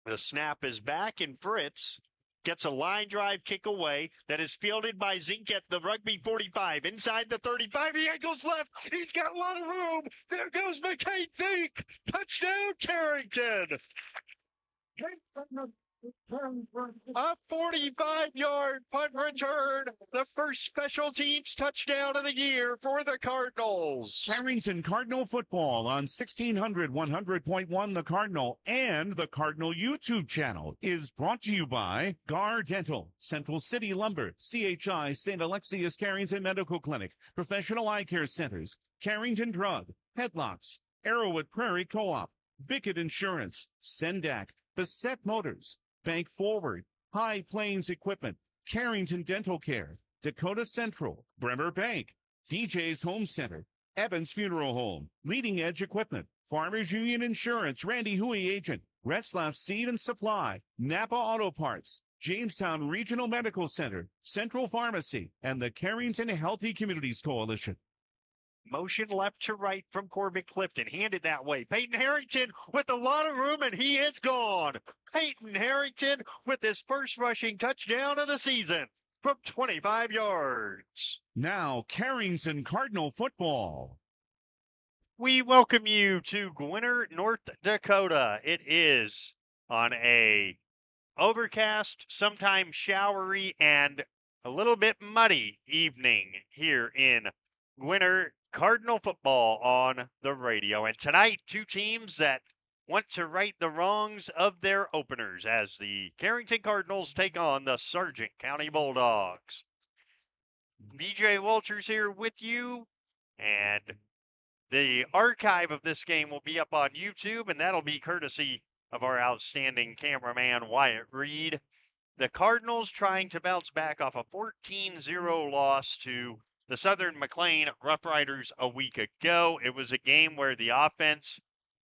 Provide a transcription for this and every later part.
The snap is back, and Fritz gets a line drive kick away that is fielded by Zink at the rugby 45. Inside the 35, he angles left. He's got a lot of room. There goes McCain Zink. Touchdown, Carrington. A 45-yard punt return, the first special teams touchdown of the year for the Cardinals. Carrington Cardinal football on 1600 100.1 The Cardinal and the Cardinal YouTube channel is brought to you by Gar Dental, Central City Lumber, CHI St. Alexius Carrington Medical Clinic, Professional Eye Care Centers, Carrington Drug, Headlocks, Arrowwood Prairie Co-op, Bickett Insurance, Sendak, Bassett Motors, Bank Forward, High Plains Equipment, Carrington Dental Care, Dakota Central, Bremer Bank, DJ's Home Center, Evans Funeral Home, Leading Edge Equipment, Farmers Union Insurance, Randy Huey Agent, Retzlaff Seed and Supply, Napa Auto Parts, Jamestown Regional Medical Center, Central Pharmacy, and the Carrington Healthy Communities Coalition. Motion left to right from Corbett Clifton. Handed that way. Peyton Harrington with a lot of room, and he is gone. Peyton Harrington with his first rushing touchdown of the season from 25 yards. Now, Carrington Cardinal football. We welcome you to Gwinner, North Dakota. It is on a overcast, sometimes showery, and a little bit muddy evening here in Gwinner. Cardinal football on the radio. And tonight, two teams that want to right the wrongs of their openers as the Carrington Cardinals take on the Sargent County Bulldogs. BJ Walters here with you, and the archive of this game will be up on YouTube, and that'll be courtesy of our outstanding cameraman, Wyatt Reed. The Cardinals trying to bounce back off a 14-0 loss to the Southern McLean Rough Riders a week ago. It was a game where the offense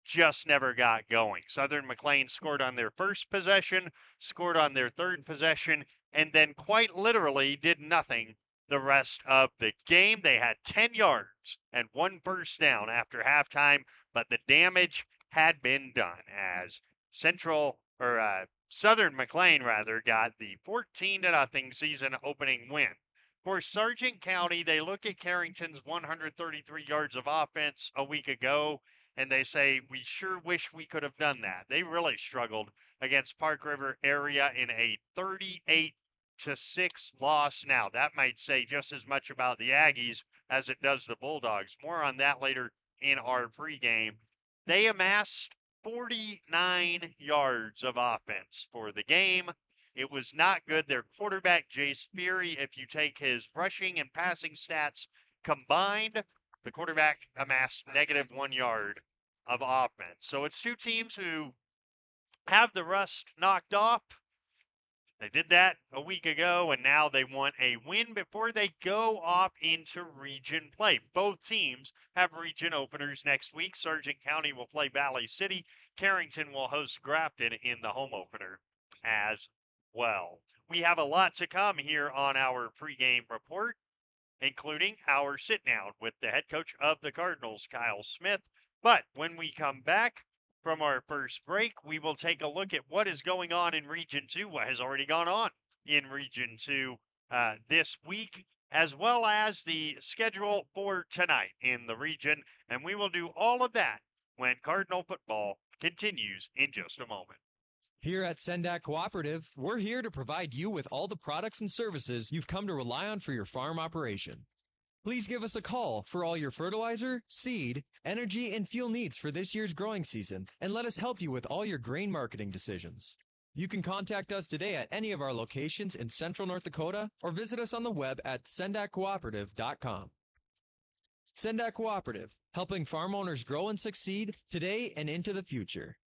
just never got going. Southern McLean scored on their first possession, scored on their third possession, and then quite literally did nothing the rest of the game. They had 10 yards and one first down after halftime, but the damage had been done as Southern McLean got the 14-0 season opening win. For Sargent County, they look at Carrington's 133 yards of offense a week ago, and they say, we sure wish we could have done that. They really struggled against Park River area in a 38-6 loss. Now, that might say just as much about the Aggies as it does the Bulldogs. More on that later in our pregame. They amassed 49 yards of offense for the game. It was not good. Their quarterback, Jace Fury, if you take his rushing and passing stats combined, the quarterback amassed -1 yard of offense. So it's two teams who have the rust knocked off. They did that a week ago, and now they want a win before they go off into region play. Both teams have region openers next week. Sargent County will play Valley City. Carrington will host Grafton in the home opener as well. We have a lot to come here on our pregame report, including our sit-down with the head coach of the Cardinals, Kyle Smith. But when we come back from our first break, we will take a look at what is going on in Region 2, what has already gone on in Region 2 this week, as well as the schedule for tonight in the region. And we will do all of that when Cardinal football continues in just a moment. Here at Sendak Cooperative, we're here to provide you with all the products and services you've come to rely on for your farm operation. Please give us a call for all your fertilizer, seed, energy, and fuel needs for this year's growing season, and let us help you with all your grain marketing decisions. You can contact us today at any of our locations in Central North Dakota or visit us on the web at sendakcooperative.com. Sendak Cooperative, helping farm owners grow and succeed today and into the future.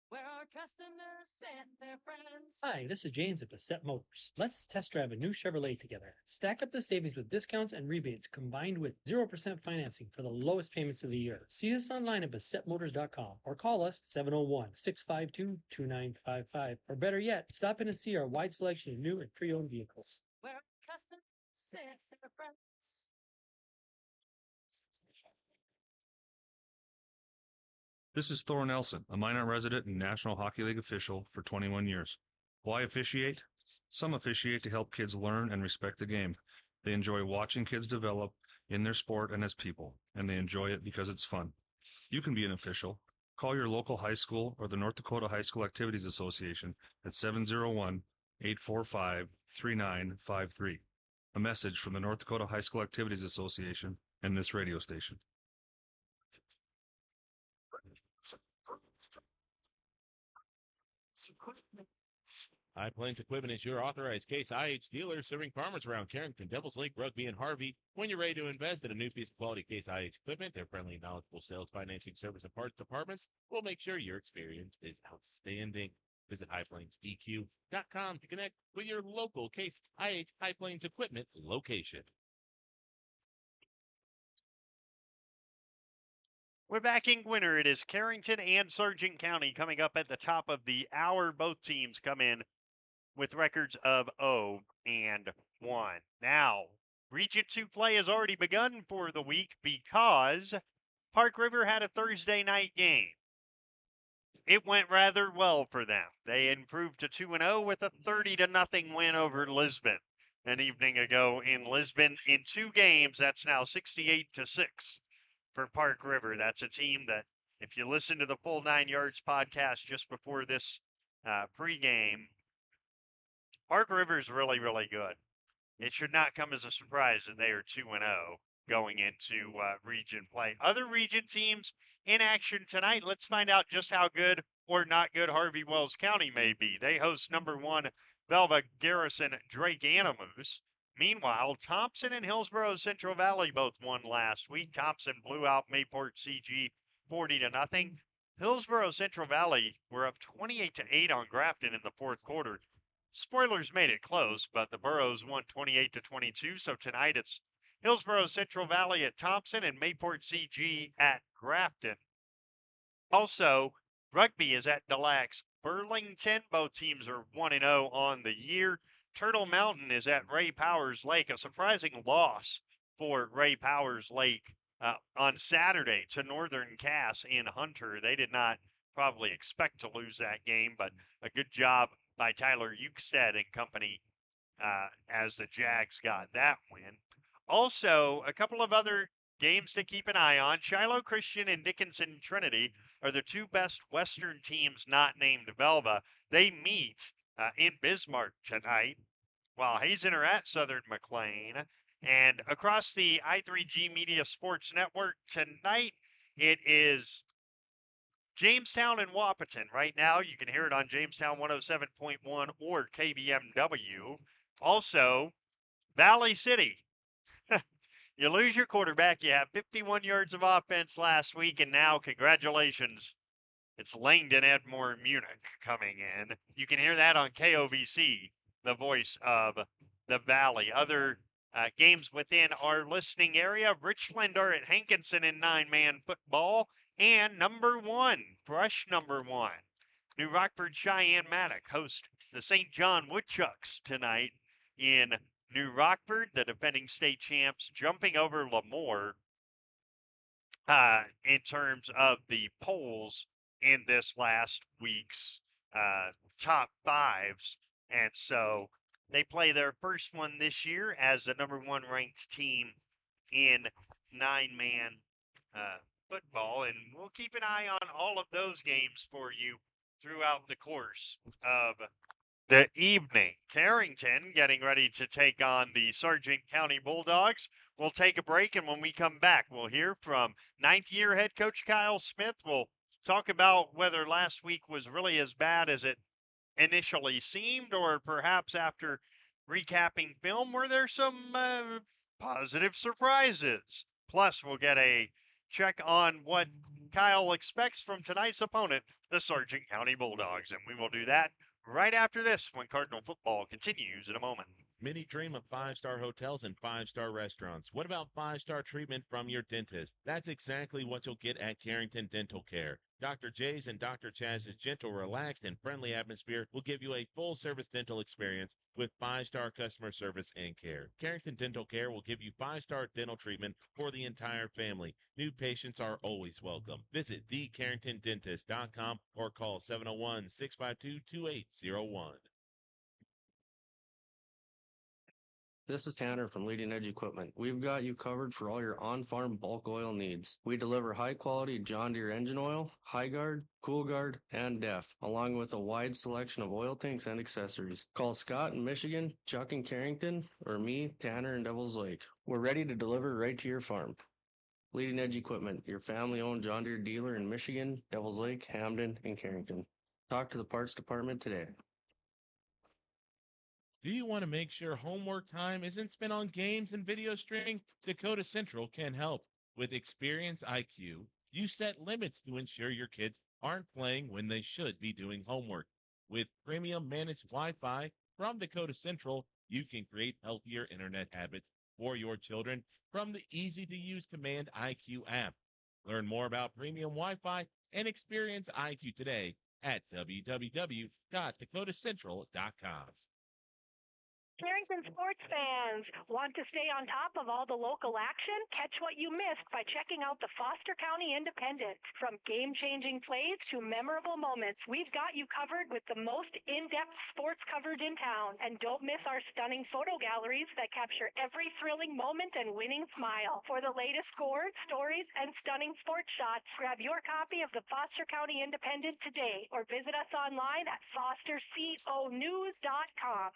Where our customers send their friends. Hi, this is James at Bassett Motors. Let's test drive a new Chevrolet together. Stack up the savings with discounts and rebates combined with 0% financing for the lowest payments of the year. See us online at BassettMotors.com or call us 701-652-2955. Or better yet, stop in and see our wide selection of new and pre-owned vehicles. Where our customers send their friends. This is Thor Nelson, a Minot resident and National Hockey League official for 21 years. Why officiate? Some officiate to help kids learn and respect the game. They enjoy watching kids develop in their sport and as people, and they enjoy it because it's fun. You can be an official. Call your local high school or the North Dakota High School Activities Association at 701-845-3953. A message from the North Dakota High School Activities Association and this radio station. High Plains Equipment is your authorized Case IH dealer serving farmers around Carrington, Devils Lake, Rugby, and Harvey. When you're ready to invest in a new piece of quality Case IH equipment, their friendly and knowledgeable sales, financing, service, and parts departments will make sure your experience is outstanding. Visit highplainsedq.com to connect with your local Case IH High Plains Equipment location. We're back in winter. It is Carrington and Sargent County coming up at the top of the hour. Both teams come in with records of 0-1. Now, Region 2 play has already begun for the week because Park River had a Thursday night game. It went rather well for them. They improved to 2-0 with a 30-0 win over Lisbon an evening ago in Lisbon. In 2 games, that's now 68-6 for Park River. That's a team that, if you listen to the Full 9 Yards podcast just before this pregame, Park River is really, really good. It should not come as a surprise that they are 2-0 going into region play. Other region teams in action tonight. Let's find out just how good or not good Harvey Wells County may be. They host number 1 Belva Garrison Drake Animus. Meanwhile, Thompson and Hillsborough Central Valley both won last week. Thompson blew out Mayport CG 40-0. Hillsborough Central Valley were up 28-8 on Grafton in the fourth quarter. Spoilers made it close, but the Burros won 28-22. So tonight it's Hillsborough Central Valley at Thompson and Mayport CG at Grafton. Also, Rugby is at Delax Burlington. Both teams are 1-0 on the year. Turtle Mountain is at Ray Powers Lake. A surprising loss for Ray Powers Lake on Saturday to Northern Cass in Hunter. They did not probably expect to lose that game, but a good job by Tyler Eukstead and company as the Jags got that win. Also, a couple of other games to keep an eye on. Shiloh Christian and Dickinson Trinity are the 2 best Western teams not named Belva. They meet in Bismarck tonight, while Hazen are at Southern McLean. And across the I3G Media Sports Network tonight, it is Jamestown and Wapaton. Right now, you can hear it on Jamestown 107.1 or KBMW. Also, Valley City. You lose your quarterback. You have 51 yards of offense last week, and now, congratulations, it's Langdon Edmore Munich coming in. You can hear that on KOVC, the voice of the Valley. Other games within our listening area, Richland are at Hankinson in 9-man football, and number 1, fresh number 1, New Rockford Cheyenne Maddock host the St. John Woodchucks tonight in New Rockford, the defending state champs, jumping over Lemoore in terms of the polls in this last week's top 5s. And so they play their first one this year as the number 1 ranked team in 9-man football. And we'll keep an eye on all of those games for you throughout the course of the evening. Carrington getting ready to take on the Sargent County Bulldogs. We'll take a break, and when we come back, we'll hear from ninth-year head coach Kyle Smith. We'll talk about whether last week was really as bad as it initially seemed, or perhaps after recapping film, were there some positive surprises? Plus, we'll get a check on what Kyle expects from tonight's opponent, the Sargent County Bulldogs, and we will do that right after this when Cardinal football continues in a moment. Many dream of five-star hotels and five-star restaurants. What about five-star treatment from your dentist? That's exactly what you'll get at Carrington Dental Care. Dr. J's and Dr. Chaz's gentle, relaxed, and friendly atmosphere will give you a full-service dental experience with five-star customer service and care. Carrington Dental Care will give you five-star dental treatment for the entire family. New patients are always welcome. Visit thecarringtondentist.com or call 701-652-2801. This is Tanner from Leading Edge Equipment. We've got you covered for all your on-farm bulk oil needs. We deliver high-quality John Deere engine oil, High Guard, Cool Guard, and DEF, along with a wide selection of oil tanks and accessories. Call Scott in Michigan, Chuck in Carrington, or me, Tanner in Devils Lake. We're ready to deliver right to your farm. Leading Edge Equipment, your family-owned John Deere dealer in Michigan, Devils Lake, Hamden, and Carrington. Talk to the parts department today. Do you want to make sure homework time isn't spent on games and video streaming? Dakota Central can help. With Experience IQ, you set limits to ensure your kids aren't playing when they should be doing homework. With premium managed Wi-Fi from Dakota Central, you can create healthier internet habits for your children from the easy-to-use Command IQ app. Learn more about premium Wi-Fi and Experience IQ today at www.dakotacentral.com. Carrington sports fans, want to stay on top of all the local action? Catch what you missed by checking out the Foster County Independent. From game-changing plays to memorable moments, we've got you covered with the most in-depth sports coverage in town. And don't miss our stunning photo galleries that capture every thrilling moment and winning smile. For the latest scores, stories, and stunning sports shots, grab your copy of the Foster County Independent today or visit us online at fosterconews.com.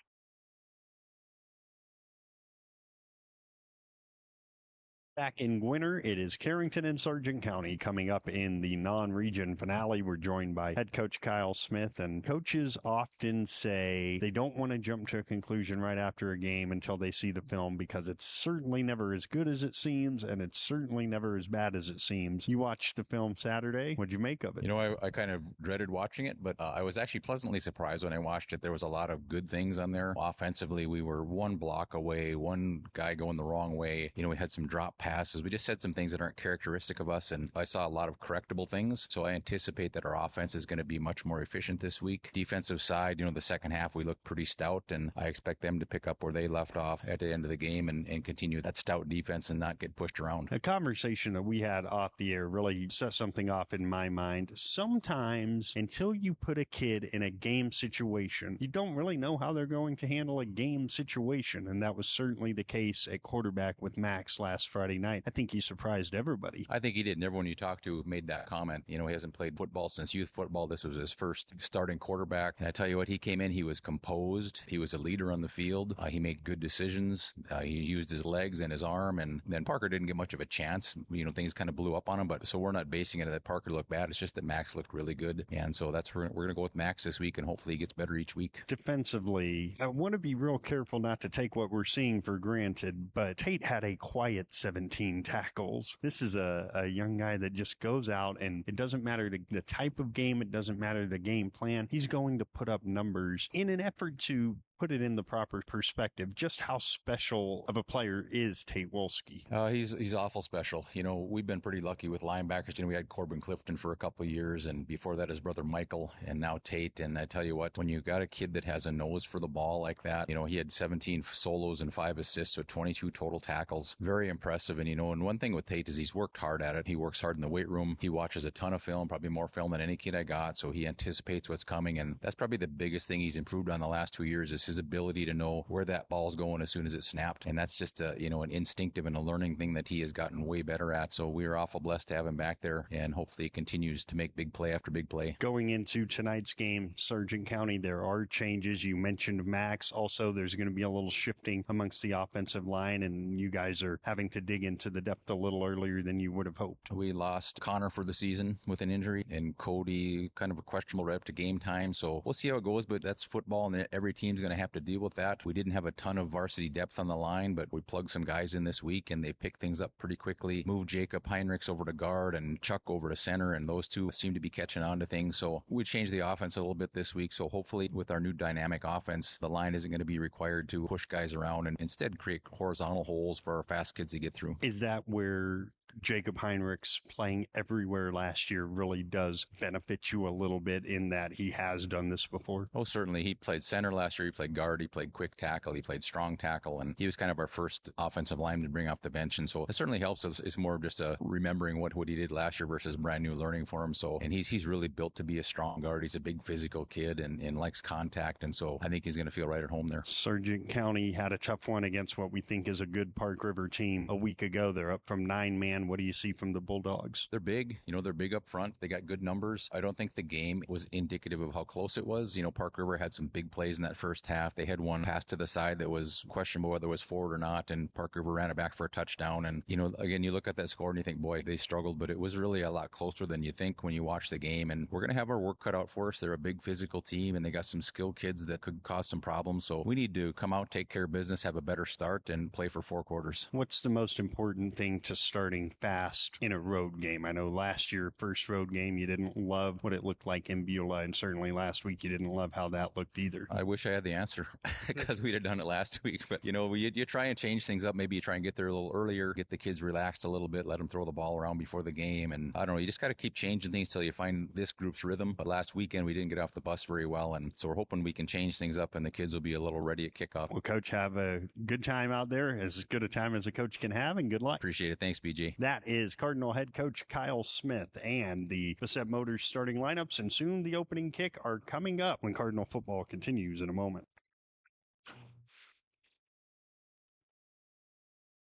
Back in winter, it is Carrington and Sargent County coming up in the non-region finale. We're joined by head coach Kyle Smith, and coaches often say they don't want to jump to a conclusion right after a game until they see the film, because it's certainly never as good as it seems, and it's certainly never as bad as it seems. You watched the film Saturday. What'd you make of it? You know, I kind of dreaded watching it, but I was actually pleasantly surprised when I watched it. There was a lot of good things on there. Offensively, we were one block away, one guy going the wrong way. You know, we had some drop passes. We just said some things that aren't characteristic of us, and I saw a lot of correctable things. So I anticipate that our offense is going to be much more efficient this week. Defensive side, you know, the second half we looked pretty stout, and I expect them to pick up where they left off at the end of the game and continue that stout defense and not get pushed around. A conversation that we had off the air really set something off in my mind. Sometimes, until you put a kid in a game situation, you don't really know how they're going to handle a game situation, and that was certainly the case at quarterback with Max last Friday night. I think he surprised everybody. I think he did, and everyone you talked to made that comment. You know, he hasn't played football since youth football. This was his first starting quarterback, and I tell you what, he came in, he was composed, he was a leader on the field, he made good decisions, he used his legs and his arm, and then Parker didn't get much of a chance. You know, things kind of blew up on him, but so we're not basing it that Parker looked bad. It's just that Max looked really good, and so that's where we're going to go with Max this week, and hopefully he gets better each week. Defensively, I want to be real careful not to take what we're seeing for granted, but Tate had a quiet 17 tackles. This is a young guy that just goes out, and it doesn't matter the type of game, it doesn't matter the game plan. He's going to put up numbers in an effort to put it in the proper perspective, just how special of a player is Tate Wolski. He's awful special. You know, we've been pretty lucky with linebackers. You know, we had Corbin Clifton for a couple of years, and before that his brother Michael, and now Tate. And I tell you what, when you got a kid that has a nose for the ball like that, you know, he had 17 solos and 5 assists, so 22 total tackles. Very impressive. And, you know, and one thing with Tate is he's worked hard at it. He works hard in the weight room. He watches a ton of film, probably more film than any kid I got, so he anticipates what's coming. And that's probably the biggest thing he's improved on the last 2 years is his ability to know where that ball's going as soon as it's snapped. And that's just a, you know, an instinctive and a learning thing that he has gotten way better at. So we are awful blessed to have him back there, and hopefully he continues to make big play after big play. Going into tonight's game, Sargent County, there are changes. You mentioned Max. Also, there's going to be a little shifting amongst the offensive line, and you guys are having to dig into the depth a little earlier than you would have hoped. We lost Connor for the season with an injury, and Cody kind of a questionable rep to game time. So we'll see how it goes, but that's football, and every team's going to to have to deal with that. We didn't have a ton of varsity depth on the line, but we plugged some guys in this week, and they picked things up pretty quickly. Moved Jacob Heinrichs over to guard and Chuck over to center, and those two seem to be catching on to things. So we changed the offense a little bit this week. So hopefully with our new dynamic offense, the line isn't going to be required to push guys around and instead create horizontal holes for our fast kids to get through. Is that where Jacob Heinrichs playing everywhere last year really does benefit you a little bit in that he has done this before? Oh, certainly. He played center last year. He played guard. He played quick tackle. He played strong tackle. And he was kind of our first offensive lineman to bring off the bench. And so it certainly helps us. It's more of just remembering what he did last year versus brand new learning for him. So, and he's really built to be a strong guard. He's a big physical kid and likes contact. And so I think he's going to feel right at home there. Sargent County had a tough one against what we think is a good Park River team a week ago. They're up from 9-man. What do you see from the Bulldogs? They're big. They're big up front. They got good numbers. I don't think the game was indicative of how close it was. Park River had some big plays in that first half. They had one pass to the side that was questionable whether it was forward or not, and Park River ran it back for a touchdown. And, again, you look at that score and you think, boy, they struggled, but it was really a lot closer than you think when you watch the game. And we're going to have our work cut out for us. They're a big physical team, and they got some skilled kids that could cause some problems. So we need to come out, take care of business, have a better start, and play for 4 quarters. What's the most important thing to starting fast in a road game? I know last year, first road game, you didn't love what it looked like in Beulah, and certainly last week you didn't love how that looked either. I wish I had the answer because we'd have done it last week. But, you try and change things up. Maybe you try and get there a little earlier, get the kids relaxed a little bit, let them throw the ball around before the game. And I don't know, you just got to keep changing things till you find this group's rhythm. But last weekend, we didn't get off the bus very well. And so we're hoping we can change things up and the kids will be a little ready at kickoff. Well, Coach, have a good time out there, as good a time as a coach can have, and good luck. Appreciate it. Thanks, BJ. That is Cardinal head coach Kyle Smith, and the Bassett Motors starting lineups, and soon the opening kick are coming up when Cardinal football continues in a moment.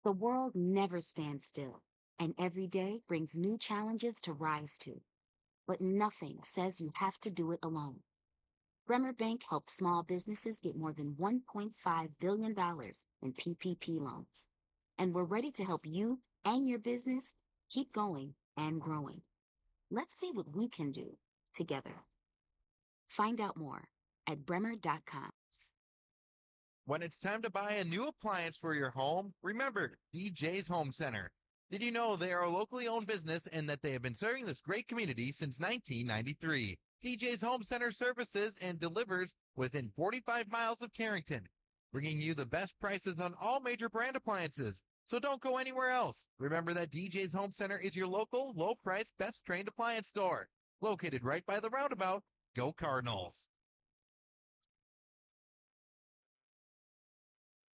The world never stands still, and every day brings new challenges to rise to. But nothing says you have to do it alone. Bremer Bank helped small businesses get more than $1.5 billion in PPP loans. And we're ready to help you and your business keep going and growing. Let's see what we can do together. Find out more at bremer.com. When it's time to buy a new appliance for your home, remember DJ's Home Center. Did you know they are a locally owned business and that they have been serving this great community since 1993? DJ's Home Center services and delivers within 45 miles of Carrington, bringing you the best prices on all major brand appliances. So don't go anywhere else. Remember that DJ's Home Center is your local, low-priced, best-trained appliance store. Located right by the roundabout. Go Cardinals.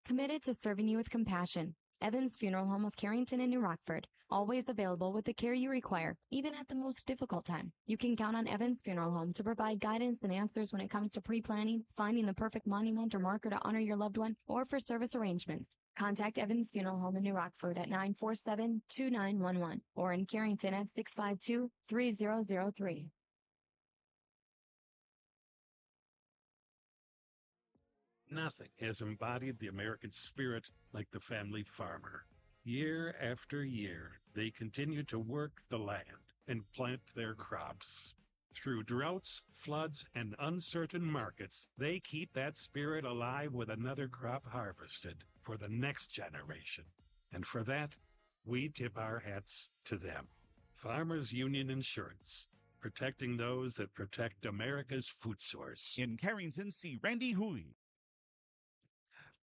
Committed to serving you with compassion. Evans Funeral Home of Carrington and New Rockford. Always available with the care you require, even at the most difficult time. You can count on Evans Funeral Home to provide guidance and answers when it comes to pre-planning, finding the perfect monument or marker to honor your loved one, or for service arrangements. Contact Evans Funeral Home in New Rockford at 947-2911 or in Carrington at 652-3003. Nothing has embodied the American spirit like the family farmer. Year after year, they continue to work the land and plant their crops. Through droughts, floods, and uncertain markets, they keep that spirit alive with another crop harvested for the next generation. And for that, we tip our hats to them. Farmers Union Insurance, protecting those that protect America's food source. In Carrington, see Randy Hui.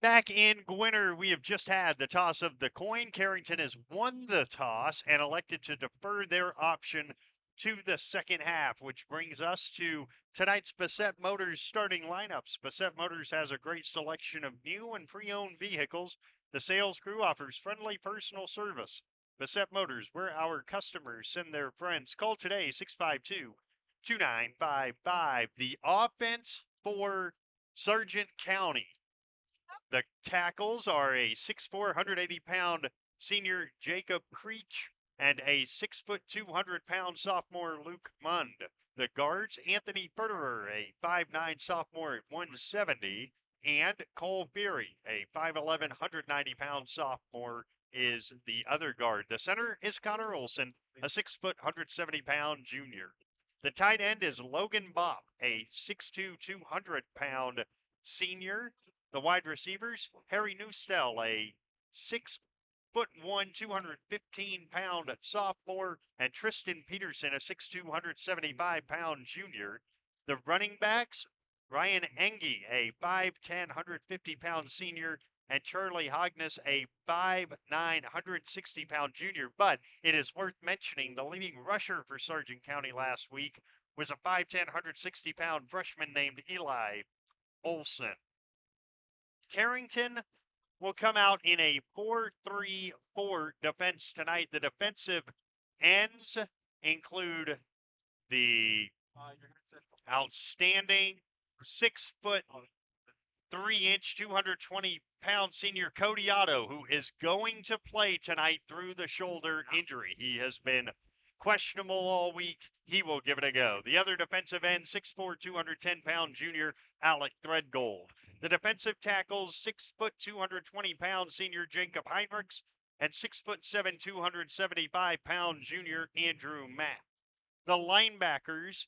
Back in Gwinner, we have just had the toss of the coin. Carrington has won the toss and elected to defer their option to the second half, which brings us to tonight's Bassett Motors starting lineups. Bassett Motors has a great selection of new and pre-owned vehicles. The sales crew offers friendly personal service. Bassett Motors, where our customers send their friends. Call today, 652-2955. The offense for Sargent County. The tackles are a 6'4", 180-pound senior Jacob Creech and a 6', 200-pound sophomore Luke Mund. The guards, Anthony Furterer, a 5'9" sophomore at 170, and Cole Beery, a 5'11", 190-pound sophomore, is the other guard. The center is Connor Olson, a 6', 170-pound junior. The tight end is Logan Bopp, a 6'2", 200-pound senior. The wide receivers, Harry Newstell, a 6'1", 215-pound sophomore, and Tristan Peterson, a 6'2", 175-pound junior. The running backs, Ryan Engie, a 5'10", 150-pound senior, and Charlie Hogness, a 5'9", 160-pound junior. But it is worth mentioning the leading rusher for Sargent County last week was a 5'10", 160-pound freshman named Eli Olson. Carrington will come out in a 4-3-4 defense tonight. The defensive ends include the outstanding 6'3", 220-pound senior Cody Otto, who is going to play tonight through the shoulder injury. He has been questionable all week. He will give it a go. The other defensive end, 6'4", 210-pound junior Alec Threadgold. The defensive tackles, 6', 220-pound senior Jacob Heinrichs, and 6'7", 275-pound junior Andrew Matt. The linebackers,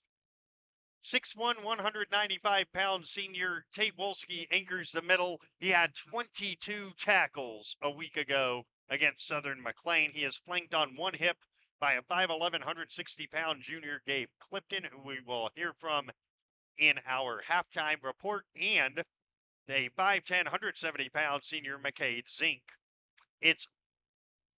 6'1", 195-pound senior Tate Wolski anchors the middle. He had 22 tackles a week ago against Southern McLean. He is flanked on one hip by a 5'11", 160-pound junior Gabe Clifton, who we will hear from in our halftime report, and a 5'10", 170-pound senior McCade Zink. It's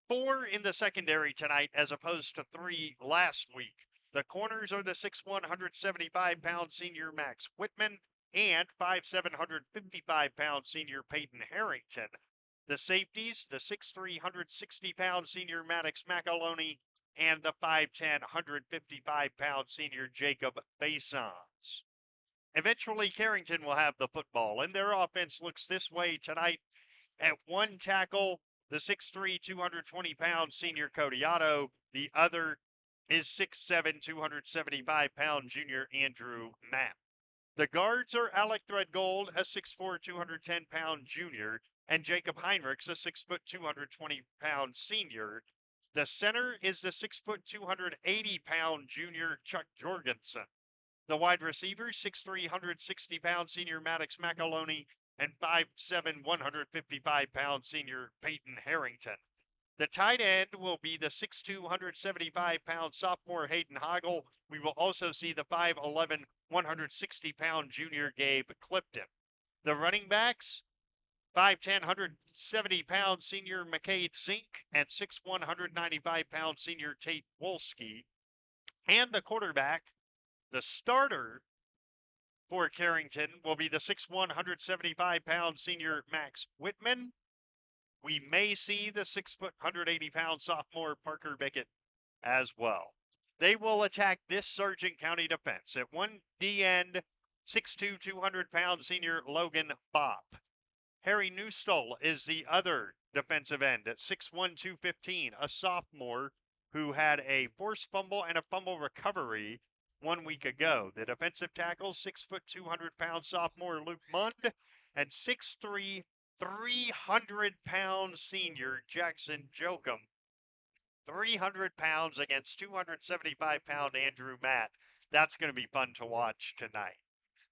4 in the secondary tonight as opposed to 3 last week. The corners are the 6'1", 175-pound senior Max Whitman and 5'7", 155-pound senior Peyton Harrington. The safeties, the 6'3", 160-pound senior Maddox McAloney and the 5'10", 155-pound senior Jacob Basons. Eventually, Carrington will have the football, and their offense looks this way tonight. At one tackle, the 6'3", 220-pound senior Cody Otto. The other is 6'7", 275-pound junior Andrew Mapp. The guards are Alec Threadgold, a 6'4", 210-pound junior, and Jacob Heinrichs, a 6', 220-pound senior. The center is the 6', 280-pound junior Chuck Jorgensen. The wide receivers, 6'3", 160-pound senior Maddox McAloney, and 5'7", 155-pound senior Peyton Harrington. The tight end will be the 6'2", 175-pound sophomore Hayden Hoggle. We will also see the 5'11", 160-pound junior Gabe Clifton. The running backs, 5'10", 170-pound senior McCade Zink and 6'1", 195-pound senior Tate Wolski. And the quarterback, the starter for Carrington, will be the 6'1", 175-pound senior Max Whitman. We may see the 6', 180-pound sophomore Parker Bickett as well. They will attack this Sargent County defense. At one D end, 6'2", 200-pound senior Logan Bopp. Harry Newstall is the other defensive end at 6'1", 215, a sophomore who had a forced fumble and a fumble recovery 1 week ago. The defensive tackles, 6', 200-pound sophomore Luke Mund, and 6'3", 300-pound senior Jackson Jokum. 300 pounds against 275-pound Andrew Matt. That's going to be fun to watch tonight.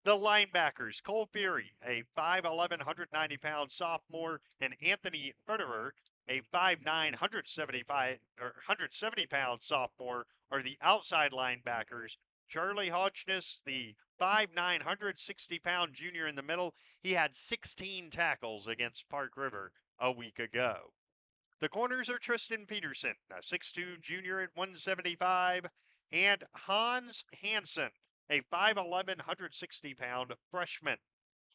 The linebackers, Cole Fury, a 5'11", 190-pound sophomore, and Anthony Federer, a 5'9", 170-pound sophomore, are the outside linebackers. Charlie Hodgness, the 5'9", 160-pound junior in the middle. He had 16 tackles against Park River a week ago. The corners are Tristan Peterson, a 6'2 junior at 175, and Hans Hansen, a 5'11", 160-pound freshman.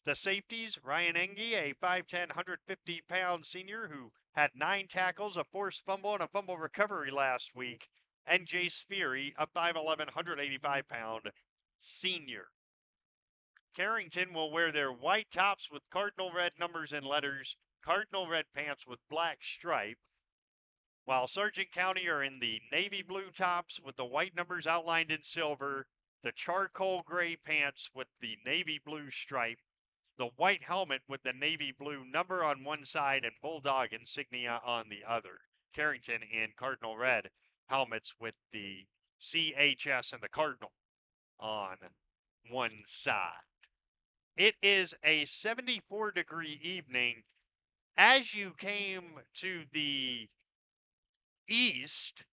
The safeties, Ryan Engie, a 5'10", 150-pound senior who had 9 tackles, a forced fumble, and a fumble recovery last week, and Jace Fury, a 5'11", 185-pound senior. Carrington will wear their white tops with cardinal red numbers and letters, cardinal red pants with black stripe, while Sargent County are in the navy blue tops with the white numbers outlined in silver, the charcoal gray pants with the navy blue stripe, the white helmet with the navy blue number on one side and bulldog insignia on the other. Carrington in cardinal red helmets with the CHS and the cardinal on one side. It is a 74-degree evening. As you came to the east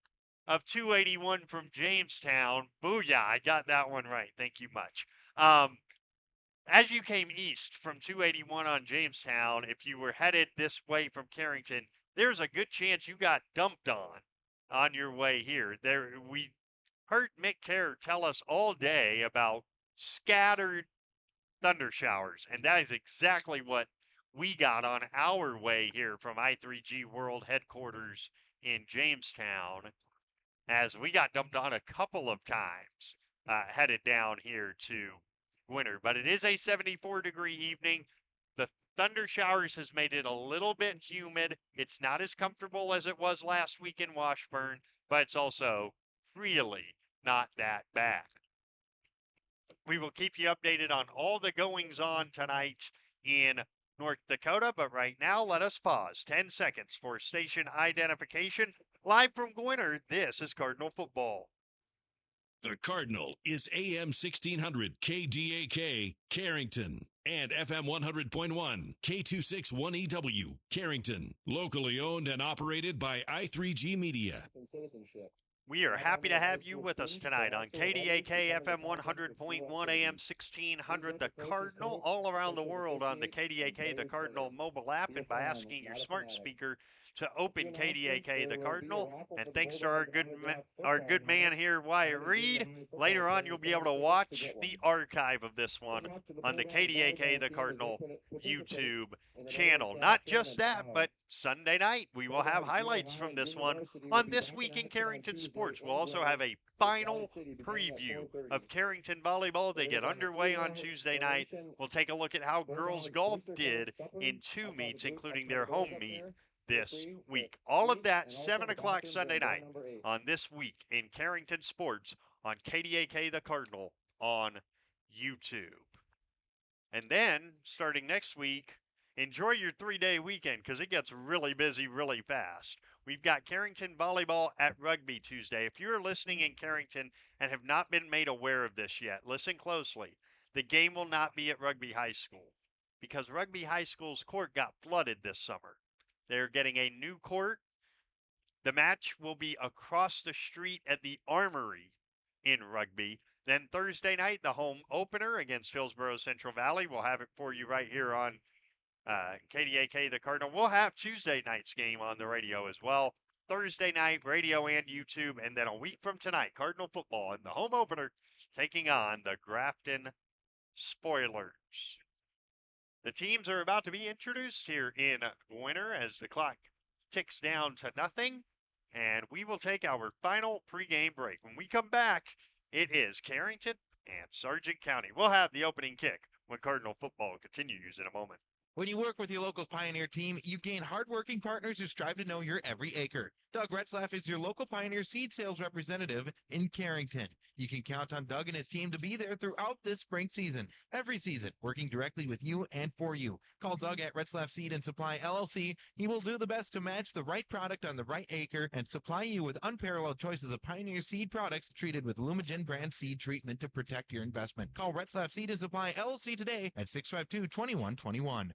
of 281 from Jamestown, booyah, I got that one right. Thank you much. As you came east from 281 on Jamestown, if you were headed this way from Carrington, there's a good chance you got dumped on your way here. We heard Mick Kerr tell us all day about scattered thunder showers, and that is exactly what we got on our way here from I3G World Headquarters in Jamestown, as we got dumped on a couple of times headed down here to winter. But it is a 74-degree evening. The thunder showers has made it a little bit humid. It's not as comfortable as it was last week in Washburn, but it's also really not that bad. We will keep you updated on all the goings on tonight in North Dakota, but right now let us pause 10 seconds for station identification. Live from Gwinner, this is Cardinal Football. The Cardinal is AM 1600 KDAK Carrington and FM 100.1 K261EW Carrington. Locally owned and operated by I3G Media. We are happy to have you with us tonight on KDAK FM 100.1 AM 1600 The Cardinal, all around the world on the KDAK The Cardinal mobile app, and by asking your smart speaker to open KDAK The Cardinal. And thanks to our good man here, Wyatt Reed, later on you'll be able to watch the archive of this one on the KDAK The Cardinal YouTube channel. Not just that, but Sunday night we will have highlights from this one on This Week in Carrington Sports. We'll also have a final preview of Carrington volleyball. They get underway on Tuesday night. We'll take a look at how girls golf did in two meets, including their home meet this week. All of that 7 o'clock Sunday night on This Week in Carrington Sports on KDAK The Cardinal on YouTube. And then, starting next week, enjoy your 3-day weekend because it gets really busy really fast. We've got Carrington volleyball at Rugby Tuesday. If you're listening in Carrington and have not been made aware of this yet, listen closely. The game will not be at Rugby High School because Rugby High School's court got flooded this summer. They're getting a new court. The match will be across the street at the Armory in Rugby. Then Thursday night, the home opener against Hillsborough Central Valley. We'll have it for you right here on KDAK The Cardinal. We'll have Tuesday night's game on the radio as well. Thursday night, radio and YouTube. And then a week from tonight, Cardinal football and the home opener taking on the Grafton Spoilers. The teams are about to be introduced here in winter as the clock ticks down to nothing. And we will take our final pregame break. When we come back, it is Carrington and Sargent County. We'll have the opening kick when Cardinal football continues in a moment. When you work with your local Pioneer team, you gain hardworking partners who strive to know your every acre. Doug Retzlaff is your local Pioneer seed sales representative in Carrington. You can count on Doug and his team to be there throughout this spring season, every season, working directly with you and for you. Call Doug at Retzlaff Seed and Supply LLC. He will do the best to match the right product on the right acre and supply you with unparalleled choices of Pioneer seed products treated with Lumigen brand seed treatment to protect your investment. Call Retzlaff Seed and Supply LLC today at 652-2121.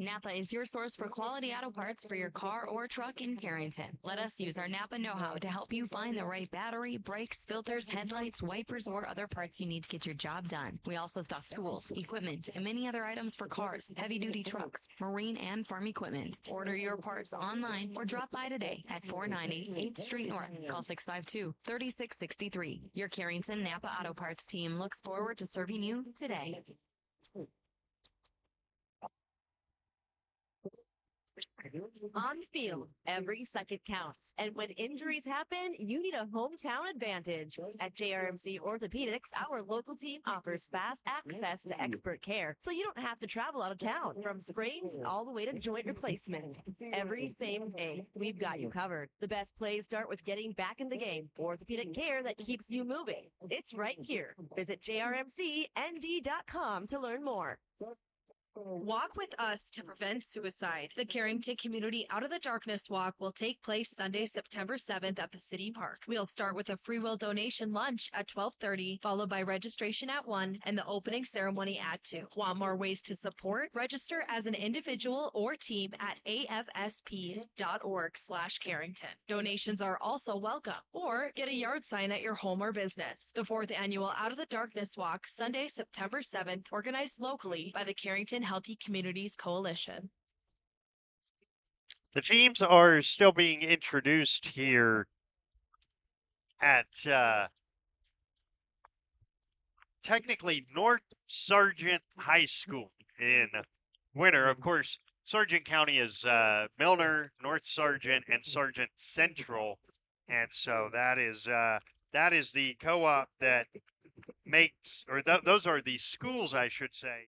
Napa is your source for quality auto parts for your car or truck in Carrington. Let us use our Napa know-how to help you find the right battery, brakes, filters, headlights, wipers, or other parts you need to get your job done. We also stock tools, equipment, and many other items for cars, heavy-duty trucks, marine, and farm equipment. Order your parts online or drop by today at 490 8th Street North. Call 652-3663. Your Carrington Napa Auto Parts team looks forward to serving you today. On the field, every second counts. And when injuries happen, you need a hometown advantage. At JRMC Orthopedics, our local team offers fast access to expert care, so you don't have to travel out of town. From sprains all the way to joint replacements. Every same day, we've got you covered. The best plays start with getting back in the game. Orthopedic care that keeps you moving. It's right here. Visit jrmcnd.com to learn more. Walk with us to prevent suicide. The Carrington Community Out of the Darkness Walk will take place Sunday, September 7th at the City Park. We'll start with a free will donation lunch at 12:30, followed by registration at 1 and the opening ceremony at 2. Want more ways to support? Register as an individual or team at afsp.org/Carrington. Donations are also welcome. Or get a yard sign at your home or business. The 4th annual Out of the Darkness Walk, Sunday, September 7th, organized locally by the Carrington Healthy Communities Coalition. The teams are still being introduced here at technically North Sargent High School in Winter. Of course, Sargent County is Milner, North Sargent, and Sargent Central, and so that is the co-op that makes, or those are the schools, I should say.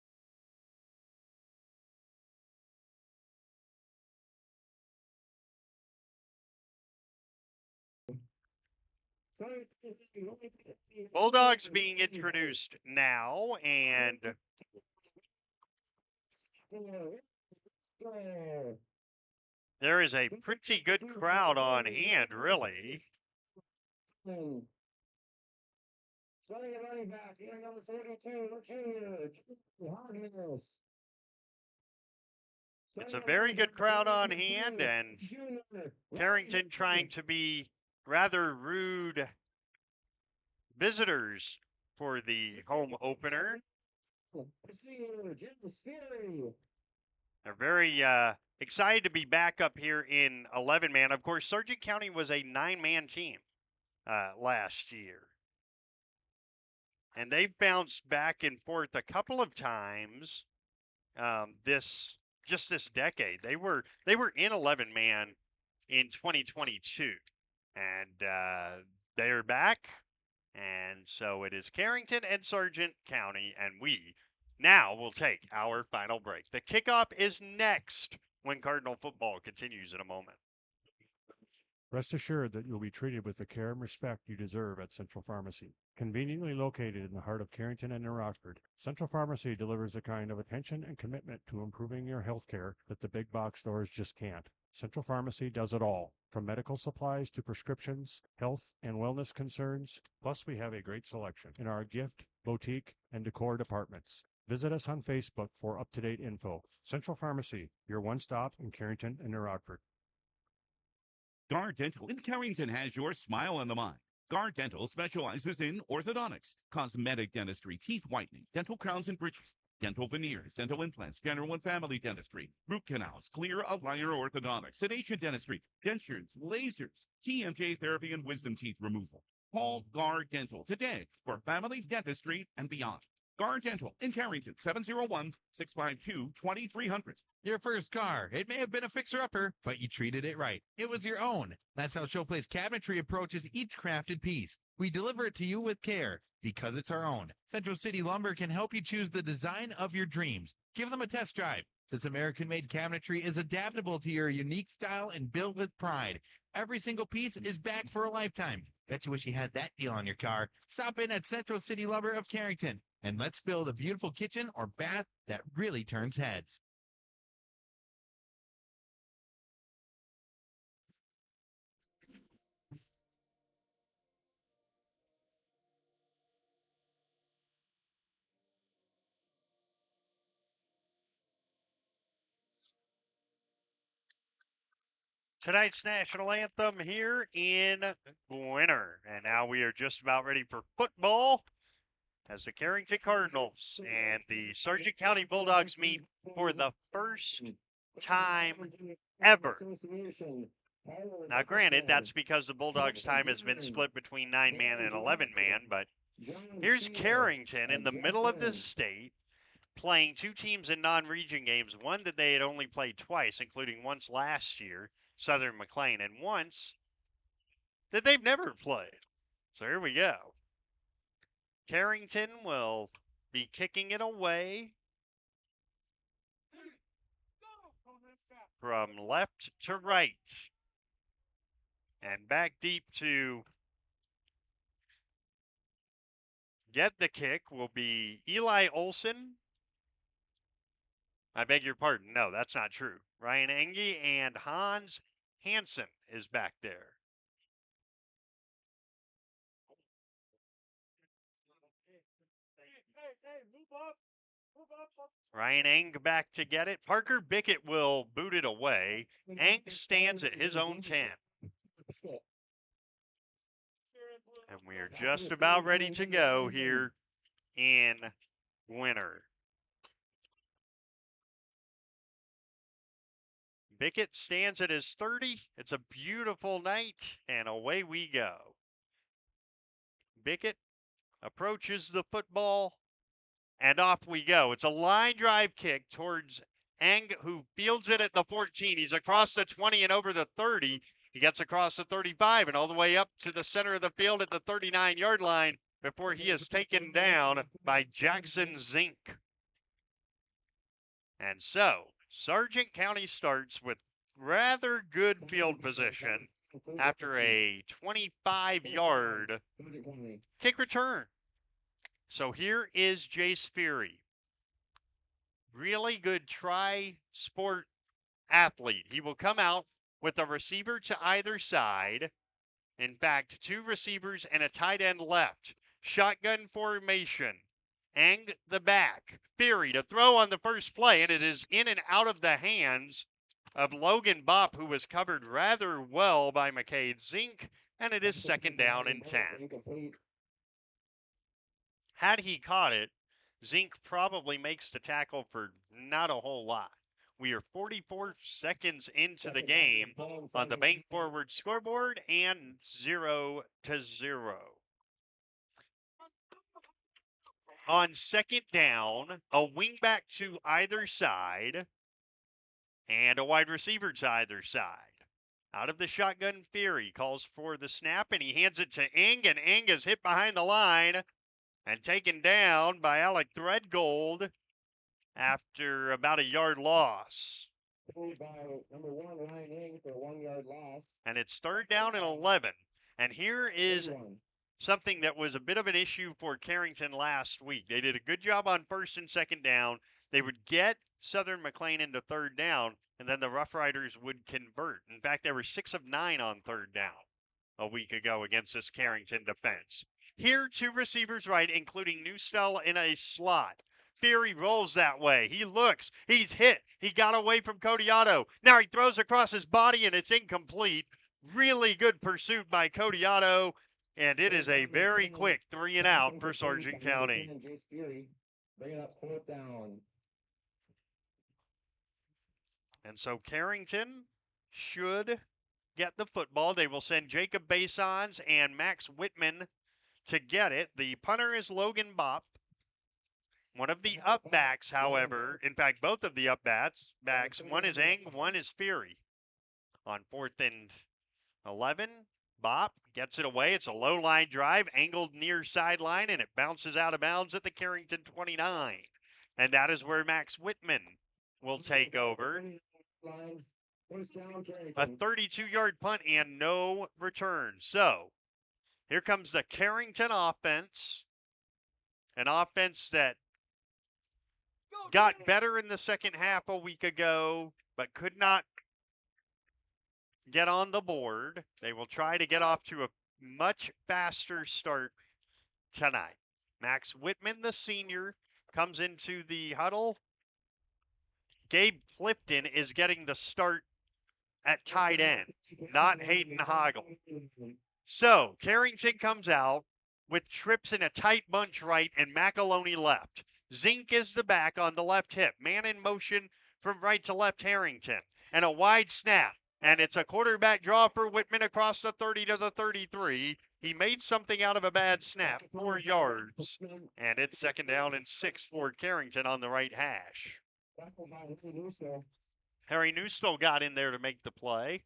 Bulldogs being introduced now, and there is a pretty good crowd on hand, really. It's a very good crowd on hand, and Carrington trying to be rather rude visitors for the home opener. They're very excited to be back up here in 11-man. Of course, Sargent County was a 9-man team last year. And they've bounced back and forth a couple of times this decade. They were in 11-man in 2022, and they're back. And so it is Carrington and Sargent County, and we now will take our final break. The kickoff is next when Cardinal football continues in a moment. Rest assured that you'll be treated with the care and respect you deserve at Central Pharmacy. Conveniently located in the heart of Carrington and New Rockford, Central Pharmacy delivers the kind of attention and commitment to improving your health care that the big box stores just can't. Central Pharmacy does it all, from medical supplies to prescriptions, health and wellness concerns. Plus, we have a great selection in our gift, boutique, and decor departments. Visit us on Facebook for up-to-date info. Central Pharmacy, your one-stop in Carrington and New Rockford. Gar Dental in Carrington has your smile on the mind. Gar Dental specializes in orthodontics, cosmetic dentistry, teeth whitening, dental crowns and bridges, dental veneers, dental implants, general and family dentistry, root canals, clear aligner orthodontics, sedation dentistry, dentures, lasers, TMJ therapy, and wisdom teeth removal. Call Gar Dental today for family dentistry and beyond. Gar Dental in Carrington, 701-652-2300. Your first car. It may have been a fixer-upper, but you treated it right. It was your own. That's how Showplace Cabinetry approaches each crafted piece. We deliver it to you with care, because it's our own. Central City Lumber can help you choose the design of your dreams. Give them a test drive. This American-made cabinetry is adaptable to your unique style and built with pride. Every single piece is back for a lifetime. Bet you wish you had that deal on your car. Stop in at Central City Lumber of Carrington, and let's build a beautiful kitchen or bath that really turns heads. Tonight's national anthem here in Winter. And now we are just about ready for football as the Carrington Cardinals and the Sargent County Bulldogs meet for the first time ever. Now, granted, that's because the Bulldogs' time has been split between 9-man and 11-man, but here's Carrington in the middle of this state playing two teams in non-region games, one that they had only played twice, including once last year, Southern McLean, and once that they've never played. So here we go. Carrington will be kicking it away from left to right. And back deep to get the kick will be Eli Olson. I beg your pardon. No, that's not true. Ryan Engie and Hans Hansen is back there. Ryan Eng back to get it. Parker Bickett will boot it away. Eng stands at his own 10. And we are just about ready to go here in winter. Bickett stands at his 30. It's a beautiful night, and away we go. Bickett approaches the football, and off we go. It's a line drive kick towards Eng, who fields it at the 14. He's across the 20 and over the 30. He gets across the 35 and all the way up to the center of the field at the 39-yard line before he is taken down by Jackson Zink. And so, Sargent County starts with rather good field position after a 25-yard kick return. So here is Jace Fury. Really good tri-sport athlete. He will come out with a receiver to either side. In fact, 2 receivers and a tight end left. Shotgun formation. Eng the back. Fury to throw on the first play, and it is in and out of the hands of Logan Bopp, who was covered rather well by McCade Zink, and it is second down and 10. Had he caught it, Zink probably makes the tackle for not a whole lot. We are 44 seconds into the game on the Bank Forward scoreboard and 0-0. On second down, a wingback to either side and a wide receiver to either side. Out of the shotgun, Fury calls for the snap, and he hands it to Eng, and Eng is hit behind the line and taken down by Alec Threadgold after about a yard loss. Number 1, Ryan Eng for a 1-yard loss. And it's third down and 11. And here is something that was a bit of an issue for Carrington last week. They did a good job on first and second down. They would get Southern McLean into third down, and then the Rough Riders would convert. In fact, they were 6 of 9 on third down a week ago against this Carrington defense. Here, 2 receivers right, including Newstell in a slot. Fury rolls that way. He looks. He's hit. He got away from Codiato. Now he throws across his body, and it's incomplete. Really good pursuit by Codiato, and it is a very quick 3 and out for Sargent County. Bring it up, 4th down. And so Carrington should get the football. They will send Jacob Basons and Max Whitman to get it. The punter is Logan Bopp. One of the upbacks, however, in fact, both of the upbacks, one is Eng, one is Fury. On 4th and 11, Bopp gets it away. It's a low line drive, angled near sideline, and it bounces out of bounds at the Carrington 29. And that is where Max Whitman will take over. A 32-yard punt and no return. So here comes the Carrington offense, an offense that got better in the second half a week ago, but could not get on the board. They will try to get off to a much faster start tonight. Max Whitman, the senior, comes into the huddle. Gabe Clifton is getting the start at tight end, not Hayden Hoggle. So Carrington comes out with Trips in a tight bunch right and McAloney left. Zink is the back on the left hip. Man in motion from right to left Harrington. And a wide snap. And it's a quarterback draw for Whitman across the 30 to the 33. He made something out of a bad snap, 4 yards. And it's second down and 6 for Carrington on the right hash. Harry Newstall got in there to make the play.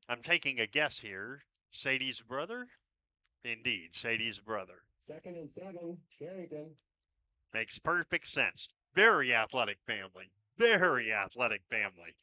I'm taking a guess here. Sadie's brother? Indeed, Sadie's brother. 2nd and 7, Carrington. Makes perfect sense. Very athletic family. Very athletic family.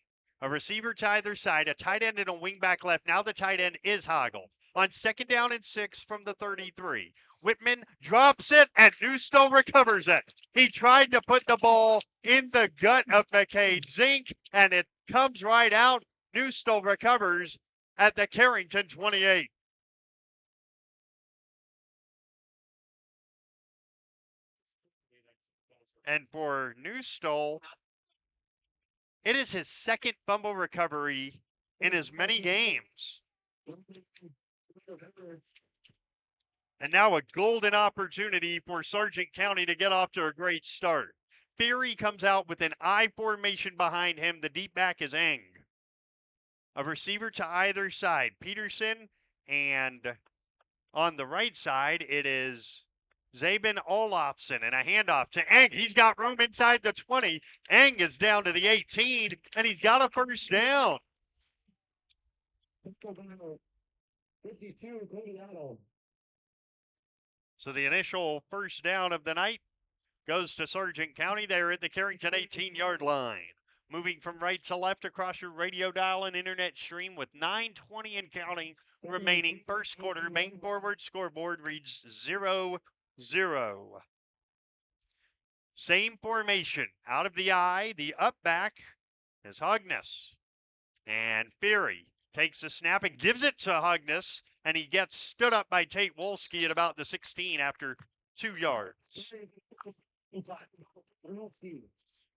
A receiver to either side, a tight end and a wingback left. Now the tight end is Hoggle. On second down and 6 from the 33. Whitman drops it, and Newstall recovers it. He tried to put the ball in the gut of McCade Zink, and it comes right out. Newstall recovers at the Carrington 28. And for Newstall, it is his second fumble recovery in as many games. And now a golden opportunity for Sargent County to get off to a great start. Fury comes out with an I formation behind him. The deep back is Eng. A receiver to either side, Peterson, and on the right side, it is Zabin Olofsson, and a handoff to Eng. He's got room inside the 20. Eng is down to the 18, and he's got a first down. 52, Colorado. So the initial first down of the night goes to Sargent County. They're at the Carrington 18-yard line. Moving from right to left across your radio dial and internet stream with 9:20 and counting remaining first quarter. Main forward scoreboard reads 0-0. Same formation. Out of the eye, the up back is Hugness. And Fury takes a snap and gives it to Hugness, and he gets stood up by Tate Wolski at about the 16 after 2 yards.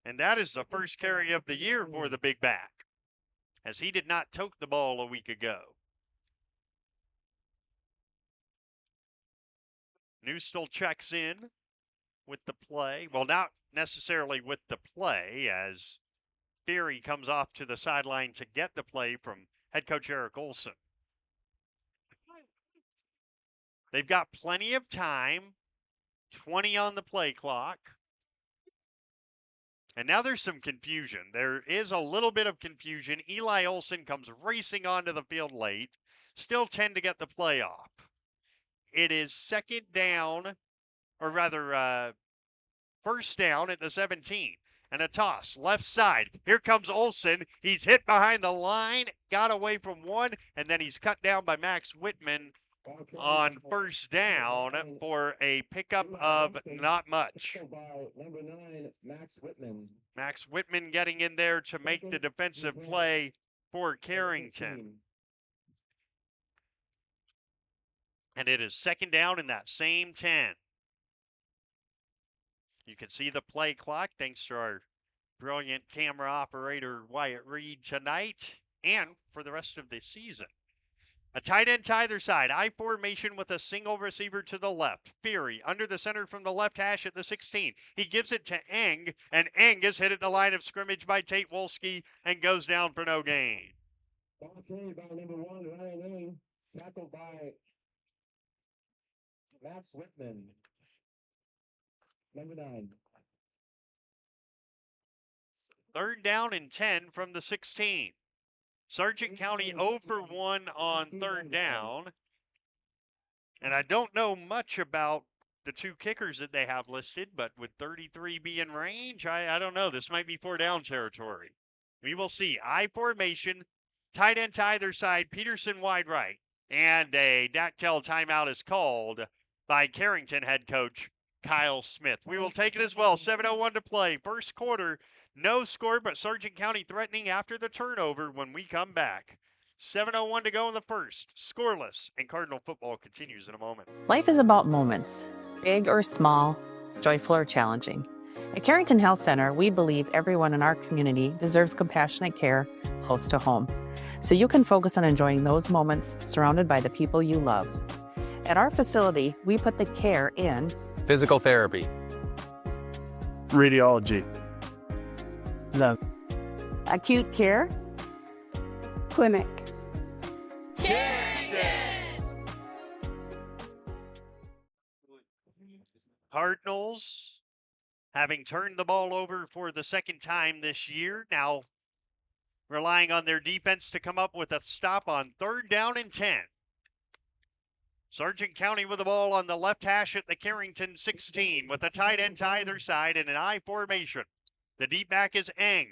And that is the first carry of the year for the big back, as he did not tote the ball a week ago. Newstall checks in with the play. Well, not necessarily with the play, as Fury comes off to the sideline to get the play from head coach Eric Olson. They've got plenty of time, 20 on the play clock. And now there's some confusion. There is a little bit of confusion. Eli Olson comes racing onto the field late. Still 10 to get the play off. It is second down, or rather, first down at the 17. And a toss, left side. Here comes Olson. He's hit behind the line, got away from one, and then he's cut down by Max Whitman on first down for a pickup of not much. Number 9, Max Whitman. Max Whitman getting in there to make the defensive play for Carrington. And it is second down in that same 10. You can see the play clock thanks to our brilliant camera operator Wyatt Reed tonight and for the rest of the season. A tight end to either side. I formation with a single receiver to the left. Fury under the center from the left hash at the 16. He gives it to Eng, and Eng is hit at the line of scrimmage by Tate Wolski and goes down for no gain. Ball carried by number 1, Ryan Eng. Tackled by Max Whitman. Number 9. Third down and 10 from the 16. Sargent County 0 for 1 on third down. And I don't know much about the two kickers that they have listed, but would 33 be in range? I don't know. This might be 4 down territory. We will see. I formation, tight end to either side, Peterson wide right. And a Dactyl timeout is called by Carrington head coach Kyle Smith. We will take it as well. 7:01 to play. First quarter. No score, but Sargent County threatening after the turnover when we come back. 7:01 to go in the first. Scoreless, and Cardinal football continues in a moment. Life is about moments, big or small, joyful or challenging. At Carrington Health Center, we believe everyone in our community deserves compassionate care close to home, so you can focus on enjoying those moments surrounded by the people you love. At our facility, we put the care in physical therapy, radiology, the acute care, clinic. Cardinals having turned the ball over for the second time this year, now relying on their defense to come up with a stop on third down and 10. Sargent County with the ball on the left hash at the Carrington 16 with a tight end to either side and an I formation. The deep back is Eng.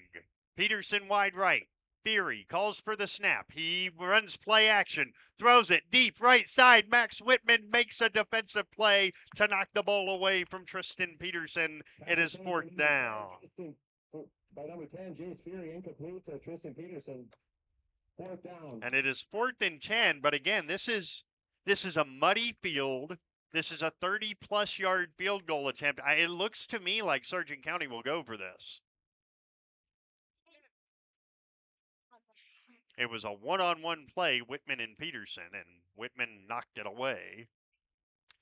Peterson wide right. Beery calls for the snap. He runs play action, throws it deep right side. Max Whitman makes a defensive play to knock the ball away from Tristan Peterson. It is 4th down. By number 10, Jace Fury, incomplete to Tristan Peterson. 4th down. And it is 4th and 10, but again, this is a muddy field. This is a 30-plus yard field goal attempt. It looks to me like Sargent County will go for this. It was a one-on-one play, Whitman and Peterson, and Whitman knocked it away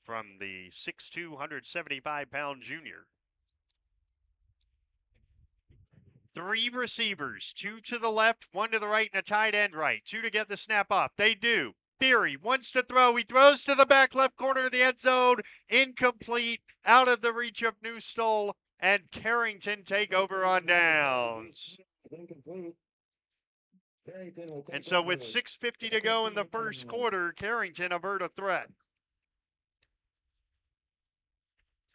from the 6'2", 175-pound junior. 3 receivers, 2 to the left, 1 to the right, and a tight end right. 2 to get the snap off. They do. Beery wants to throw. He throws to the back left corner of the end zone. Incomplete, out of the reach of Newstall, and Carrington take over on downs. And so with 6:50 to go in the first quarter, Carrington avert a threat.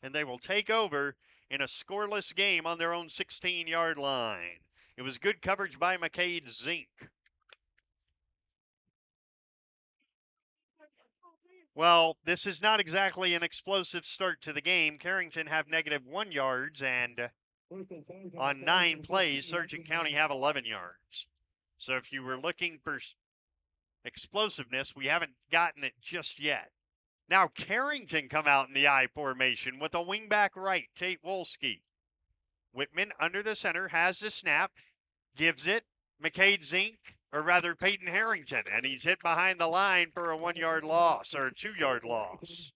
And they will take over in a scoreless game on their own 16-yard line. It was good coverage by McCade Zink. Well, this is not exactly an explosive start to the game. Carrington have -1 yards, and on 9 plays, Sargent County have 11 yards. So if you were looking for explosiveness, we haven't gotten it just yet. Now Carrington come out in the I formation with a wingback right, Tate Wolski. Whitman under the center has the snap, gives it, McCade Zink, or rather Peyton Harrington, and he's hit behind the line for a 1-yard loss, or a 2-yard loss.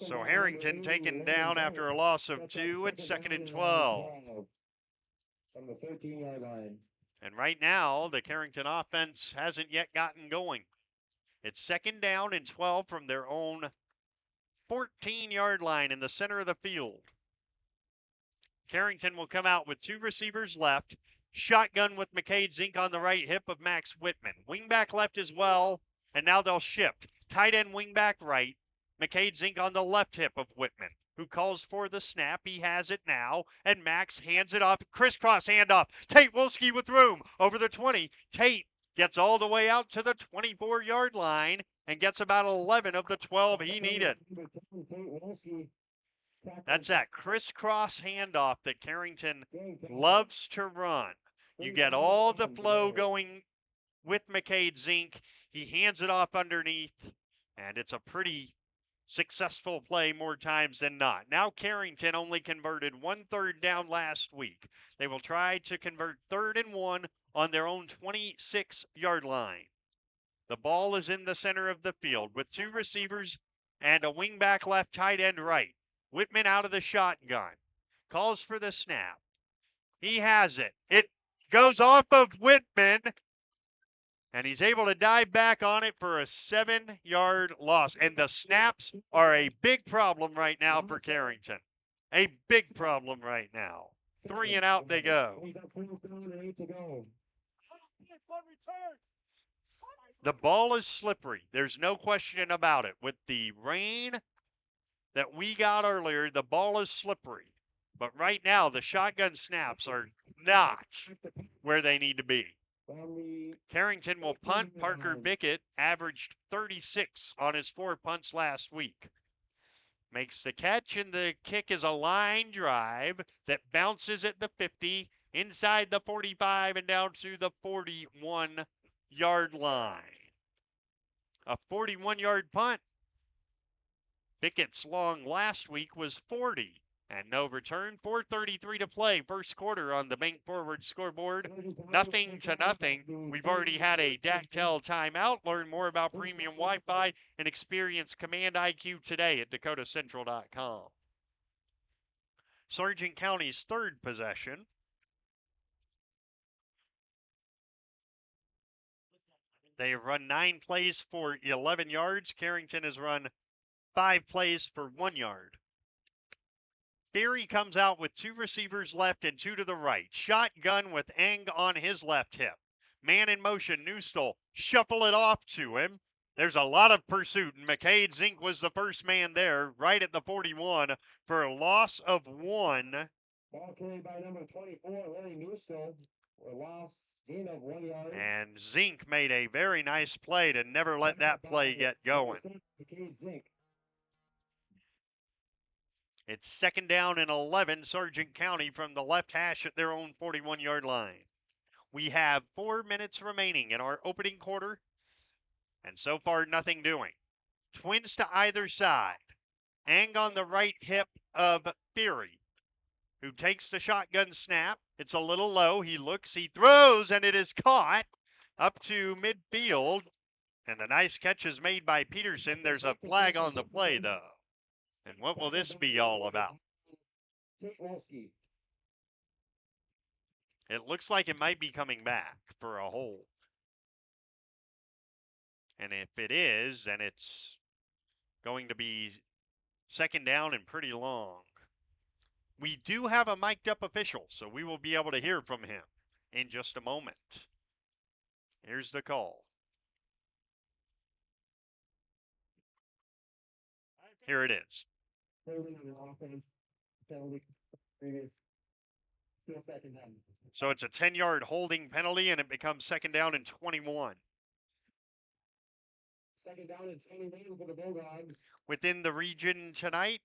So Harrington taken down after a loss of 2 at 2nd and 12. From the 13-yard line. And right now, the Carrington offense hasn't yet gotten going. It's 2nd down and 12 from their own 14-yard line in the center of the field. Carrington will come out with 2 receivers left. Shotgun with McCade Zink on the right hip of Max Whitman. Wingback left as well, and now they'll shift. Tight end wingback right. McCade Zink on the left hip of Whitman, who calls for the snap. He has it now, and Max hands it off. Crisscross handoff. Tate Wolski with room over the 20. Tate gets all the way out to the 24-yard line and gets about 11 of the 12 he needed. That's that crisscross handoff that Carrington loves to run. You get all the flow going with McCade Zink. He hands it off underneath, and it's a pretty successful play more times than not. Now Carrington only converted 1 third down last week. They will try to convert 3rd and 1 on their own 26-yard line. The ball is in the center of the field with 2 receivers and a wingback left, tight end right. Whitman out of the shotgun. Calls for the snap. He has it. It goes off of Whitman, and he's able to dive back on it for a 7-yard loss. And the snaps are a big problem right now for Carrington. A big problem right now. 3 and out they go. The ball is slippery. There's no question about it. With the rain that we got earlier, the ball is slippery. But right now, the shotgun snaps are not where they need to be. Carrington will punt. Parker Bickett averaged 36 on his 4 punts last week. Makes the catch, and the kick is a line drive that bounces at the 50, inside the 45, and down to the 41-yard line. A 41-yard punt. Bickett's long last week was 40, and no return. 4:33 to play, first quarter on the Bank Forward scoreboard. 0-0. We've already had a Dactyl timeout. Learn more about premium Wi-Fi and experience Command IQ today at dakotacentral.com. Sargent County's 3rd possession. They have run 9 plays for 11 yards. Carrington has run 5 plays for 1 yard. Beery comes out with 2 receivers left and 2 to the right. Shotgun with Eng on his left hip. Man in motion, Newstall. Shuffle it off to him. There's a lot of pursuit, and McCade Zink was the first man there, right at the 41, for a loss of 1. Ball carried by number 24, Larry Newstall, for a loss Gain of 1 yard. And Zink made a very nice play to never let that play get going. McCade Zink. It's 2nd down and 11, Sargent County from the left hash at their own 41-yard line. We have 4 minutes remaining in our opening quarter, and so far nothing doing. Twins to either side. Ang on the right hip of Fury, who takes the shotgun snap. It's a little low. He looks, he throws, and it is caught up to midfield. And the nice catch is made by Peterson. There's a flag on the play, though. And what will this be all about? It looks like it might be coming back for a hold. And if it is, then it's going to be 2nd down and pretty long. We do have a mic'd up official, so we will be able to hear from him in just a moment. Here's the call. Here it is. So it's a 10-yard holding penalty, and it becomes 2nd down and 21. 2nd down and 21 for the Bulldogs. Within the region tonight,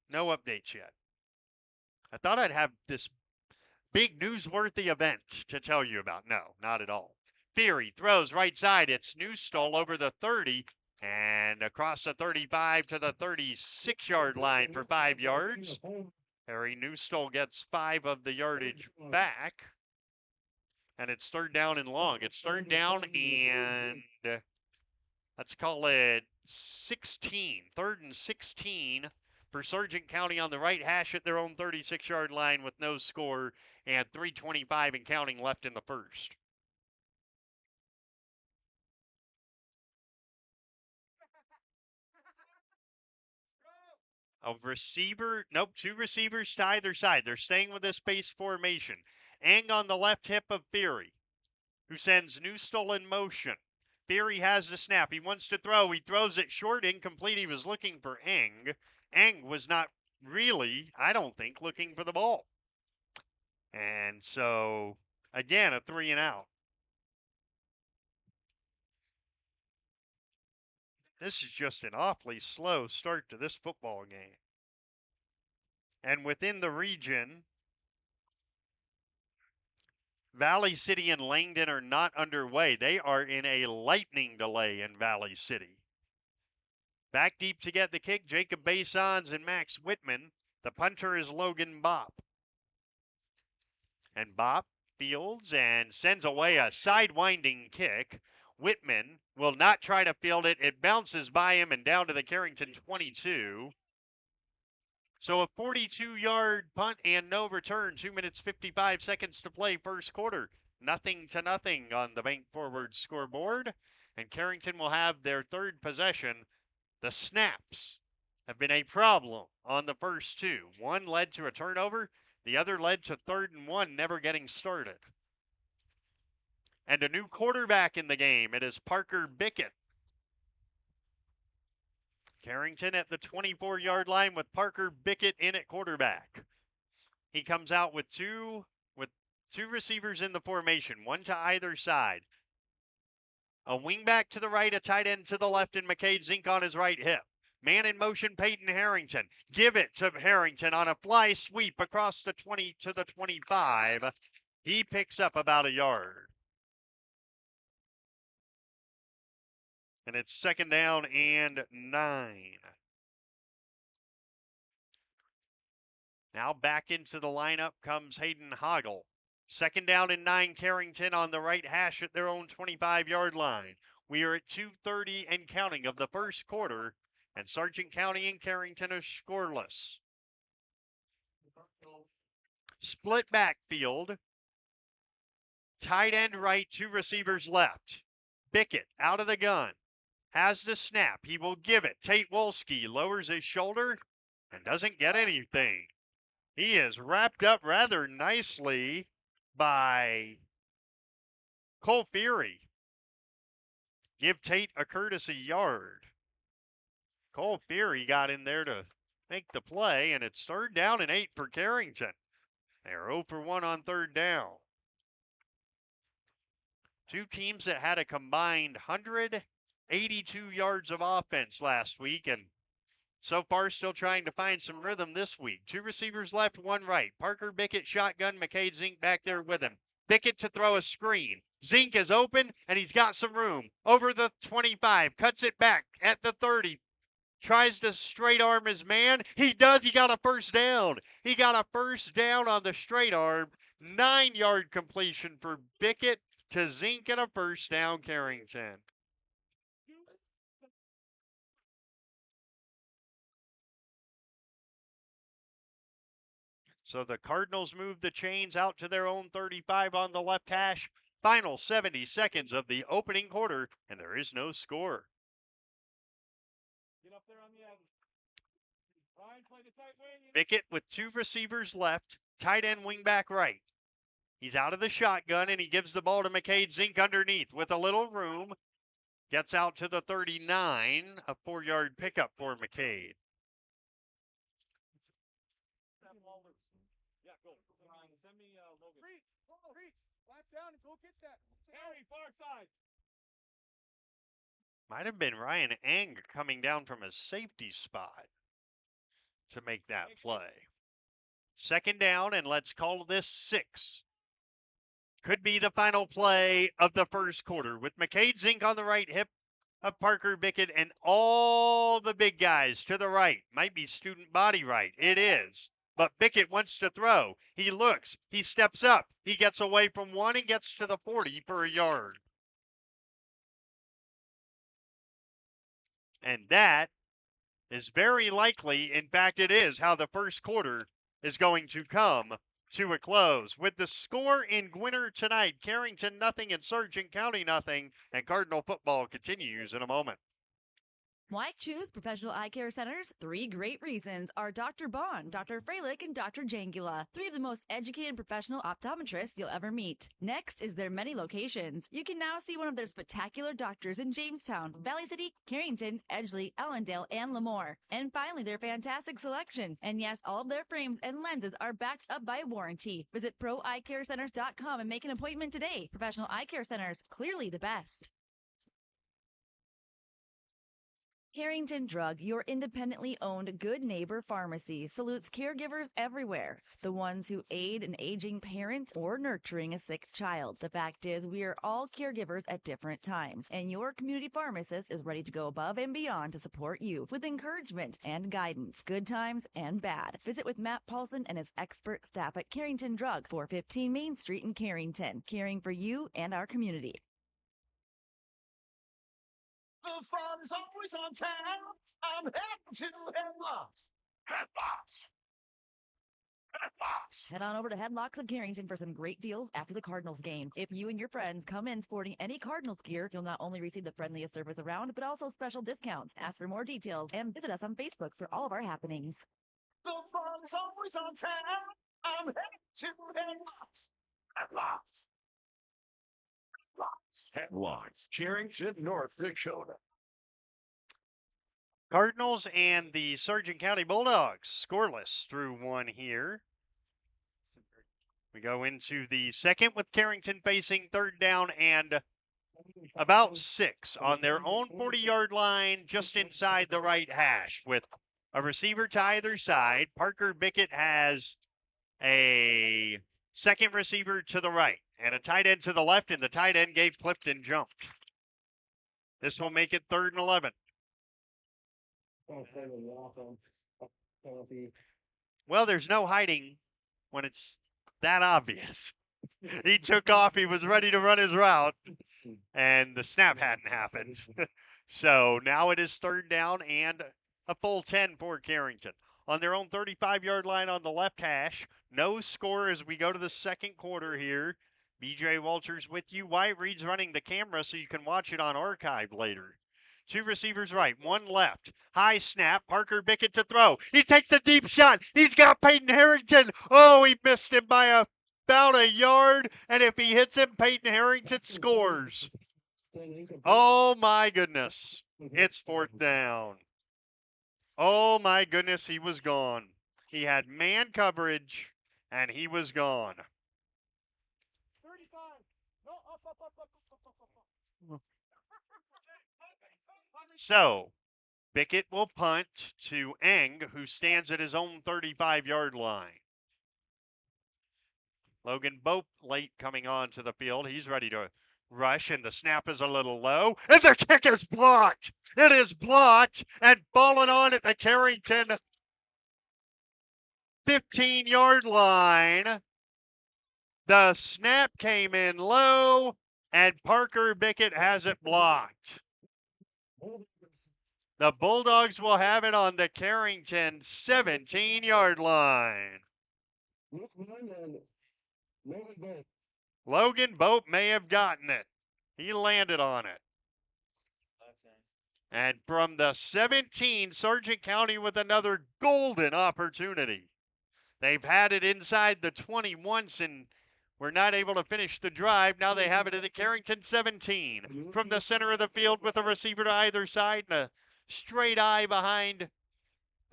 no updates yet. I thought I'd have this big newsworthy event to tell you about. No, not at all. Fury throws right side. It's Newstall over the 30 and across the 35 to the 36-yard line for 5 yards. Harry Newstall gets 5 of the yardage back. And it's 3rd down and long. It's 3rd down and let's call it 16. 3rd and 16 for Sargent County on the right hash at their own 36-yard line with no score and 3:25 and counting left in the first. A receiver, nope, 2 receivers to either side. They're staying with this base formation. Ang on the left hip of Fury, who sends Newstall in motion. Fury has the snap. He wants to throw. He throws it short, incomplete. He was looking for Ang. Ang was not really, I don't think, looking for the ball. And so, again, a 3 and out. This is just an awfully slow start to this football game. And within the region, Valley City and Langdon are not underway. They are in a lightning delay in Valley City. Back deep to get the kick, Jacob Basons and Max Whitman. The punter is Logan Bopp. And Bopp fields and sends away a sidewinding kick. Whitman will not try to field it. It bounces by him and down to the Carrington 22. So a 42-yard punt and no return. 2 minutes, 55 seconds to play first quarter. 0-0 on the Bank Forward scoreboard. And Carrington will have their 3rd possession. The snaps have been a problem on the first 2. One led to a turnover. The other led to 3rd and 1, never getting started. And a new quarterback in the game. It is Parker Bickett. Carrington at the 24-yard line with Parker Bickett in at quarterback. He comes out with two receivers in the formation, one to either side. A wingback to the right, a tight end to the left, and McCade Zink on his right hip. Man in motion, Peyton Harrington. Give it to Harrington on a fly sweep across the 20 to the 25. He picks up about a yard. And it's 2nd down and 9. Now back into the lineup comes Hayden Hoggle. 2nd down and 9, Carrington on the right hash at their own 25-yard line. We are at 2:30 and counting of the first quarter, and Sargent County and Carrington are scoreless. Split backfield. Tight end right, 2 receivers left. Bickett out of the gun. Has the snap. He will give it. Tate Wolski lowers his shoulder and doesn't get anything. He is wrapped up rather nicely by Cole Fury. Give Tate a courtesy yard. Cole Fury got in there to make the play, and it's 3rd down and 8 for Carrington. They're 0 for 1 on 3rd down. Two teams that had a combined 182 yards of offense last week, and so far still trying to find some rhythm this week. Two receivers left, one right. Parker Bickett shotgun, McCade Zink back there with him. Bickett to throw a screen. Zink is open, and he's got some room. Over the 25, cuts it back at the 30. Tries to straight arm his man. He does. He got a first down. He got a first down on the straight arm. 9-yard completion for Bickett to Zink and a first down, Carrington. So the Cardinals move the chains out to their own 35 on the left hash. Final 70 seconds of the opening quarter, and there is no score. Get up there on the edge. Ryan, play the tight wing. Bickett with two receivers left, tight end wing back right. He's out of the shotgun, and he gives the ball to McCade Zink underneath with a little room. Gets out to the 39, a 4-yard pickup for McCade. Yeah, go. Send me Logan. Reach. Lap down and go get that. Harry, far side. Might have been Ryan Eng coming down from a safety spot to make that play. Second down, and let's call this 6. Could be the final play of the first quarter with McCade Zink on the right hip of Parker Bickett and all the big guys to the right. Might be student body right. It is. But Bickett wants to throw. He looks. He steps up. He gets away from one and gets to the 40 for a yard. And that is very likely, in fact it is, how the first quarter is going to come to a close. With the score in Gwinner tonight, Carrington nothing and Sargent County nothing, and Cardinal football continues in a moment. Why choose Professional Eye Care Centers? 3 great reasons are Dr. Bond, Dr. Freilich, and Dr. Jangula, 3 of the most educated professional optometrists you'll ever meet. Next is their many locations. You can now see one of their spectacular doctors in Jamestown, Valley City, Carrington, Edgeley, Ellendale, and Lemoore. And finally, their fantastic selection. And yes, all of their frames and lenses are backed up by warranty. Visit proeyecarecenters.com and make an appointment today. Professional Eye Care Centers, clearly the best. Carrington Drug, your independently owned good neighbor pharmacy, salutes caregivers everywhere. The ones who aid an aging parent or nurturing a sick child. The fact is, we are all caregivers at different times, and your community pharmacist is ready to go above and beyond to support you with encouragement and guidance, good times and bad. Visit with Matt Paulson and his expert staff at Carrington Drug, 415 Main Street in Carrington, caring for you and our community. The fun is always on town. I'm heading to Headlocks. Head on over to Headlocks of Carrington for some great deals after the Cardinals game. If you and your friends come in sporting any Cardinals gear, you'll not only receive the friendliest service around, but also special discounts. Ask for more details and visit us on Facebook for all of our happenings. The fun is always on town. I'm heading to Headlocks. Headlocks, Carrington, North Dakota. Cardinals and the Sargent County Bulldogs scoreless through one here. We go into the second with Carrington facing third down and about 6 on their own 40-yard line just inside the right hash with a receiver to either side. Parker Bickett has a second receiver to the right and a tight end to the left, and the tight end gave Clifton jump. This will make it 3rd and 11. Well, there's no hiding when it's that obvious. He took off. He was ready to run his route, and the snap hadn't happened. So now it is 3rd down and a full 10 for Carrington. On their own 35-yard line on the left hash. No score as we go to the second quarter here. BJ Walters with you. Wyatt Reed's running the camera so you can watch it on archive later. 2 receivers right, 1 left. High snap, Parker Bickett to throw. He takes a deep shot. He's got Peyton Harrington. Oh, he missed him by about a yard. And if he hits him, Peyton Harrington scores. Oh, my goodness. It's 4th down. Oh, my goodness, he was gone. He had man coverage, and he was gone. 35. No, up. So Bickett will punt to Eng, who stands at his own 35-yard line. Logan Bope late coming onto the field. He's ready to rush, and the snap is a little low, and the kick is blocked. It is blocked and fallen on at the Carrington 15-yard line. The snap came in low, and Parker Bickett has it blocked. The Bulldogs will have it on the Carrington 17-yard line. Logan Bope may have gotten it. He landed on it. And from the 17, Sargent County with another golden opportunity. They've had it inside the 20 once and were not able to finish the drive. Now they have it at the Carrington 17. From the center of the field with a receiver to either side and a straight eye behind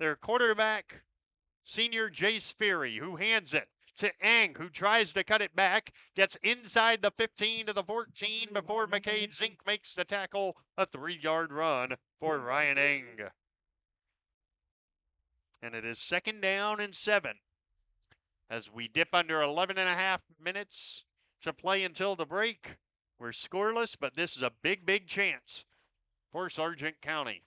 their quarterback, senior Jace Ferry, who hands it to Eng, who tries to cut it back, gets inside the 15 to the 14 before McCade Zink makes the tackle, a 3-yard run for Ryan Eng. And it is 2nd down and 7 as we dip under 11 and a half minutes to play until the break. We're scoreless, but this is a big, big chance for Sargent County.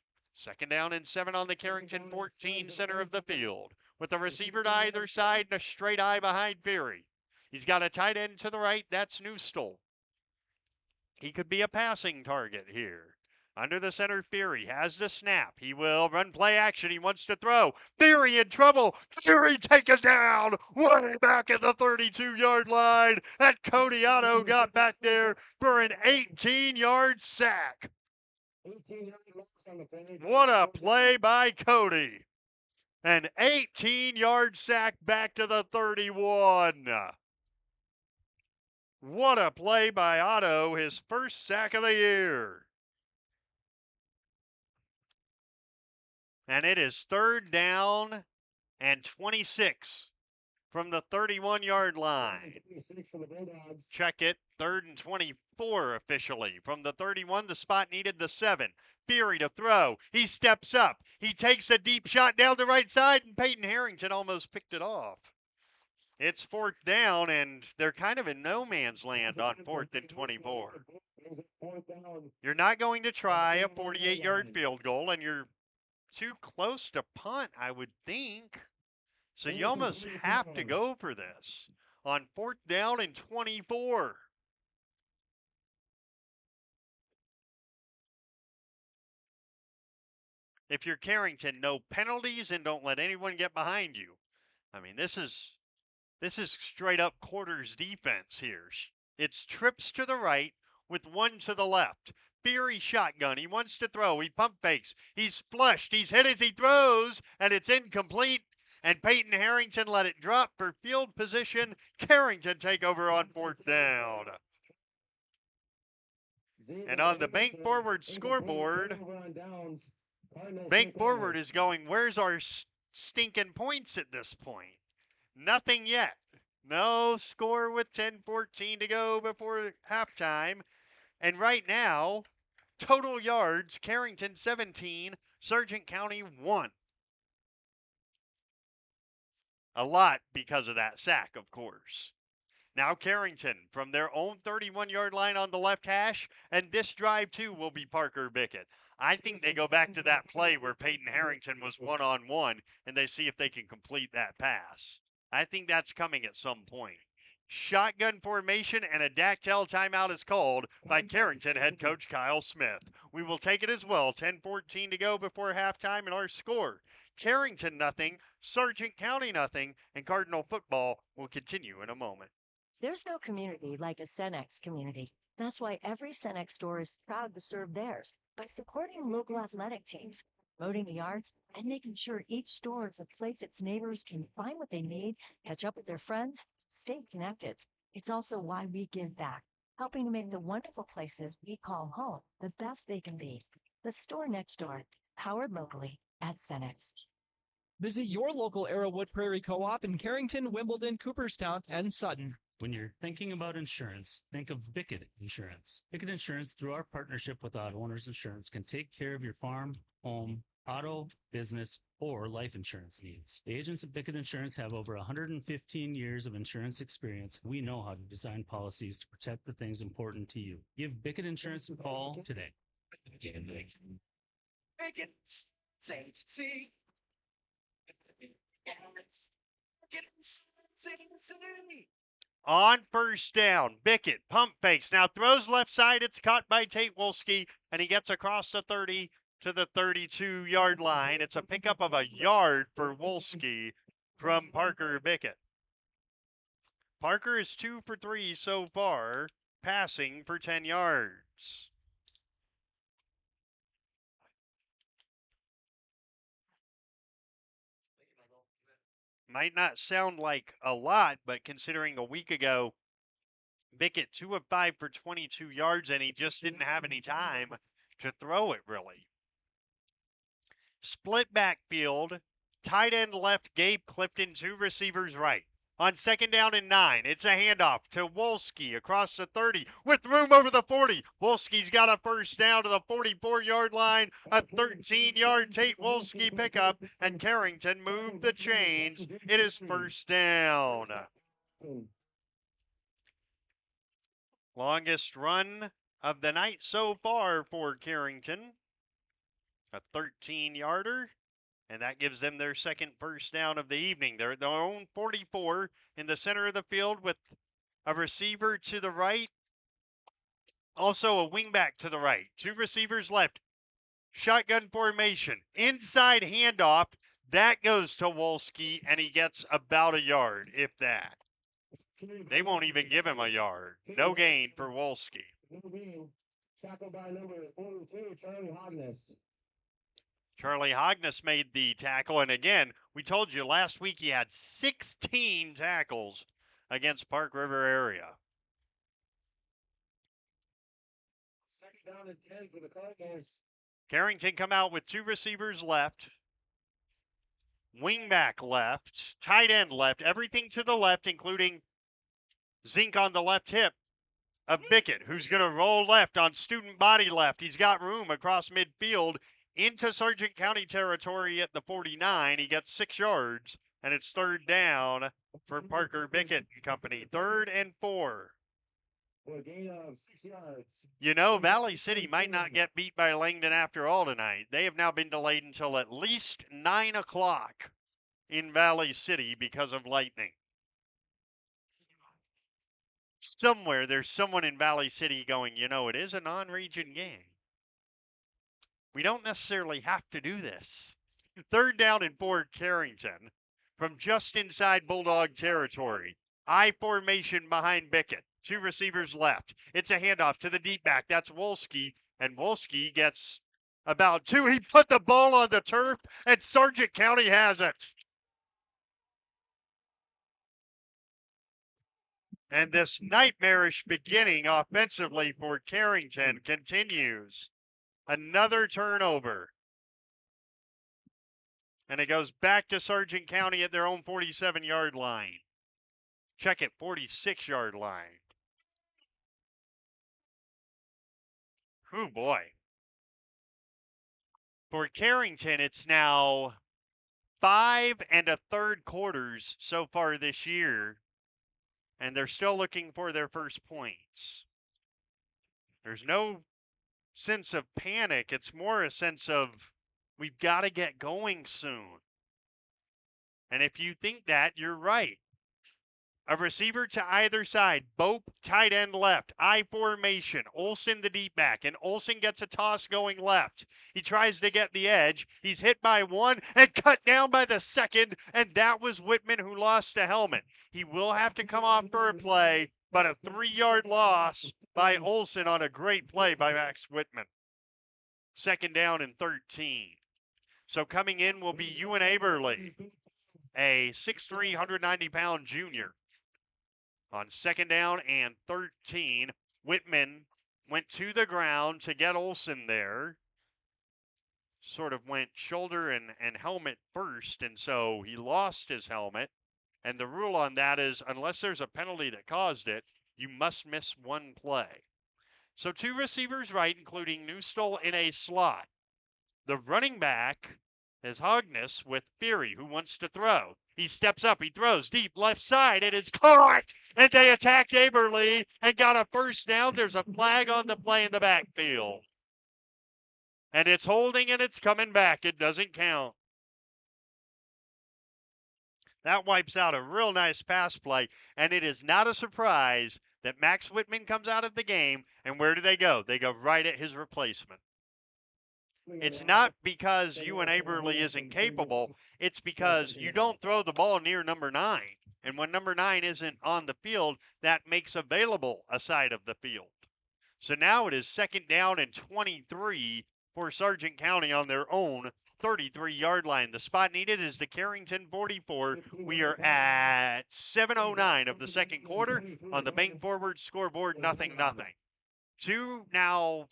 2nd down and 7 on the Carrington 14, center of the field, with the receiver to either side and a straight eye behind Ferry. He's got a tight end to the right. That's Newstall. He could be a passing target here. Under the center, Ferry has the snap. He will run play action. He wants to throw. Ferry in trouble. Ferry taken down way back at the 32-yard line. And Cody Otto got back there for an 18-yard sack. What a play by Cody. An 18-yard sack back to the 31. What a play by Otto, his first sack of the year. And it is 3rd down and 26 from the 31-yard line. Check it, 3rd and 24 officially. From the 31, the spot needed the 7. Ferry to throw. He steps up. He takes a deep shot down the right side, and Peyton Harrington almost picked it off. It's 4th down, and they're kind of in no man's land on 4th and 24. You're not going to try a 48-yard field goal, and you're too close to punt, I would think. So you almost have to go for this on 4th down and 24. If you're Carrington, no penalties and don't let anyone get behind you. I mean, this is straight up quarters defense here. It's trips to the right with one to the left. Ferry shotgun. He wants to throw. He pump fakes. He's flushed. He's hit as he throws, and it's incomplete. And Peyton Harrington let it drop for field position. Carrington take over on 4th down. And on the Bank Forward scoreboard, Bank Forward is going, where's our stinking points at this point? Nothing yet. No score with 10:14 to go before halftime. And right now, total yards, Carrington 17, Sargent County 1. A lot because of that sack, of course. Now Carrington from their own 31-yard line on the left hash, and this drive too will be Parker Bickett. I think they go back to that play where Peyton Harrington was one-on-one, and they see if they can complete that pass. I think that's coming at some point. Shotgun formation and a Dactyl timeout is called by Carrington head coach Kyle Smith. We will take it as well. 10:14 to go before halftime, and our score, Carrington nothing, Sargent County nothing, and Cardinal football will continue in a moment. There's no community like a Cenex community. That's why every Cenex store is proud to serve theirs by supporting local athletic teams, promoting the arts, and making sure each store is a place its neighbors can find what they need, catch up with their friends, stay connected. It's also why we give back, helping to make the wonderful places we call home the best they can be. The store next door, powered locally at Cenex. Visit your local Arrowwood Prairie Co-op in Carrington, Wimbledon, Cooperstown, and Sutton. When you're thinking about insurance, think of Bickett Insurance. Bickett Insurance, through our partnership with Auto Owners Insurance, can take care of your farm, home, auto, business, or life insurance needs. The agents at Bickett Insurance have over 115 years of insurance experience. We know how to design policies to protect the things important to you. Give Bickett Insurance a call today. Bickett, Saint C. On first down, Bickett pump fakes. Now throws left side. It's caught by Tate Wolski, and he gets across the 30 to the 32-yard line. It's a pickup of a yard for Wolski from Parker Bickett. Parker is 2 for 3 so far, passing for 10 yards. Might not sound like a lot, but considering a week ago, Bickett 2 of 5 for 22 yards, and he just didn't have any time to throw it, really. Split backfield, tight end left, Gabe Clifton, 2 receivers right. On second down and 9, it's a handoff to Wolski across the 30 with room over the 40. Wolski's got a first down to the 44-yard line, a 13-yard Tate Wolski pickup, and Carrington moved the chains. It is first down. Longest run of the night so far for Carrington. A 13-yarder. And that gives them their second first down of the evening. They're at their own 44 in the center of the field with a receiver to the right. Also a wingback to the right. 2 receivers left. Shotgun formation. Inside handoff. That goes to Wolski, and he gets about a yard, if that. They won't even give him a yard. No gain for Wolski. Tackled by number 42, Charlie Hogness. Charlie Hogness made the tackle, and again, we told you last week he had 16 tackles against Park River area. Second down and 10 for the Cardinals. Carrington come out with 2 receivers left, wingback left, tight end left, everything to the left, including Zink on the left hip of Bickett, who's going to roll left on student body left. He's got room across midfield into Sargent County territory at the 49. He gets 6 yards, and it's third down for Parker Bickett and company. 3rd and 4. For a gain of 6 yards. You know, Valley City might not get beat by Langdon after all tonight. They have now been delayed until at least 9 o'clock in Valley City because of lightning. Somewhere there's someone in Valley City going, you know, it is a non-region game. We don't necessarily have to do this. 3rd down and 4, Carrington from just inside Bulldog territory. I formation behind Bickett. 2 receivers left. It's a handoff to the deep back. That's Wolski, and Wolski gets about 2. He put the ball on the turf, and Sargent County has it. And this nightmarish beginning offensively for Carrington continues. Another turnover. And it goes back to Sargent County at their own 47-yard line. Check it, 46-yard line. Oh, boy. For Carrington, it's now 5 1/3 quarters so far this year. And they're still looking for their first points. There's no sense of panic. It's more a sense of we've got to get going soon. And if you think that, you're right. A receiver to either side. Bope, tight end left. I formation. Olson the deep back. And Olson gets a toss going left. He tries to get the edge. He's hit by 1 and cut down by the 2nd. And that was Whitman who lost the helmet. He will have to come off for a play, but a 3-yard loss by Olson on a great play by Max Whitman. 2nd down and 13. So coming in will be Ewan Aberly, a 6'3", 190-pound junior. On 2nd down and 13, Whitman went to the ground to get Olson there. Sort of went shoulder and helmet first, and so he lost his helmet. And the rule on that is unless there's a penalty that caused it, you must miss one play. So 2 receivers right, including Newstall in a slot. The running back is Hogness with Fury, who wants to throw. He steps up, he throws deep left side, it is caught, and they attacked Aberly and got a first down. There's a flag on the play in the backfield. And it's holding and it's coming back. It doesn't count. That wipes out a real nice pass play, and it is not a surprise that Max Whitman comes out of the game, and where do they go? They go right at his replacement. It's not because Ewan Aberly isn't capable. It's because you don't throw the ball near number 9. And when number 9 isn't on the field, that makes available a side of the field. So now it is 2nd down and 23 for Sargent County on their own 33-yard line. The spot needed is the Carrington 44. We are at 7:09 of the second quarter on the Bank Forward scoreboard, 0-0. 2 now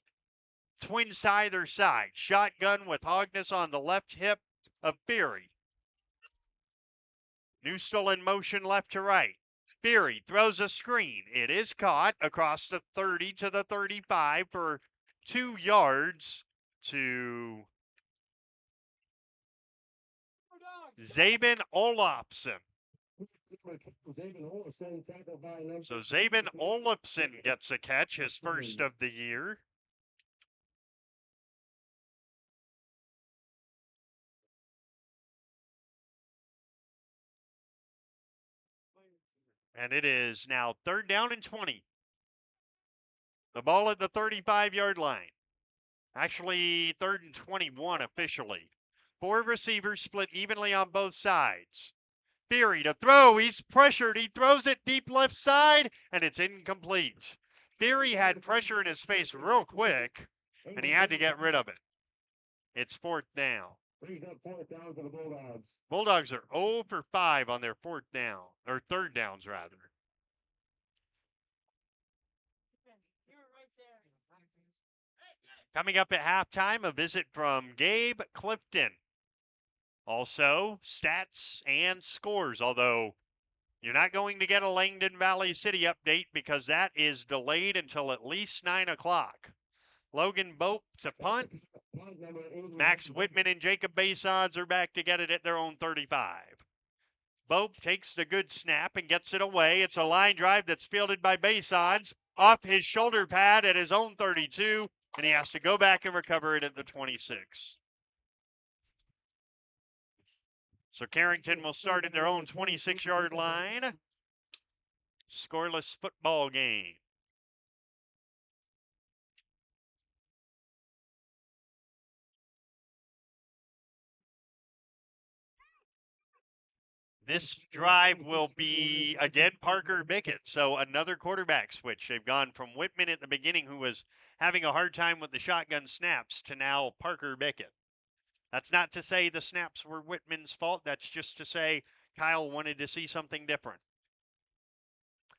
twins to either side. Shotgun with Hogness on the left hip of Beery. Newstall in motion left to right. Beery throws a screen. It is caught across the 30 to the 35 for 2 yards to Zabin Olafson. So Zabin Olafson gets a catch, his first of the year. And it is now 3rd down and 20. The ball at the 35-yard line. Actually, 3rd and 21 officially. 4 receivers split evenly on both sides. Beery to throw. He's pressured. He throws it deep left side, and it's incomplete. Beery had pressure in his face real quick, and he had to get rid of it. It's 4th down. Bulldogs are 0 for 5 on their 4th down, or 3rd downs rather. Coming up at halftime, a visit from Gabe Clifton. Also, stats and scores, although you're not going to get a Langdon Valley City update because that is delayed until at least 9 o'clock. Logan Bope to punt. Max Whitman and Jacob Basons are back to get it at their own 35. Bope takes the good snap and gets it away. It's a line drive that's fielded by Basons off his shoulder pad at his own 32, and he has to go back and recover it at the 26. So Carrington will start at their own 26-yard line. Scoreless football game. This drive will be, again, Parker Bickett. So another quarterback switch. They've gone from Whitman at the beginning, who was having a hard time with the shotgun snaps, to now Parker Bickett. That's not to say the snaps were Whitman's fault. That's just to say Kyle wanted to see something different.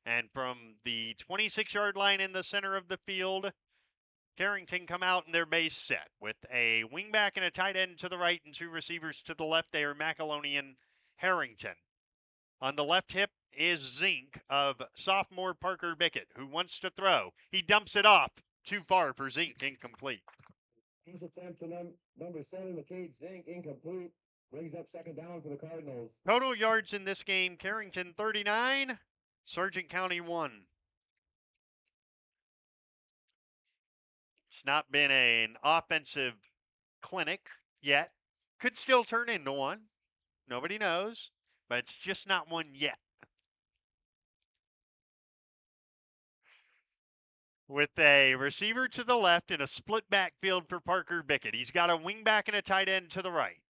And from the 26-yard line in the center of the field, Carrington come out in their base set with a wingback and a tight end to the right and 2 receivers to the left. They are McAloney and Harrington. On the left hip is Zink of sophomore Parker Bickett, who wants to throw. He dumps it off. Too far for Zink, incomplete. His attempt to number 7, McCade Zink, incomplete. Brings up 2nd down for the Cardinals. Total yards in this game, Carrington 39, Sargent County 1. It's not been an offensive clinic yet. Could still turn into one. Nobody knows, but it's just not one yet. With a receiver to the left and a split backfield for Parker Bickett. He's got a wingback and a tight end to the right.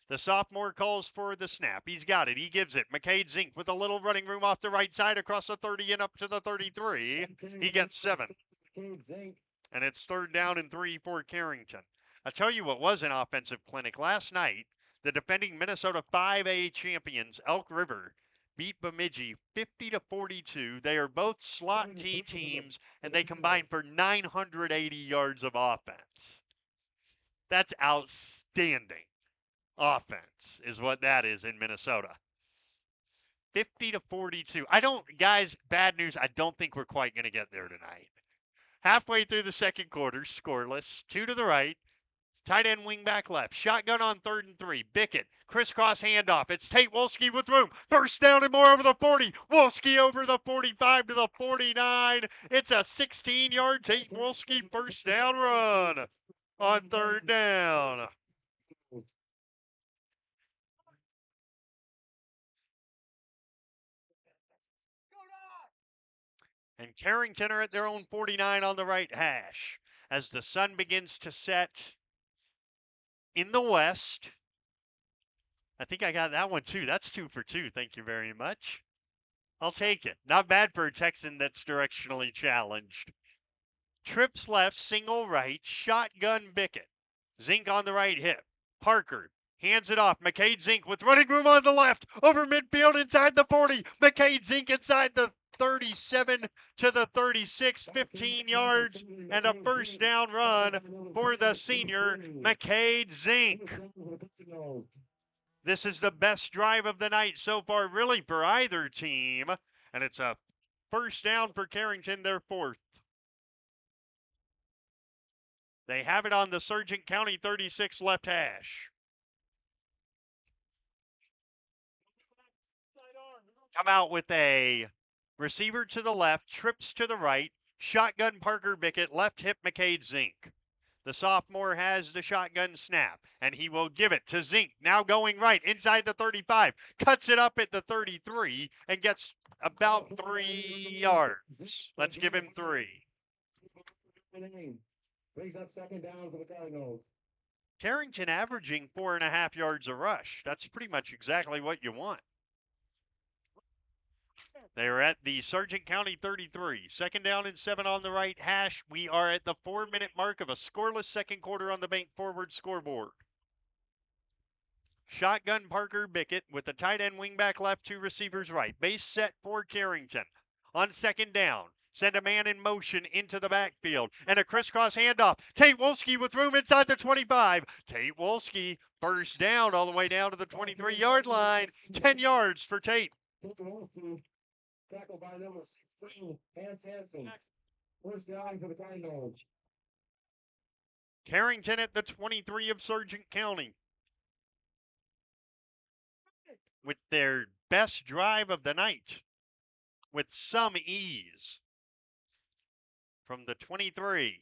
The sophomore calls for the snap. He's got it. He gives it. McCade Zink with a little running room off the right side across the 30 and up to the 33. He gets 7. And it's 3rd down and 3 for Carrington. I'll tell you what was an offensive clinic. Last night, the defending Minnesota 5A champions, Elk River, beat Bemidji 50-42. They are both slot T teams, and they combine for 980 yards of offense. That's outstanding offense is what that is in Minnesota. 50-42. Guys, bad news. I don't think we're quite going to get there tonight. Halfway through the second quarter, scoreless. 2 to the right. Tight end wing back left. Shotgun on 3rd and 3. Bickett. Crisscross handoff. It's Tate Wolski with room. First down and more over the 40. Wolski over the 45 to the 49. It's a 16-yard Tate Wolski first down run on 3rd down. And Carrington are at their own 49 on the right hash as the sun begins to set in the west. I think I got that one too. That's 2 for 2. Thank you very much. I'll take it. Not bad for a Texan that's directionally challenged. Trips left, single right, shotgun Bickett. Zink on the right hip. Parker hands it off. McCade Zink with running room on the left. Over midfield inside the 40. McCade Zink inside the 37 to the 36, 15 yards, and a first down run for the senior, McCade Zink. This is the best drive of the night so far, really, for either team, and it's a first down for Carrington, their 4th. They have it on the Sargent County 36 left hash. Come out with a receiver to the left, trips to the right, shotgun Parker Bickett, left hip McCade Zink. The sophomore has the shotgun snap, and he will give it to Zink, now going right inside the 35, cuts it up at the 33, and gets about 3 yards. Let's give him 3. Brings up second down for the Cardinals. Carrington averaging 4.5 yards a rush. That's pretty much exactly what you want. They are at the Sargent County 33. Second down and 7 on the right hash. We are at the 4-minute mark of a scoreless second quarter on the bank forward scoreboard. Shotgun Parker Bickett with the tight end wingback left, 2 receivers right. Base set for Carrington. On second down, send a man in motion into the backfield. And a crisscross handoff. Tate Wolski with room inside the 25. Tate Wolski first down all the way down to the 23-yard line. 10 yards for Tate. Tackled by number 16, Hans Hansen. First down for the Cardinals. Carrington at the 23 of Sargent County. With their best drive of the night. With some ease. From the 23.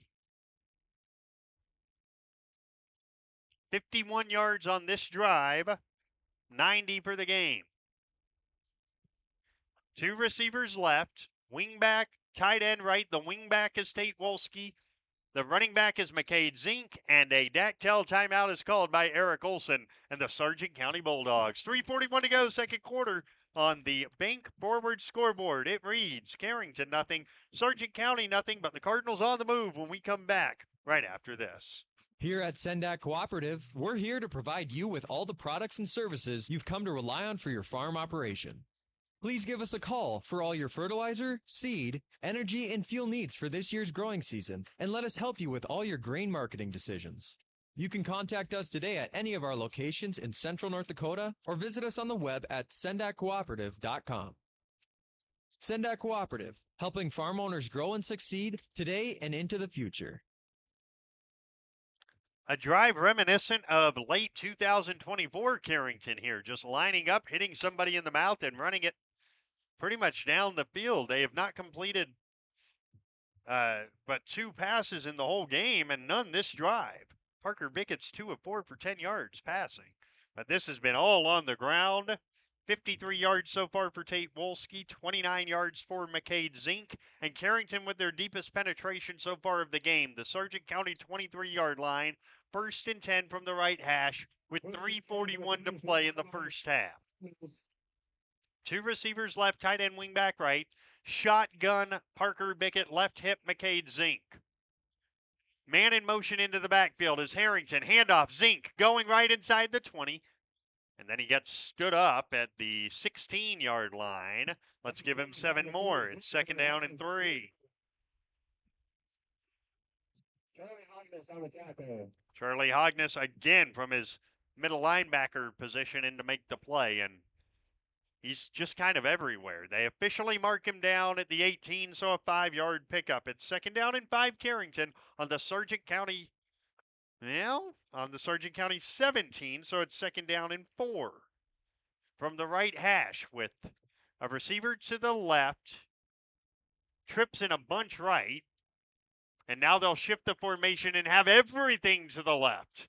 51 yards on this drive. 90 for the game. 2 receivers left. Wingback, tight end right. The wingback is Tate Wolski. The running back is McCade Zink. And a Dactyl timeout is called by Eric Olson and the Sargent County Bulldogs. 3:41 to go, second quarter on the bank forward scoreboard. It reads Carrington nothing, Sargent County nothing, but the Cardinals on the move when we come back right after this. Here at Sendak Cooperative, we're here to provide you with all the products and services you've come to rely on for your farm operation. Please give us a call for all your fertilizer, seed, energy, and fuel needs for this year's growing season, and let us help you with all your grain marketing decisions. You can contact us today at any of our locations in Central North Dakota or visit us on the web at sendakcooperative.com. Sendak Cooperative, helping farm owners grow and succeed today and into the future. A drive reminiscent of late 2024 Carrington here, just lining up, hitting somebody in the mouth and running it pretty much down the field. They have not completed but 2 passes in the whole game and none this drive. Parker Bickett's 2 of 4 for 10 yards passing, but this has been all on the ground. 53 yards so far for Tate Wolski, 29 yards for McCade Zink, and Carrington with their deepest penetration so far of the game. The Sargent County 23-yard line, 1st and 10 from the right hash with 3:41 to play in the first half. 2 receivers left, tight end wingback right. Shotgun Parker Bickett, left hip McCade Zink. Man in motion into the backfield is Harrington. Handoff, Zink going right inside the 20. And then he gets stood up at the 16-yard line. Let's give him 7 more. It's 2nd down and 3. Charlie Hogness again from his middle linebacker position in to make the play. And He's just kind of everywhere. They officially mark him down at the 18, so a 5-yard pickup. It's 2nd down and 5 Carrington on the Sargent County, on the Sargent County 17, so it's 2nd down and 4. From the right hash with a receiver to the left, trips in a bunch right, and now they'll shift the formation and have everything to the left,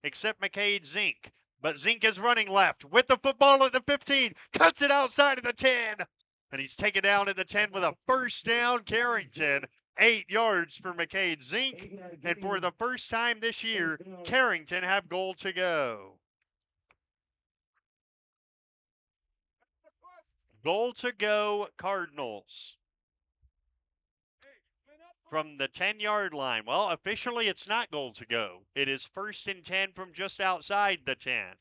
except McCade Zink. But Zink is running left with the football at the 15, cuts it outside of the 10, and he's taken down at the 10 with a 1st down. Carrington, 8 yards for McCade Zink, and for the first time this year, Carrington have goal to go. Goal to go, Cardinals. From the 10-yard line. Well, officially it's not goal to go. It is 1st and 10 from just outside the 10.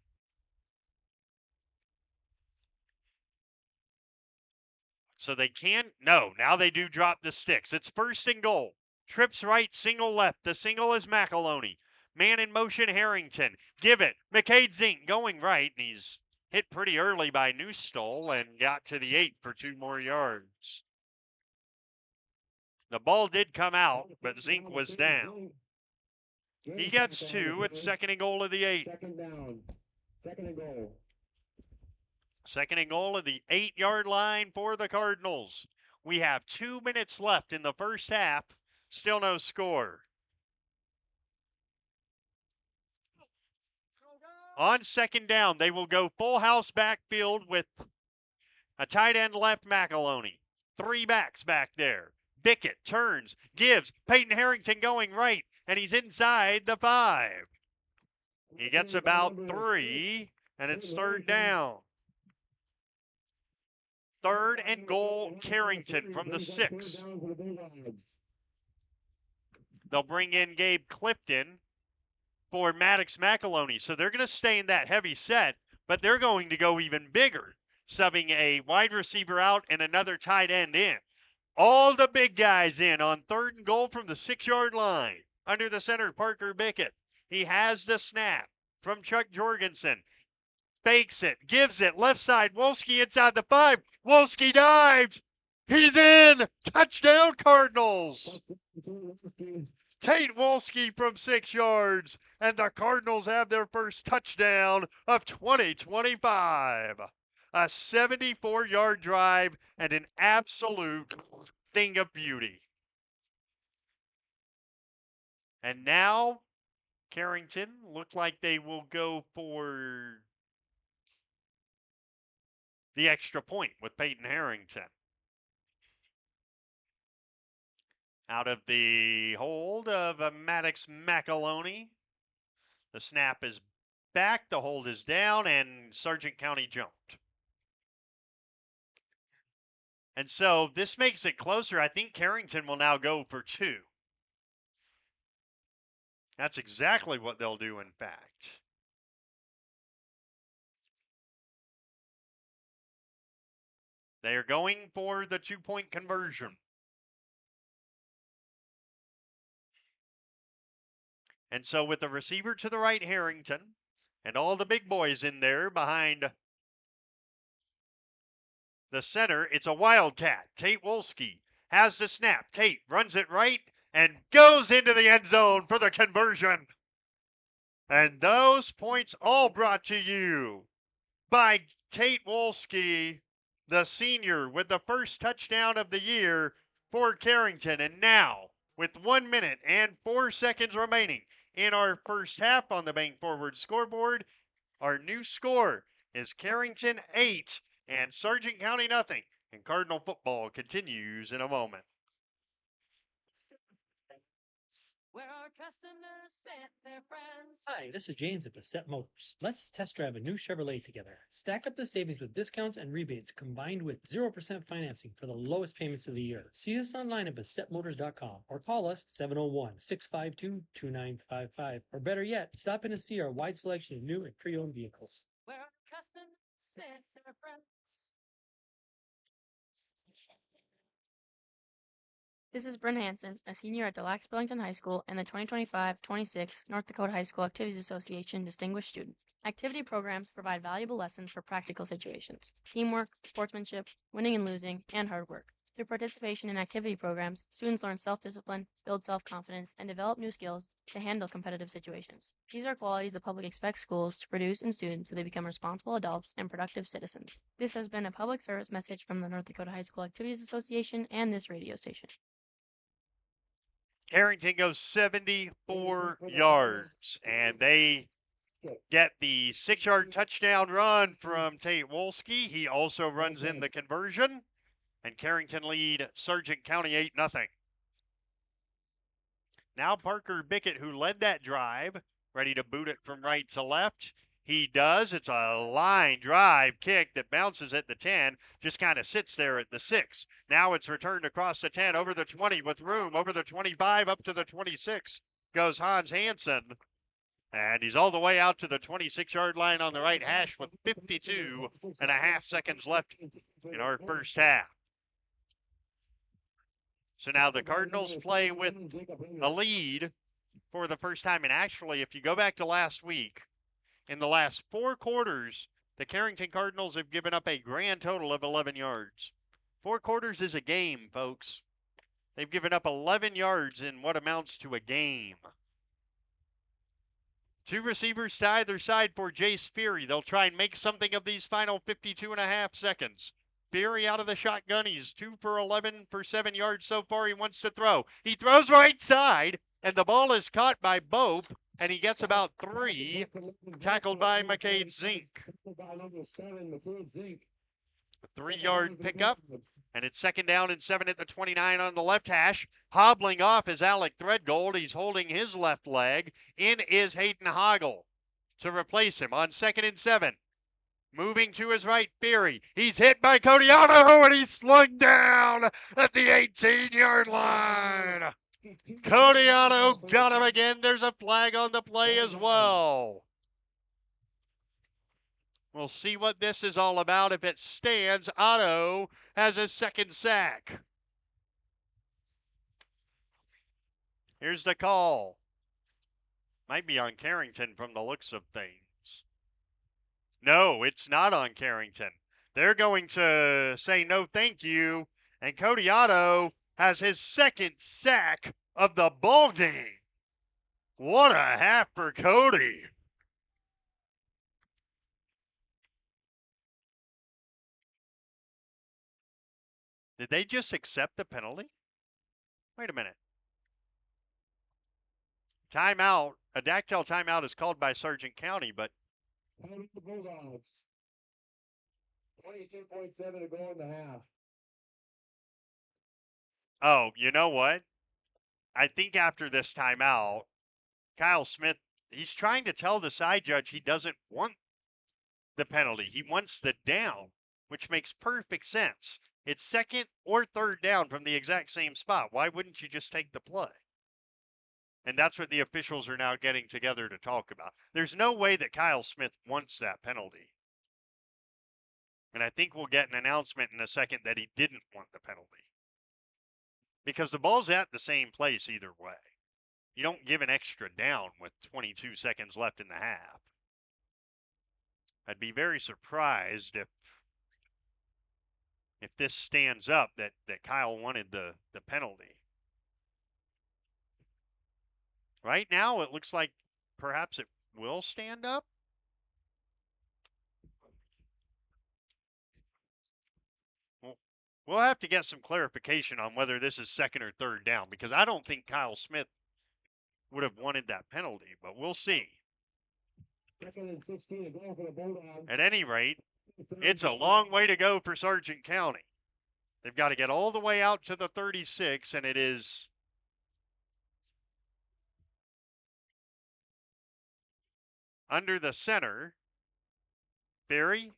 So they can, no, now they do drop the sticks. It's 1st and goal. Trips right, single left. The single is McAloney. Man in motion, Harrington. Give it. McCade Zink going right, and he's hit pretty early by Newstall and got to the 8 for 2 more yards. The ball did come out, but Zink was down. He gets 2. It's 2nd and goal of the 8. 2nd down. 2nd and goal. 2nd and goal of the 8-yard line for the Cardinals. We have 2 minutes left in the first half. Still no score. On 2nd down, they will go full house backfield with a tight end left, McAloney. 3 backs back there. Bickett turns, gives. Peyton Harrington going right, and he's inside the 5. He gets about 3, and it's 3rd down. 3rd and goal, Carrington from the 6. They'll bring in Gabe Clifton for Maddox McAloney. So they're going to stay in that heavy set, but they're going to go even bigger, subbing a wide receiver out and another tight end in. All the big guys in on 3rd and goal from the 6-yard line. Under the center, Parker Bickett. He has the snap from Chuck Jorgensen. Fakes it, gives it, left side, Wolski inside the 5. Wolski dives. He's in. Touchdown, Cardinals. Tate Wolski from 6 yards, and the Cardinals have their first touchdown of 2025. A 74-yard drive and an absolute thing of beauty. And now Carrington look like they will go for the extra point with Peyton Harrington. Out of the hold of Maddox McAloney. The snap is back, the hold is down, and Sargent County jumped. And so this makes it closer. I think Carrington will now go for 2. That's exactly what they'll do, in fact. They are going for the 2-point conversion. And so with the receiver to the right, Harrington, and all the big boys in there behind the center, it's a wildcat. Tate Wolski has the snap. Tate runs it right and goes into the end zone for the conversion. And those points all brought to you by Tate Wolski, the senior, with the first touchdown of the year for Carrington. And now, with 1 minute and 4 seconds remaining in our first half on the Bank Forward scoreboard, our new score is Carrington 8 and Sargent County nothing. And Cardinal football continues in a moment. Where our customers set their friends. Hi, this is James at Bassett Motors. Let's test drive a new Chevrolet together. Stack up the savings with discounts and rebates combined with 0% financing for the lowest payments of the year. See us online at BassettMotors.com or call us 701-652-2955. Or better yet, stop in to see our wide selection of new and pre-owned vehicles. Where our customers set their friends. This is Bryn Hansen, a senior at Delax Billington High School and the 2025-26 North Dakota High School Activities Association Distinguished Student. Activity programs provide valuable lessons for practical situations, teamwork, sportsmanship, winning and losing, and hard work. Through participation in activity programs, students learn self-discipline, build self-confidence, and develop new skills to handle competitive situations. These are qualities the public expects schools to produce in students so they become responsible adults and productive citizens. This has been a public service message from the North Dakota High School Activities Association and this radio station. Carrington goes 74 yards, and they get the 6-yard touchdown run from Tate Wolski. He also runs in the conversion, and Carrington lead Sargent County 8-0. Now Parker Bickett, who led that drive, ready to boot it from right to left. He does. It's a line drive kick that bounces at the 10, just kind of sits there at the 6. Now it's returned across the 10, over the 20 with room, over the 25, up to the 26 goes Hans Hansen. And he's all the way out to the 26-yard line on the right hash with 52.5 seconds left in our first half. So now the Cardinals play with a lead for the first time. And actually, if you go back to last week, in the last 4 quarters, the Carrington Cardinals have given up a grand total of 11 yards. 4 quarters is a game, folks. They've given up 11 yards in what amounts to a game. 2 receivers to either side for Jace Fury. They'll try and make something of these final 52.5 seconds. Fury out of the shotgun. He's 2 for 11 for 7 yards so far. He wants to throw. He throws right side, and the ball is caught by Bope, and he gets about 3, tackled by McCade Zink. 3-yard pickup, and it's 2nd down and 7 at the 29 on the left hash. Hobbling off is Alec Threadgold. He's holding his left leg. In is Hayden Hoggle to replace him on 2nd and 7. Moving to his right, Fury. He's hit by Codiano, and he's slugged down at the 18-yard line. Codiano got him again. There's a flag on the play as well. We'll see what this is all about. If it stands, Otto has his 2nd sack. Here's the call. Might be on Carrington from the looks of things. No, it's not on Carrington. They're going to say no thank you, and Cody Otto has his 2nd sack of the ball game. What a half for Cody. Did they just accept the penalty? Wait a minute. Timeout. A Dactyl timeout is called by Sargent County, but The Bulldogs. 22.7 to go in the half. oh, you know what? I think after this timeout, Kyle Smith, he's trying to tell the side judge he doesn't want the penalty. He wants the down, which makes perfect sense. It's 2nd or 3rd down from the exact same spot. Why wouldn't you just take the play? And that's what the officials are now getting together to talk about. There's no way that Kyle Smith wants that penalty. And I think we'll get an announcement in a second that he didn't want the penalty. Because the ball's at the same place either way. You don't give an extra down with 22 seconds left in the half. I'd be very surprised if this stands up that Kyle wanted the penalty. Right now, it looks like perhaps it will stand up. Well, we'll have to get some clarification on whether this is 2nd or 3rd down, because I don't think Kyle Smith would have wanted that penalty, but we'll see. 2nd and 16 to go for the Bulldogs. At any rate, it's a long way to go for Sargent County. They've got to get all the way out to the 36, and it is under the center. Berry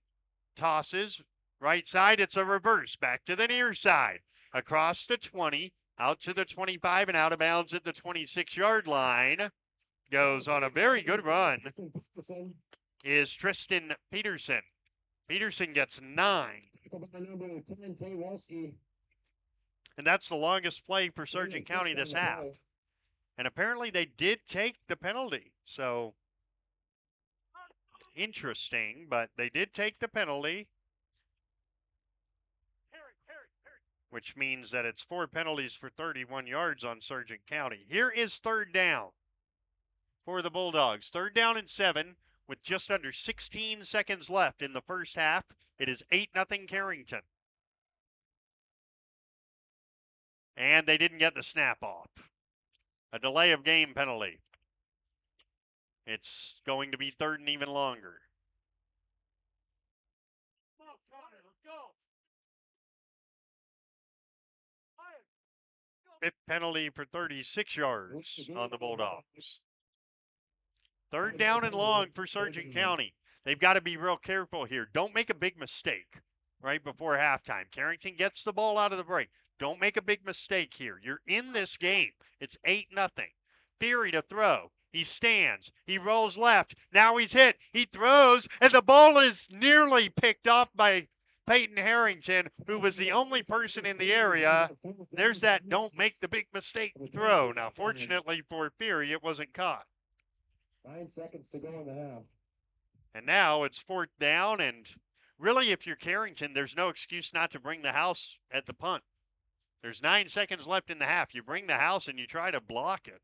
tosses right side. It's a reverse back to the near side. Across the 20, out to the 25, and out of bounds at the 26-yard line. Goes on a very good run is Tristan Peterson. Peterson gets 9. And that's the longest play for Sargent County this half. And apparently they did take the penalty. So interesting, but they did take the penalty, which means that it's 4 penalties for 31 yards on Sargent County. Here is third down for the Bulldogs. 3rd down and 7 with just under 16 seconds left in the first half. It is 8-0 Carrington. And they didn't get the snap off. A delay of game penalty. It's going to be 3rd and even longer. Come on, Connor, let's go. 5th penalty for 36 yards on the Bulldogs. 3rd down and long for Sargent County. They've got to be real careful here. Don't make a big mistake right before halftime. Carrington gets the ball out of the break. Don't make a big mistake here. You're in this game. It's 8-0. Theory to throw. He stands. He rolls left. Now he's hit. He throws, and the ball is nearly picked off by Peyton Harrington, who was the only person in the area. There's that don't make the big mistake throw. Now, fortunately for Theory, it wasn't caught. 9 seconds to go in the half. And now it's 4th down, and really, if you're Carrington, there's no excuse not to bring the house at the punt. There's 9 seconds left in the half. You bring the house and you try to block it.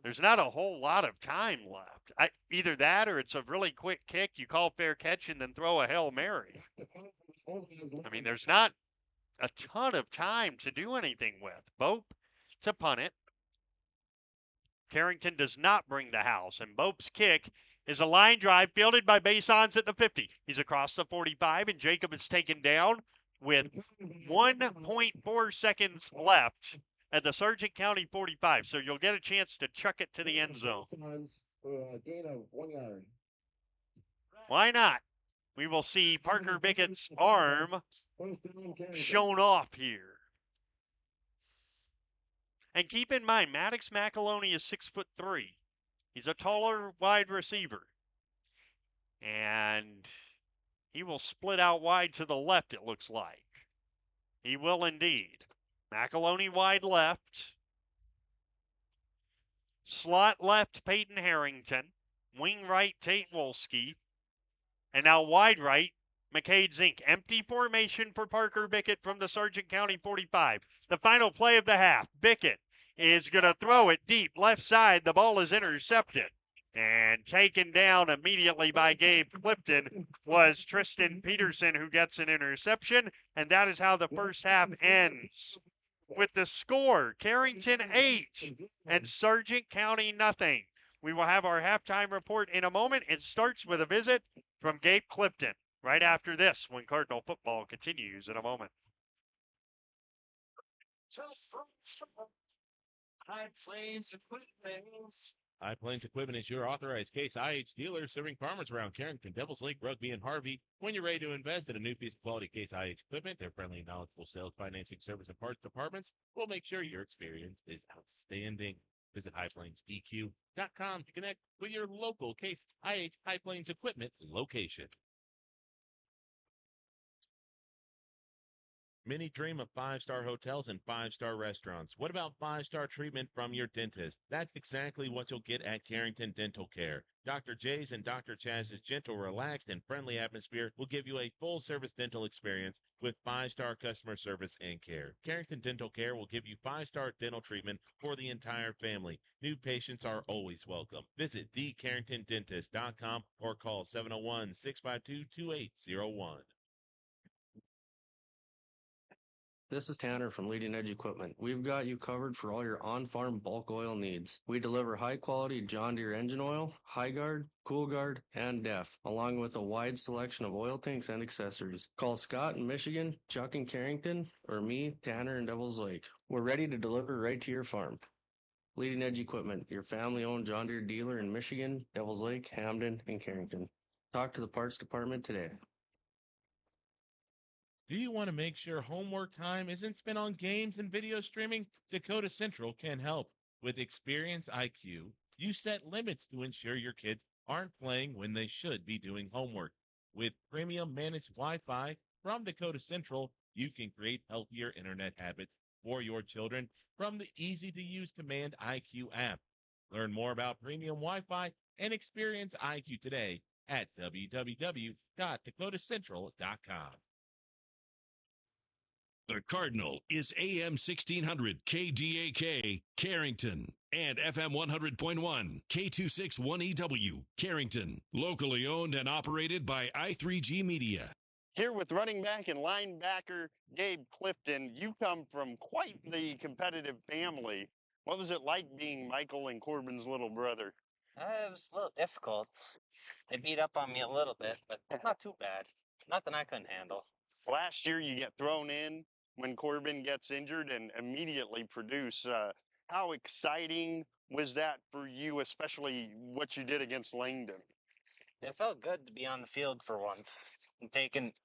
There's not a whole lot of time left. Either that or it's a really quick kick. You call fair catch and then throw a Hail Mary. I mean, there's not a ton of time to do anything with. Bope to punt it. Carrington does not bring the house, and Bope's kick is a line drive fielded by Basons at the 50. He's across the 45, and Jacob is taken down with 1.4 seconds left at the Sargent County 45. So you'll get a chance to chuck it to the end zone. Gain of 1 yard. Why not? We will see Parker Bickett's arm shown off here. And keep in mind, Maddox McAloney is 6'3". He's a taller wide receiver. And he will split out wide to the left, it looks like. He will indeed. McAloney wide left. Slot left, Peyton Harrington. Wing right, Tate Wolski. And now wide right, McCade Zink. Empty formation for Parker Bickett from the Sargent County 45. The final play of the half. Bickett is going to throw it deep left side. The ball is intercepted. And taken down immediately by Gabe Clifton was Tristan Peterson, who gets an interception. And that is how the first half ends. With the score, Carrington 8 and Sargent County nothing. We will have our halftime report in a moment. It starts with a visit from Gabe Clifton right after this when Cardinal football continues in a moment. High Plains Equipment is your authorized Case IH dealer serving farmers around Carrington, Devils Lake, Rugby, and Harvey. When you're ready to invest in a new piece of quality Case IH equipment, their friendly and knowledgeable sales, financing, service, and parts departments will make sure your experience is outstanding. Visit highplainsEQ.com to connect with your local Case IH High Plains Equipment location. Many dream of 5-star hotels and 5-star restaurants. What about 5-star treatment from your dentist? That's exactly what you'll get at Carrington Dental Care. Dr. J's and Dr. Chaz's gentle, relaxed, and friendly atmosphere will give you a full-service dental experience with 5-star customer service and care. Carrington Dental Care will give you 5-star dental treatment for the entire family. New patients are always welcome. Visit thecarringtondentist.com or call 701-652-2801. This is Tanner from Leading Edge Equipment. We've got you covered for all your on-farm bulk oil needs. We deliver high-quality John Deere engine oil, High Guard, Cool Guard, and DEF, along with a wide selection of oil tanks and accessories. Call Scott in Michigan, Chuck in Carrington, or me, Tanner in Devils Lake. We're ready to deliver right to your farm. Leading Edge Equipment, your family-owned John Deere dealer in Michigan, Devils Lake, Hamden, and Carrington. Talk to the parts department today. Do you want to make sure homework time isn't spent on games and video streaming? Dakota Central can help. With Experience IQ, you set limits to ensure your kids aren't playing when they should be doing homework. With premium managed Wi-Fi from Dakota Central, You can create healthier internet habits for your children from the easy-to-use Command IQ app. Learn more about premium Wi-Fi and experience IQ today at www.dakotacentral.com. The Cardinal is AM 1600 KDAK, Carrington, and FM 100.1 K261EW, Carrington, locally owned and operated by I3G Media. Here with running back and linebacker Gabe Clifton, you come from quite the competitive family. What was it like being Michael and Corbin's little brother? It was a little difficult. They beat up on me a little bit, but not too bad. Nothing I couldn't handle. Last year, you get thrown in when Corbin gets injured and immediately produce. How exciting was that for you, especially what you did against Langdon? It felt good to be on the field for once.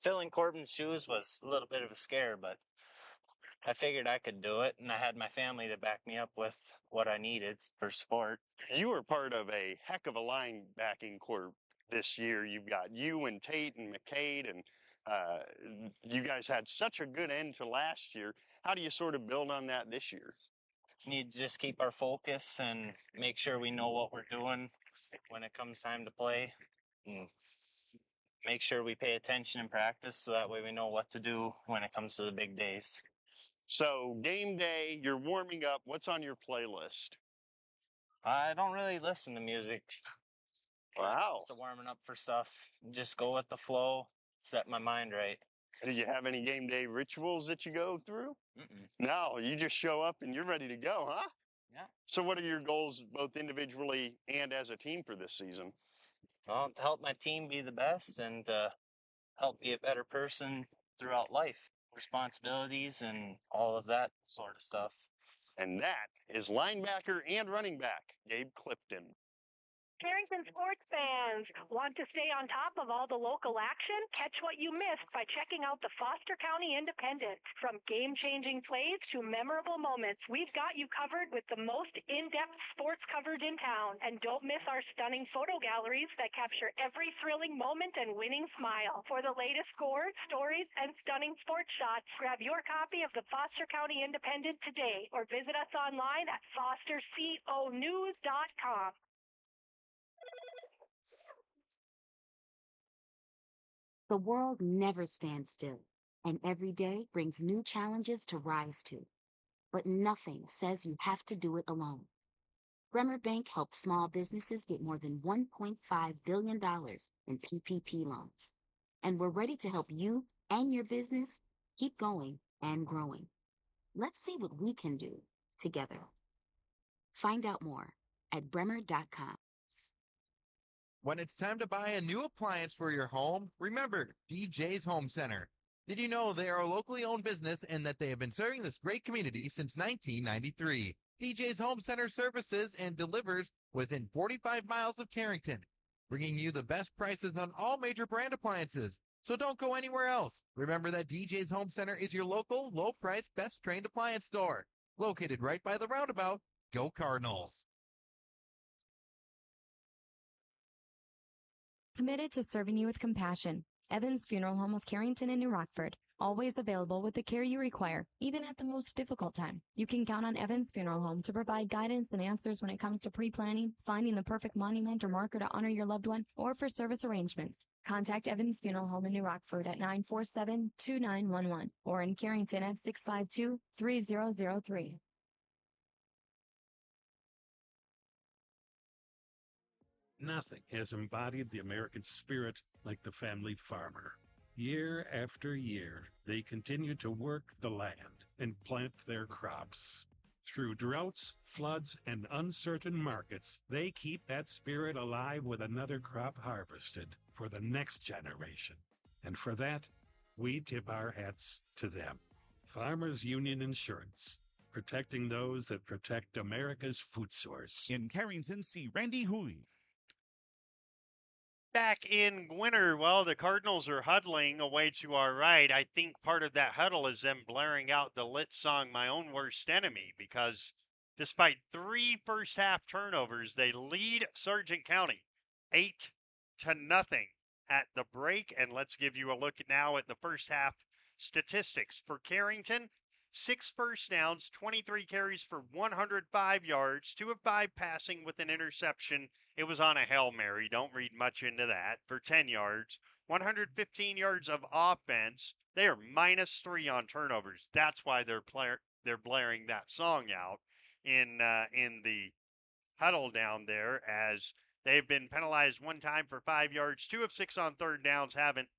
Filling Corbin's shoes was a little bit of a scare, but I figured I could do it, and I had my family to back me up with what I needed for support. You were part of a heck of a linebacking corps this year. You've got you and Tate and McCade, and you guys had such a good end to last year. How do you sort of build on that this year? Need to just keep our focus and make sure we know what we're doing when it comes time to play. And make sure we pay attention in practice so that way we know what to do when it comes to the big days. So game day, you're warming up. What's on your playlist? I don't really listen to music. Wow. So warming up for stuff. Just go with the flow, set my mind right. Do you have any game day rituals that you go through? Mm-mm. No, you just show up and you're ready to go, huh? Yeah. So what are your goals both individually and as a team for this season? Well, to help my team be the best and help be a better person throughout life. Responsibilities and all of that sort of stuff. And that is linebacker and running back, Gabe Clifton. Carrington sports fans want to stay on top of all the local action? Catch what you missed by checking out the Foster County Independent. From game-changing plays to memorable moments, we've got you covered with the most in-depth sports coverage in town. And don't miss our stunning photo galleries that capture every thrilling moment and winning smile. For the latest scores, stories, and stunning sports shots, grab your copy of the Foster County Independent today or visit us online at fosterconews.com. The world never stands still, and every day brings new challenges to rise to. But nothing says you have to do it alone. Bremer Bank helped small businesses get more than $1.5 billion in PPP loans. And we're ready to help you and your business keep going and growing. Let's see what we can do together. Find out more at bremer.com. When it's time to buy a new appliance for your home, remember DJ's Home Center. Did you know they are a locally owned business and that they have been serving this great community since 1993? DJ's Home Center services and delivers within 45 miles of Carrington, bringing you the best prices on all major brand appliances. So don't go anywhere else. Remember that DJ's Home Center is your local, low-priced, best-trained appliance store, located right by the roundabout. Go Cardinals! Committed to serving you with compassion. Evans Funeral Home of Carrington and New Rockford. Always available with the care you require, even at the most difficult time. You can count on Evans Funeral Home to provide guidance and answers when it comes to pre-planning, finding the perfect monument or marker to honor your loved one, or for service arrangements. Contact Evans Funeral Home in New Rockford at 947-2911 or in Carrington at 652-3003. Nothing has embodied the American spirit like the family farmer. Year after year, they continue to work the land and plant their crops. Through droughts, floods, and uncertain markets, they keep that spirit alive with another crop harvested for the next generation. And for that, we tip our hats to them. Farmers Union Insurance, protecting those that protect America's food source. In Carrington, see Randy Hui. Back in winter, well, the Cardinals are huddling away to our right. I think part of that huddle is them blaring out the lit song, My Own Worst Enemy, because despite 3 first-half turnovers, they lead Sargent County 8-0 at the break. And let's give you a look now at the first half Statistics for Carrington: 6 first downs, 23 carries for 105 yards, 2 of 5 passing with an interception. It was on a Hail Mary. Don't read much into that. For 10 yards, 115 yards of offense. They are -3 on turnovers. That's why they're blaring that song out in the huddle down there, as they've been penalized 1 time for 5 yards. 2 of 6 on third downs, haven't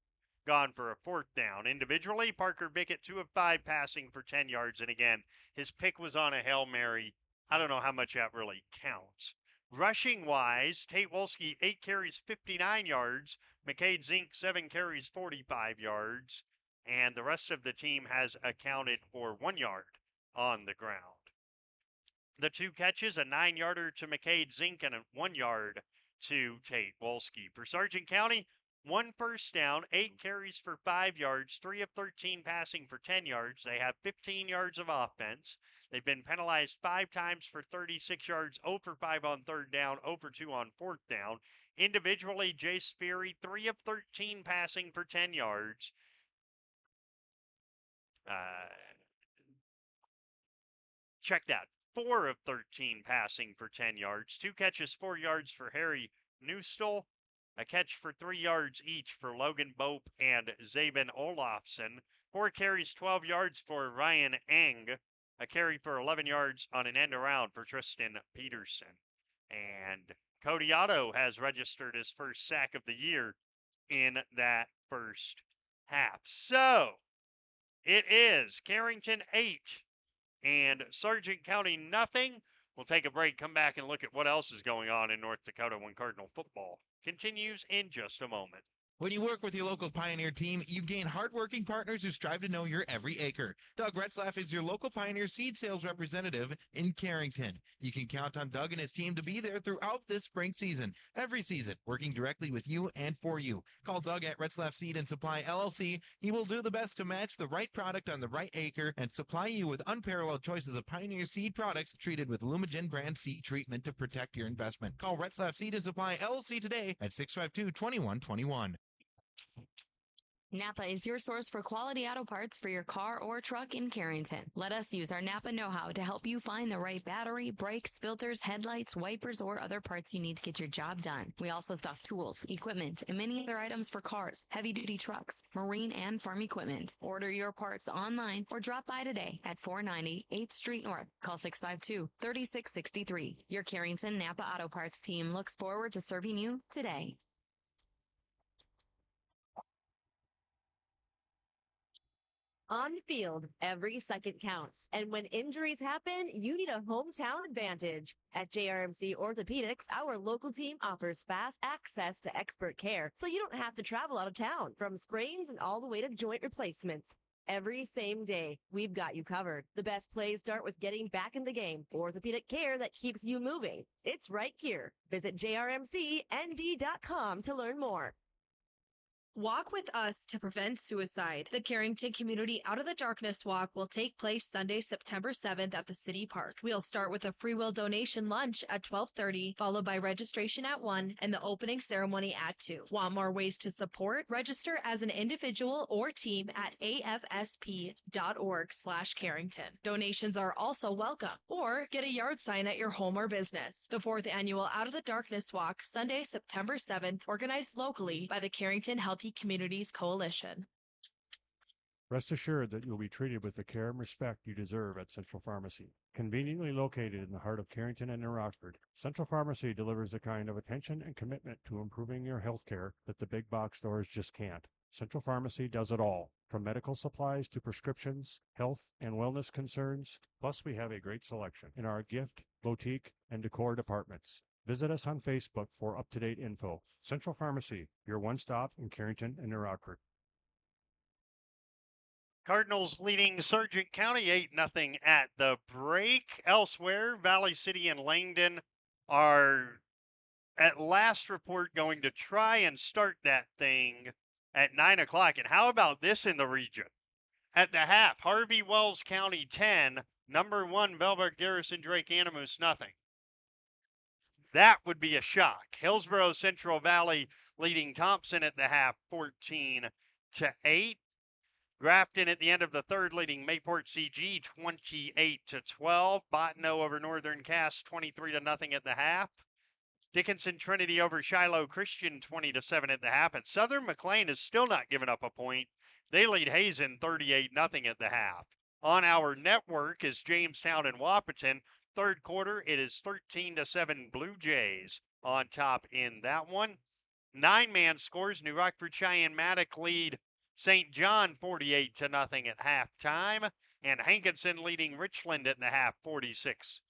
gone for a 4th down. Individually, Parker Bickett 2 of 5 passing for 10 yards. And again, his pick was on a Hail Mary. I don't know how much that really counts. Rushing wise, Tate Wolski 8 carries, 59 yards. McCade Zink 7 carries, 45 yards. And the rest of the team has accounted for 1 yard on the ground. The 2 catches, a 9-yarder to McCade Zink and a 1 yard to Tate Wolski. For Sargent County, 1 first down, 8 carries for 5 yards, 3 of 13 passing for 10 yards. They have 15 yards of offense. They've been penalized 5 times for 36 yards, 0 for 5 on third down, 0 for 2 on 4th down. Individually, Jace Fury, 3 of 13 passing for 10 yards. Check that. 4 of 13 passing for 10 yards. 2 catches, 4 yards for Harry Newstall. A catch for 3 yards each for Logan Bope and Zabin Olafson. 4 carries, 12 yards for Ryan Eng. A carry for 11 yards on an end around for Tristan Peterson. And Cody Otto has registered his first sack of the year in that first half. So it is Carrington 8 and Sargent County nothing. We'll take a break, come back, and look at what else is going on in North Dakota when Cardinal football continues in just a moment. When you work with your local Pioneer team, you gain hardworking partners who strive to know your every acre. Doug Retzlaff is your local Pioneer seed sales representative in Carrington. You can count on Doug and his team to be there throughout this spring season, every season, working directly with you and for you. Call Doug at Retzlaff Seed and Supply LLC. He will do the best to match the right product on the right acre and supply you with unparalleled choices of Pioneer seed products treated with Lumigen brand seed treatment to protect your investment. Call Retzlaff Seed and Supply LLC today at 652-2121. Napa is your source for quality auto parts for your car or truck in Carrington. Let us use our Napa know-how to help you find the right battery, brakes, filters, headlights, wipers, or other parts you need to get your job done. We also stock tools, equipment, and many other items for cars, heavy-duty trucks, marine, and farm equipment. Order your parts online or drop by today at 490 8th Street North. Call 652-3663. Your Carrington Napa Auto Parts team looks forward to serving you today. On the field, every second counts. And when injuries happen, you need a hometown advantage. At JRMC Orthopedics, our local team offers fast access to expert care, so you don't have to travel out of town. From sprains and all the way to joint replacements. Every same day, we've got you covered. The best plays start with getting back in the game. Orthopedic care that keeps you moving. It's right here. Visit jrmcnd.com to learn more. Walk with us to prevent suicide. The Carrington Community Out of the Darkness Walk will take place Sunday, September 7th at the City Park. We'll start with a free will donation lunch at 12:30, followed by registration at 1 and the opening ceremony at 2. Want more ways to support? Register as an individual or team at afsp.org/Carrington. Donations are also welcome. Or get a yard sign at your home or business. The 4th Annual Out of the Darkness Walk, Sunday, September 7th, organized locally by the Carrington Healthy Communities Coalition. Rest assured that you'll be treated with the care and respect you deserve at Central Pharmacy. Conveniently located in the heart of Carrington and New Rockford, Central Pharmacy delivers the kind of attention and commitment to improving your health care that the big box stores just can't. Central Pharmacy does it all, from medical supplies to prescriptions, health and wellness concerns. Plus, we have a great selection in our gift, boutique, and decor departments. Visit us on Facebook for up-to-date info. Central Pharmacy, your one-stop in Carrington and New Rockford. Cardinals leading Sargent County 8-0 at the break. Elsewhere, Valley City and Langdon are, at last report, going to try and start that thing at 9 o'clock. And how about this in the region? At the half, Harvey Wells County 10, number 1 Belvoir Garrison Drake Animus nothing. That would be a shock. Hillsborough Central Valley leading Thompson at the half 14-8. Grafton at the end of the third leading Mayport CG 28-12. Bottineau over Northern Cass 23-0 at the half. Dickinson Trinity over Shiloh Christian 20-7 at the half. And Southern McLean has still not given up a point. They lead Hazen 38-0 at the half. On our network is Jamestown and Wapaton. Third quarter, it is 13-7 Blue Jays on top in that one. 9-man scores. New Rockford Cheyenne Maddock lead St. John 48-0 at halftime. And Hankinson leading Richland at the half 46-0.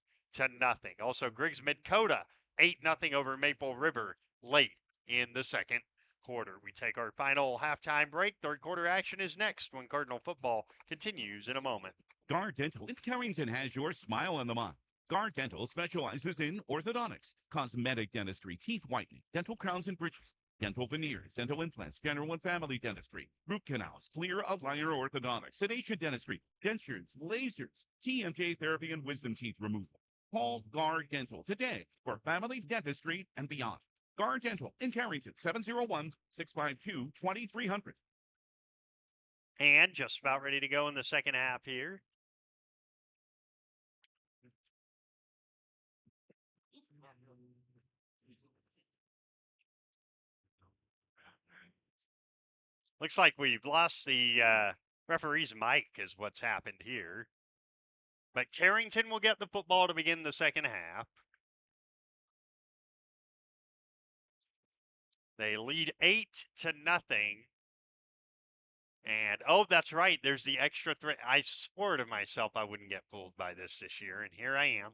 Also, Griggs Midcoda 8-0 over Maple River late in the second quarter. We take our final halftime break. Third quarter action is next when Cardinal football continues in a moment. Guard Dental in Carrington has your smile on the mind. Guard Dental specializes in orthodontics, cosmetic dentistry, teeth whitening, dental crowns and bridges, dental veneers, dental implants, general and family dentistry, root canals, clear aligner orthodontics, sedation dentistry, dentures, lasers, TMJ therapy, and wisdom teeth removal. Call Guard Dental today for family dentistry and beyond. Guard Dental in Carrington, 701-652-2300. And just about ready to go in the second half here. Looks like we've lost the referee's mic is what's happened here. But Carrington will get the football to begin the second half. They lead 8-0. And, oh, that's right. There's the extra threat. I swore to myself I wouldn't get fooled by this year, and here I am.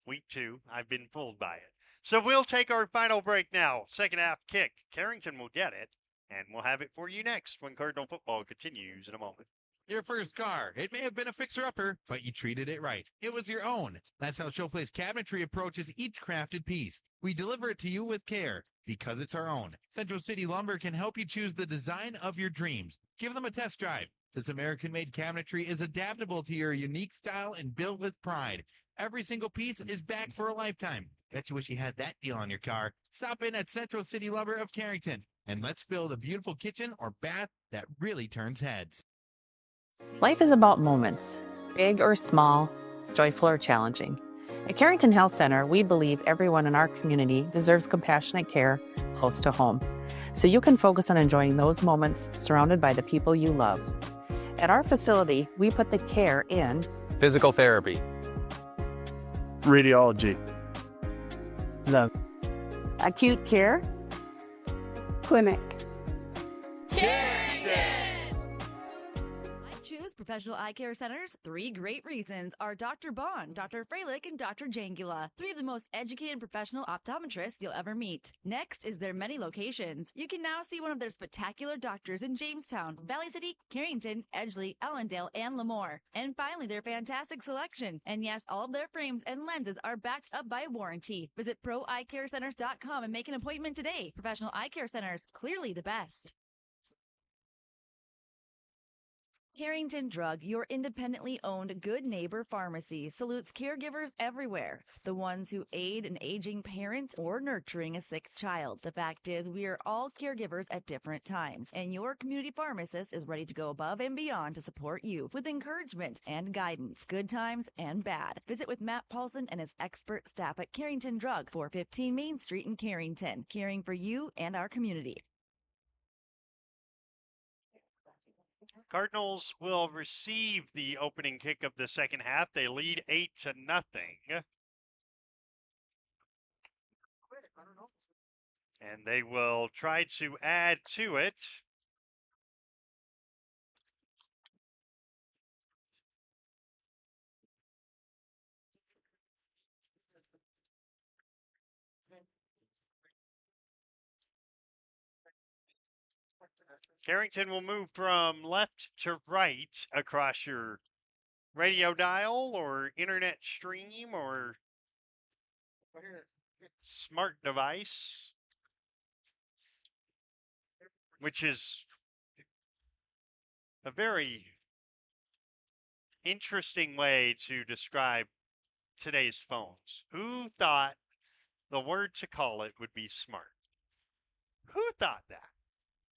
Week 2, I've been fooled by it. So we'll take our final break now. Second half kick. Carrington will get it, and we'll have it for you next when Cardinal football continues in a moment. Your first car. It may have been a fixer-upper, but you treated it right. It was your own. That's how Showplace Cabinetry approaches each crafted piece. We deliver it to you with care, because it's our own. Central City Lumber can help you choose the design of your dreams. Give them a test drive. This American-made cabinetry is adaptable to your unique style and built with pride. Every single piece is back for a lifetime. Bet you wish you had that deal on your car. Stop in at Central City Lumber of Carrington, and let's build a beautiful kitchen or bath that really turns heads. Life is about moments, big or small, joyful or challenging. At Carrington Health Center, we believe everyone in our community deserves compassionate care close to home, so you can focus on enjoying those moments surrounded by the people you love. At our facility, we put the care in physical therapy, radiology, the acute care, clinic. Professional Eye Care Centers, 3 great reasons are Dr. Bond, Dr. Freilich, and Dr. Jangula, 3 of the most educated professional optometrists you'll ever meet. Next is their many locations. You can now see one of their spectacular doctors in Jamestown, Valley City, Carrington, Edgeley, Ellendale, and Lemoore. And finally, their fantastic selection. And yes, all of their frames and lenses are backed up by warranty. Visit proeyecarecenters.com and make an appointment today. Professional Eye Care Centers, clearly the best. Carrington Drug, your independently owned Good Neighbor Pharmacy, salutes caregivers everywhere. The ones who aid an aging parent or nurturing a sick child. The fact is, we are all caregivers at different times, and your community pharmacist is ready to go above and beyond to support you with encouragement and guidance, good times and bad. Visit with Matt Paulson and his expert staff at Carrington Drug, 415 Main Street in Carrington, caring for you and our community. Cardinals will receive the opening kick of the second half. They lead 8-0. And they will try to add to it. Carrington will move from left to right across your radio dial or internet stream or smart device, which is a very interesting way to describe today's phones. Who thought the word to call it would be smart? Who thought that?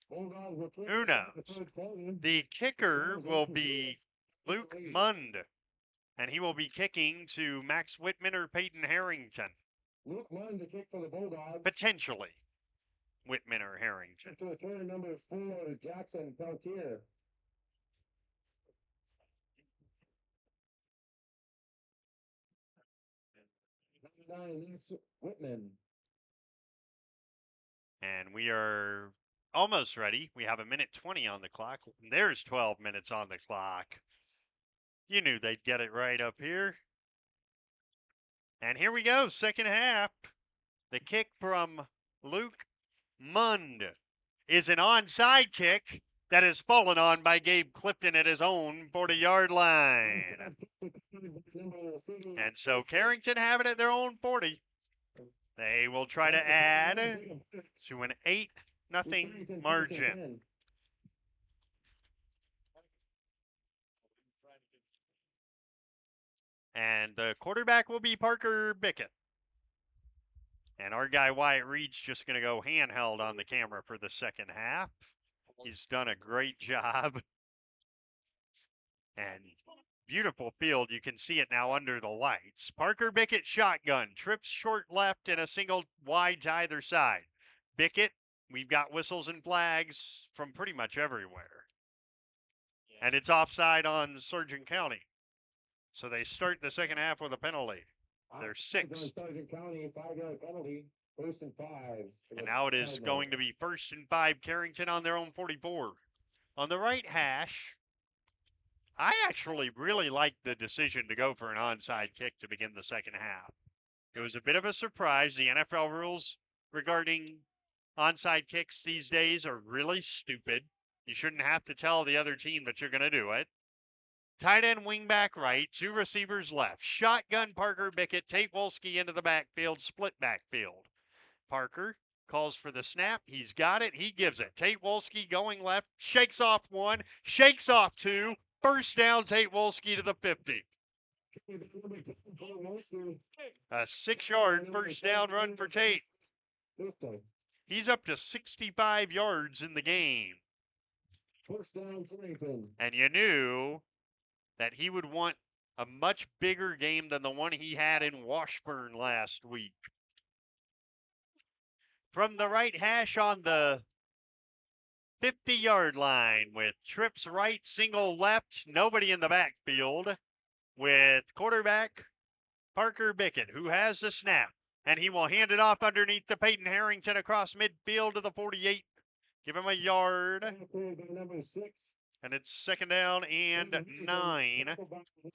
Who knows? The kicker will be Luke Mund, and he will be kicking to Max Whitman or Peyton Harrington. Luke Mund to kick for the Bulldogs. Potentially Whitman or Harrington. To return number 4, Jackson Peltier. Number 9, Max Whitman. And we are almost ready. We have 1:20 on the clock. There's 12 minutes on the clock. You knew they'd get it right up here. And here we go, second half. The kick from Luke Mund is an onside kick that is fallen on by Gabe Clifton at his own 40-yard line. And so Carrington have it at their own 40. They will try to add to an 8-0 margin. And the quarterback will be Parker Bickett. And our guy Wyatt Reed's just going to go handheld on the camera for the second half. He's done a great job. And beautiful field. You can see it now under the lights. Parker Bickett shotgun. Trips short left and a single wide to either side. Bickett, we've got whistles and flags from pretty much everywhere. And it's offside on Sargent County. So they start the second half with a penalty. They're 6. Sargent County, 5-yard penalty. 1st and 5. And now it is going to be 1st and 5. Carrington on their own 44. On the right hash, I actually really liked the decision to go for an onside kick to begin the second half. It was a bit of a surprise. The NFL rules regarding onside kicks these days are really stupid. You shouldn't have to tell the other team that you're going to do it. Tight end wing back right, 2 receivers left. Shotgun Parker Bickett, Tate Wolski into the backfield, split backfield. Parker calls for the snap. He's got it. He gives it. Tate Wolski going left, shakes off 1, shakes off 2. First down, Tate Wolski to the 50. A 6-yard first down run for Tate. He's up to 65 yards in the game. First down, Carrington. And you knew that he would want a much bigger game than the one he had in Washburn last week. From the right hash on the 50-yard line with trips right, single left, nobody in the backfield with quarterback Parker Bickett, who has the snap. And he will hand it off underneath to Peyton Harrington across midfield to the 48. Give him a yard. Number 6. And it's 2nd down and 9.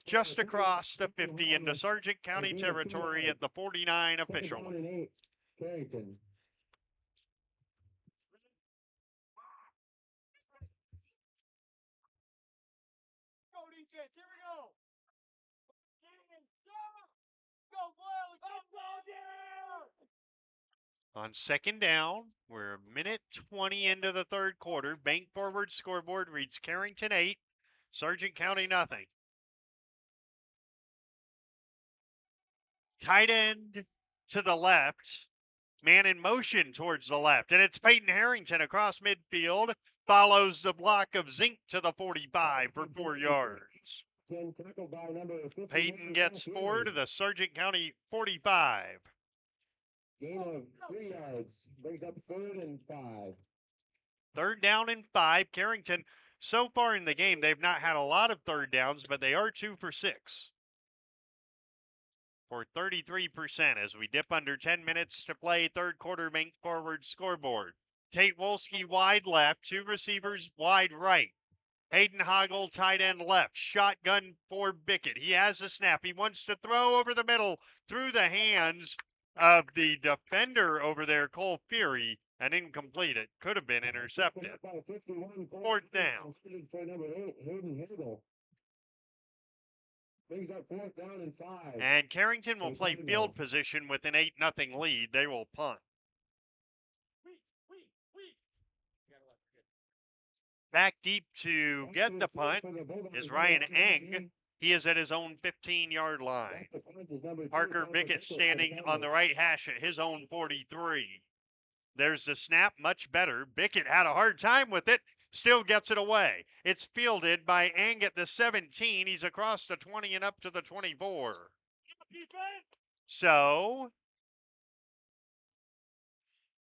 Just across the 50 into Sargent County territory at the 49 official. Carrington. Go, DJ. Here we go. Go, Boyle. On 2nd down, we're 1:20 into the 3rd quarter. Bank forward scoreboard reads Carrington 8, Sargent County nothing. Tight end to the left. Man in motion towards the left. And it's Peyton Harrington across midfield. Follows the block of Zink to the 45 for 4 yards. Peyton gets 4 to the Sargent County 45. Gain of 3 yards. Brings up 3rd and 5. 3rd down and 5. Carrington, so far in the game, they've not had a lot of 3rd downs, but they are 2 for 6. For 33% as we dip under 10 minutes to play 3rd quarter bank forward scoreboard. Tate Wolski wide left, 2 receivers wide right. Hayden Hoggle tight end left, shotgun for Bickett. He has the snap. He wants to throw over the middle through the hands of the defender over there, Cole Fury, and incomplete. It could have been intercepted. 4th down. Brings up 4th down and 5. And Carrington will play field position with an 8-0 lead. They will punt. Back deep to get the punt is Ryan Eng. He is at his own 15-yard line. Parker Bickett standing on the right hash at his own 43. There's the snap, much better. Bickett had a hard time with it, still gets it away. It's fielded by Ang at the 17. He's across the 20 and up to the 24. So,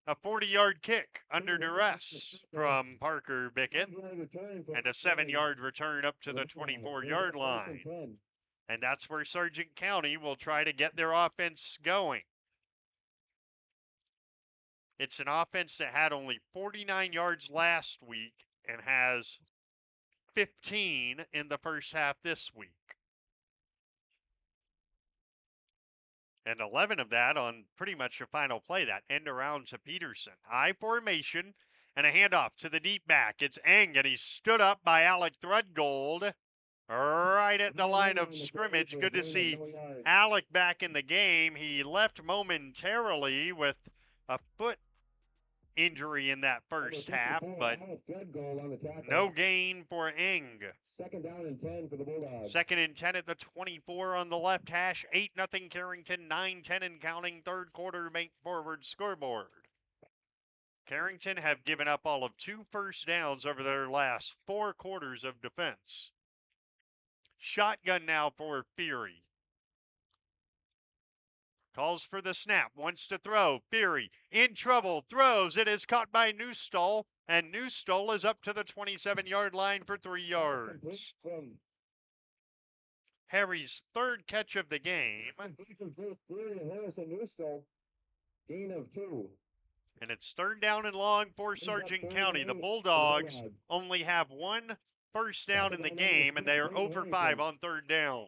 a 40-yard kick under duress from Parker Bickett, and a 7-yard return up to the 24-yard line. And that's where Sargent County will try to get their offense going. It's an offense that had only 49 yards last week and has 15 in the first half this week. And 11 of that on pretty much a final play, that end around to Peterson. High formation and a handoff to the deep back. It's Eng, and he's stood up by Alec Threadgold right at the line of scrimmage. Good to see Alec back in the game. He left momentarily with a foot injury in that first half, but no gain for Eng. Second down and 10 for the Bulldogs. Second and 10 at the 24 on the left hash. 8-0 Carrington, 9-10 and counting. Third quarter make forward scoreboard. Carrington have given up all of 2 first downs over their last 4 quarters of defense. Shotgun now for Fury. Calls for the snap, wants to throw. Fury in trouble, throws. It is caught by Newstall, and Newstall is up to the 27-yard line for 3 yards. Harry's third catch of the game. Gain of 2. And it's third down and long for Sargent County. The Bulldogs only have 1 first down in the game, and they are 0 for 5 on third down.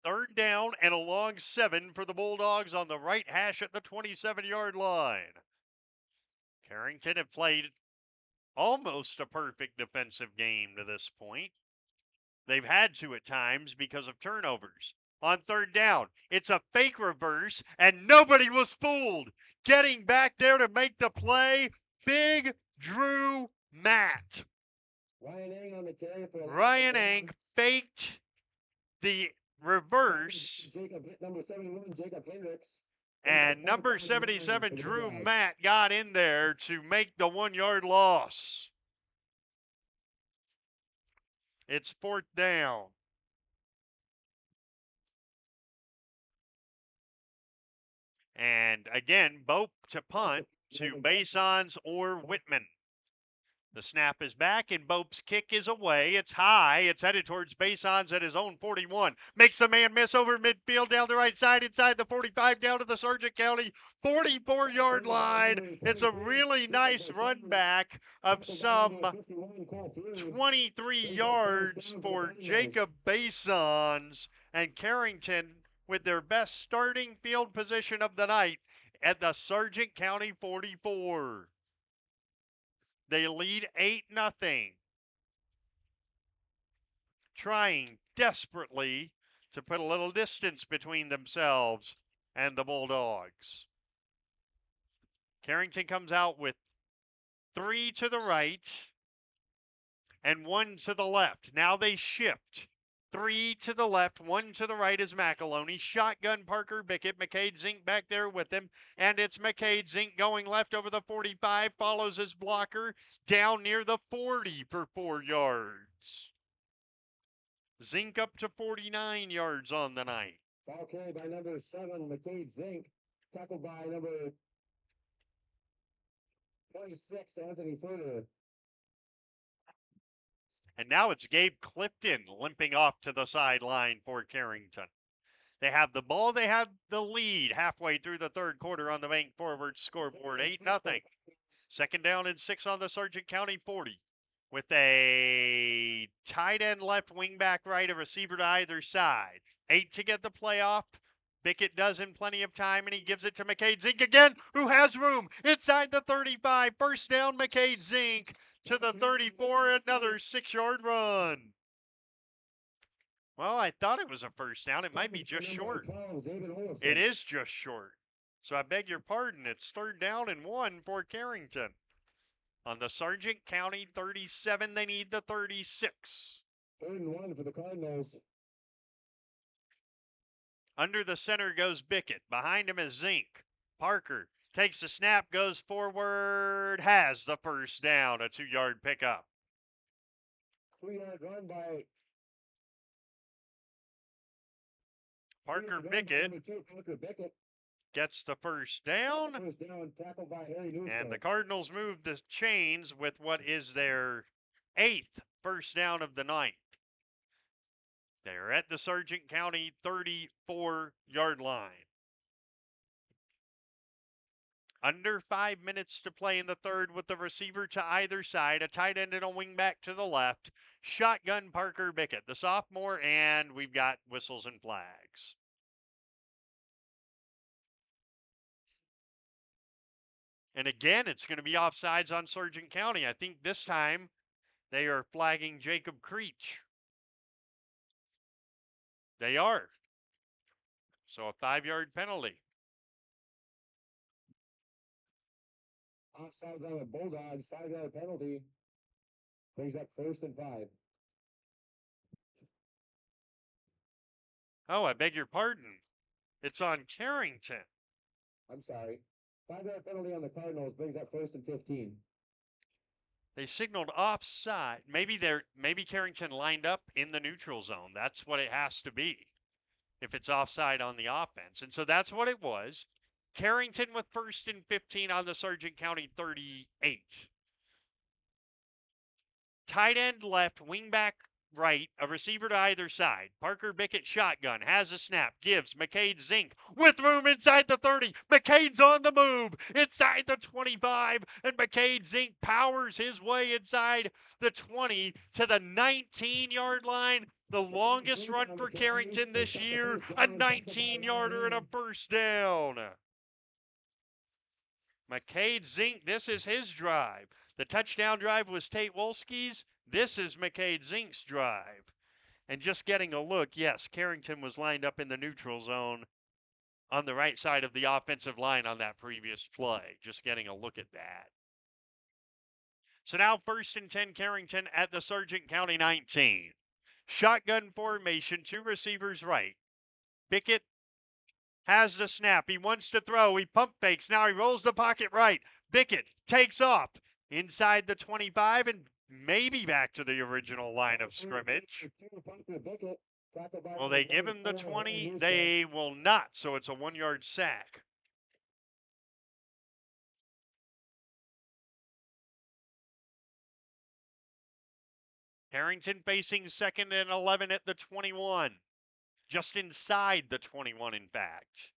Third down and a long 7 for the Bulldogs on the right hash at the 27-yard line. Carrington have played almost a perfect defensive game to this point. They've had to at times because of turnovers. On third down, it's a fake reverse, and nobody was fooled. Getting back there to make the play, Big Drew Matt. Ryan Ang faked the reverse, and number 77, Drew Matt, got in there to make the 1-yard loss. It's fourth down. And again, Bope to punt to Basons or Whitman. The snap is back, and Bope's kick is away. It's high. It's headed towards Basons at his own 41. Makes the man miss over midfield down the right side, inside the 45, down to the Sargent County 44-yard line. It's a really nice run back of some 23 yards for Jacob Basons, and Carrington with their best starting field position of the night at the Sargent County 44. They lead 8-0. Trying desperately to put a little distance between themselves and the Bulldogs. Carrington comes out with 3 to the right and 1 to the left. Now they shift. 3 to the left, 1 to the right is McAloney. Shotgun Parker Bickett. McCade Zink back there with him. And it's McCade Zink going left over the 45. Follows his blocker down near the 40 for 4 yards. Zink up to 49 yards on the night. Ball carried by number 7, McCade Zink. Tackled by number 26, Anthony Furter. And now it's Gabe Clifton limping off to the sideline for Carrington. They have the ball. They have the lead halfway through the third quarter on the main forward scoreboard. 8-0. Second down and 6 on the Sargent County 40. With a tight end left, wing back right, a receiver to either side. 8 to get the playoff. Bickett does in plenty of time, and he gives it to McCade Zink again, who has room inside the 35. First down, McCade Zink to the 34, another 6-yard run. Well, I thought it was a first down. It might be just short. It is just short. So I beg your pardon. It's third down and 1 for Carrington. On the Sargent County 37, they need the 36. Third and 1 for the Cardinals. Under the center goes Bickett. Behind him is Zink. Parker takes the snap, goes forward, has the first down, a 2-yard pickup. 2-yard run by Parker Bickett Parker Bickett. Gets the first down. First down, tackled by Harry And the Cardinals move the chains with what is their 8th first down of the night. They're at the Sargent County 34-yard line. Under 5 minutes to play in the third with the receiver to either side, a tight end and a wing back to the left. Shotgun Parker Bickett, the sophomore, and we've got whistles and flags. And again, it's going to be offsides on Sargent County. I think this time they are flagging Jacob Creech. They are. So a 5-yard penalty. Offsides on the Bulldogs, 5-yard penalty. Brings up 1st and 5. Oh, I beg your pardon. It's on Carrington. I'm sorry. 5-yard penalty on the Cardinals brings up 1st and 15. They signaled offside. Maybe Carrington lined up in the neutral zone. That's what it has to be if it's offside on the offense. And so that's what it was. Carrington with 1st and 15 on the Sargent County 38. Tight end left, wing back right, a receiver to either side. Parker Bickett shotgun, has a snap, gives McCade Zink with room inside the 30. McCade's on the move inside the 25, and McCade Zink powers his way inside the 20 to the 19-yard line. The longest run for Carrington this year, a 19-yarder and a first down. McCade Zink, this is his drive. The touchdown drive was Tate Wolski's. This is McCade Zink's drive. And just getting a look, yes, Carrington was lined up in the neutral zone on the right side of the offensive line on that previous play. Just getting a look at that. So now 1st and 10 Carrington at the Sargent County 19. Shotgun formation, 2 receivers right. Bickett has the snap. He wants to throw. He pump fakes. Now he rolls the pocket right. Bickett takes off inside the 25 and maybe back to the original line of scrimmage. Will they give him the 20? They will not, so it's a 1-yard sack. Carrington facing 2nd and 11 at the 21. Just inside the 21, in fact.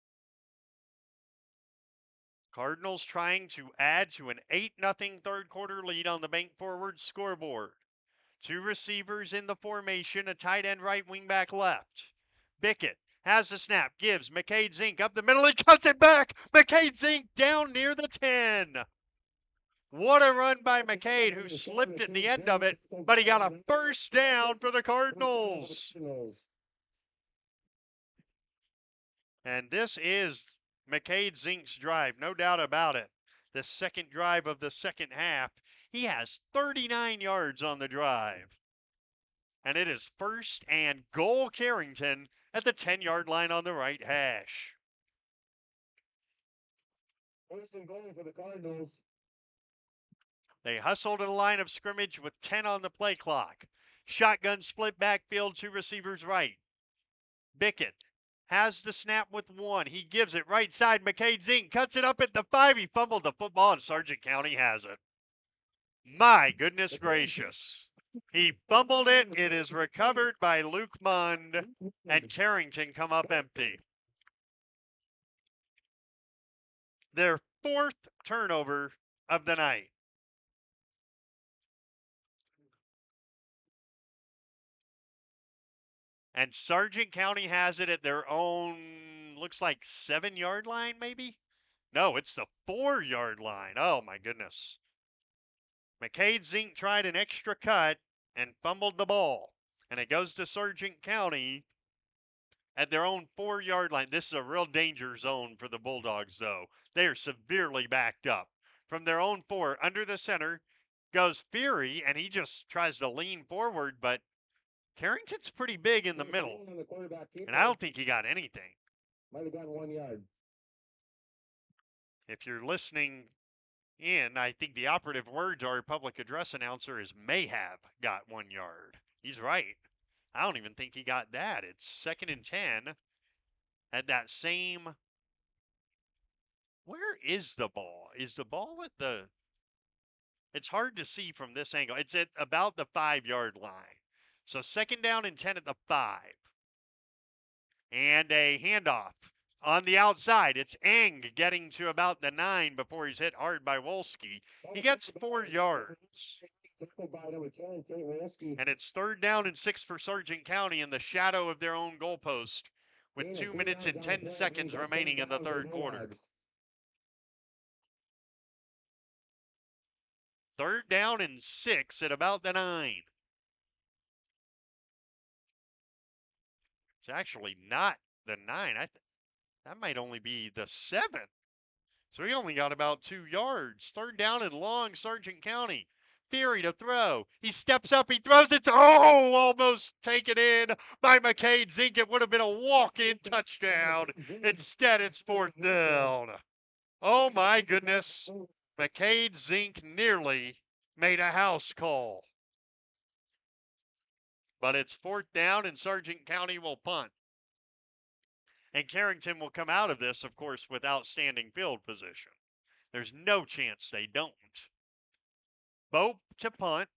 Cardinals trying to add to an 8-0 third quarter lead on the bank forward scoreboard. 2 receivers in the formation, a tight end right, wing back left. Bickett has the snap, gives McCade Zink up the middle, he cuts it back. McCade Zink down near the 10. What a run by McCade, who slipped at the end of it, but he got a first down for the Cardinals. And this is McCade Zink's drive, no doubt about it. The second drive of the second half. He has 39 yards on the drive. And it is 1st and goal Carrington at the 10-yard line on the right hash. 1st and goal for the Cardinals. They hustle to the line of scrimmage with 10 on the play clock. Shotgun split backfield, 2 receivers right. Bickett has the snap with 1. He gives it right side. McCade Zink cuts it up at the 5. He fumbled the football, and Sargent County has it. My goodness gracious. He fumbled it. It is recovered by Luke Mund, and Carrington come up empty. Their 4th turnover of the night. And Sargent County has it at their own, looks like 7-yard line, maybe? No, it's the 4-yard line. Oh, my goodness. McCade Zink tried an extra cut and fumbled the ball. And it goes to Sargent County at their own 4-yard line. This is a real danger zone for the Bulldogs, though. They are severely backed up. From their own 4, under the center, goes Fury, and he just tries to lean forward, but Carrington's pretty big in the middle, and I don't think he got anything. Might have gotten 1 yard. If you're listening in, I think the operative words our public address announcer is may have got 1 yard. He's right. I don't even think he got that. It's 2nd and 10 at that same. Where is the ball? Is the ball at the. It's hard to see from this angle. It's at about the 5-yard line. So 2nd down and 10 at the 5. And a handoff on the outside. It's Eng getting to about the 9 before he's hit hard by Wolski. He gets 4 yards. And it's 3rd down and 6 for Sargent County in the shadow of their own goalpost with 2 minutes and 10 seconds remaining in the 3rd quarter. 3rd down and 6 at about the 9. It's actually not the 9. That might only be the 7. So he only got about 2 yards. 3rd down and long, Sargent County. Theory to throw. He steps up, he throws it. Almost taken in by McCade Zink. It would have been a walk-in touchdown. Instead, it's 4th down. Oh my goodness. McCade Zink nearly made a house call. But it's 4th down and Sargent County will punt. And Carrington will come out of this, of course, with outstanding field position. There's no chance they don't. Bope to punt.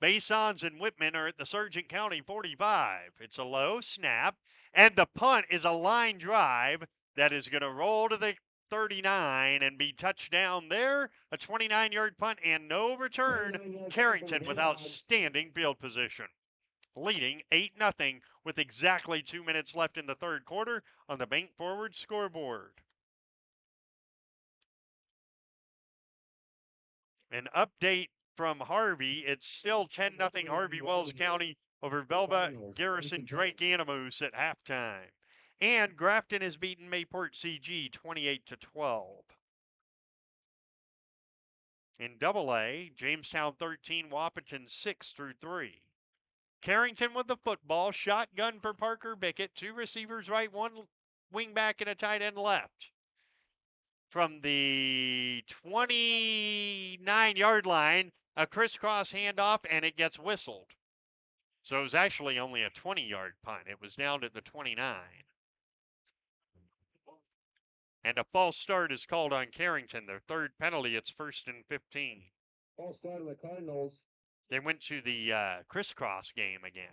Basons and Whitman are at the Sargent County 45. It's a low snap, and the punt is a line drive that is going to roll to the 39 and be touchdown there. A 29-yard punt and no return. Carrington with outstanding field position. Leading 8-0 with exactly 2 minutes left in the 3rd quarter on the Bank Forward scoreboard. An update from Harvey. It's still 10-0 Harvey Wells County over Velva Garrison Drake Animus at halftime. And Grafton has beaten Mayport CG 28-12. In AA, Jamestown 13, Wahpeton 6 through 3. Carrington with the football, shotgun for Parker Bickett, 2 receivers right, 1 wing back and a tight end left. From the 29-yard line, a crisscross handoff, and it gets whistled. So it was actually only a 20-yard punt. It was down to the 29. And a false start is called on Carrington. Their 3rd penalty, it's 1st and 15. False start on the Cardinals. They went to the crisscross game again.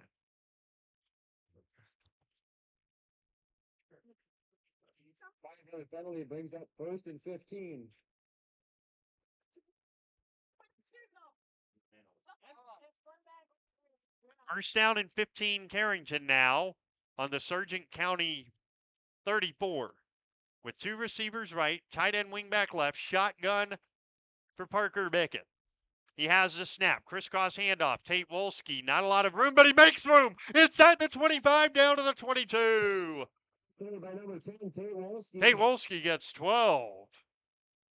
Five-yard penalty brings up 1st and 15. First down and 15, Carrington now on the Sargent County 34. With 2 receivers right, tight end wingback left, shotgun for Parker Bickett. He has the snap, crisscross handoff. Tate Wolski, not a lot of room, but he makes room. Inside the 25, down to the 22. By number 10, Tate Wolski. Tate Wolski gets 12.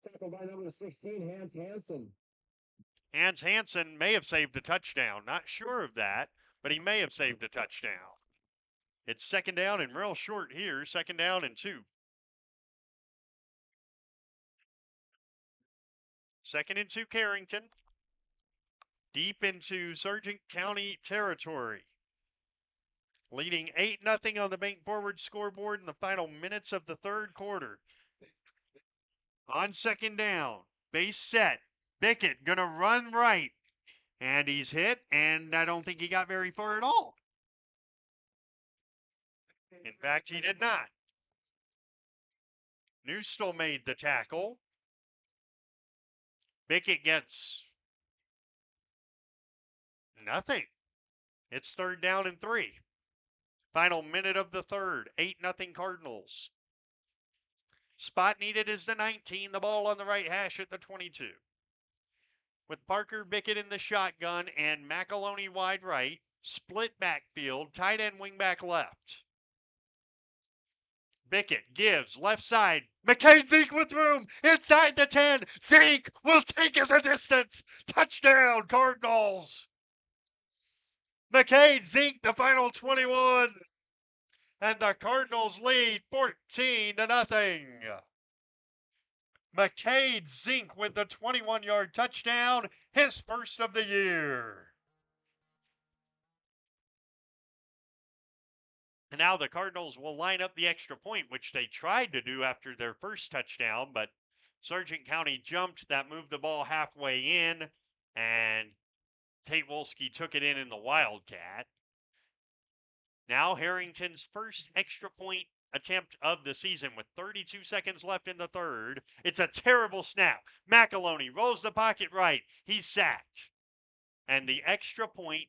Tackled by number 16, Hans Hansen. Hans Hansen may have saved a touchdown. Not sure of that, but he may have saved a touchdown. It's 2nd down and real short here. 2nd down and 2. 2nd and 2, Carrington. Deep into Sargent County territory. Leading 8-0 on the Bank Forward scoreboard in the final minutes of the 3rd quarter. On 2nd down, base set. Bickett gonna run right. And he's hit, and I don't think he got very far at all. In fact, he did not. Newstall made the tackle. Bickett gets nothing. It's 3rd down and 3. Final minute of the 3rd. 8-0 Cardinals. Spot needed is the 19. The ball on the right hash at the 22. With Parker Bickett in the shotgun and McAloney wide right. Split backfield. Tight end wingback left. Bickett gives left side. McCade Zeke with room inside the 10. Zeke will take it the distance. Touchdown, Cardinals. McCade Zeke, the final 21. And the Cardinals lead 14-0. McCade Zink with the 21-yard touchdown, his first of the year. And now the Cardinals will line up the extra point, which they tried to do after their first touchdown, but Sargent County jumped. That moved the ball halfway in, and Tate Wolski took it in the Wildcat. Now Harrington's first extra point attempt of the season with 32 seconds left in the third. It's a terrible snap. McAloney rolls the pocket right. He's sacked. And the extra point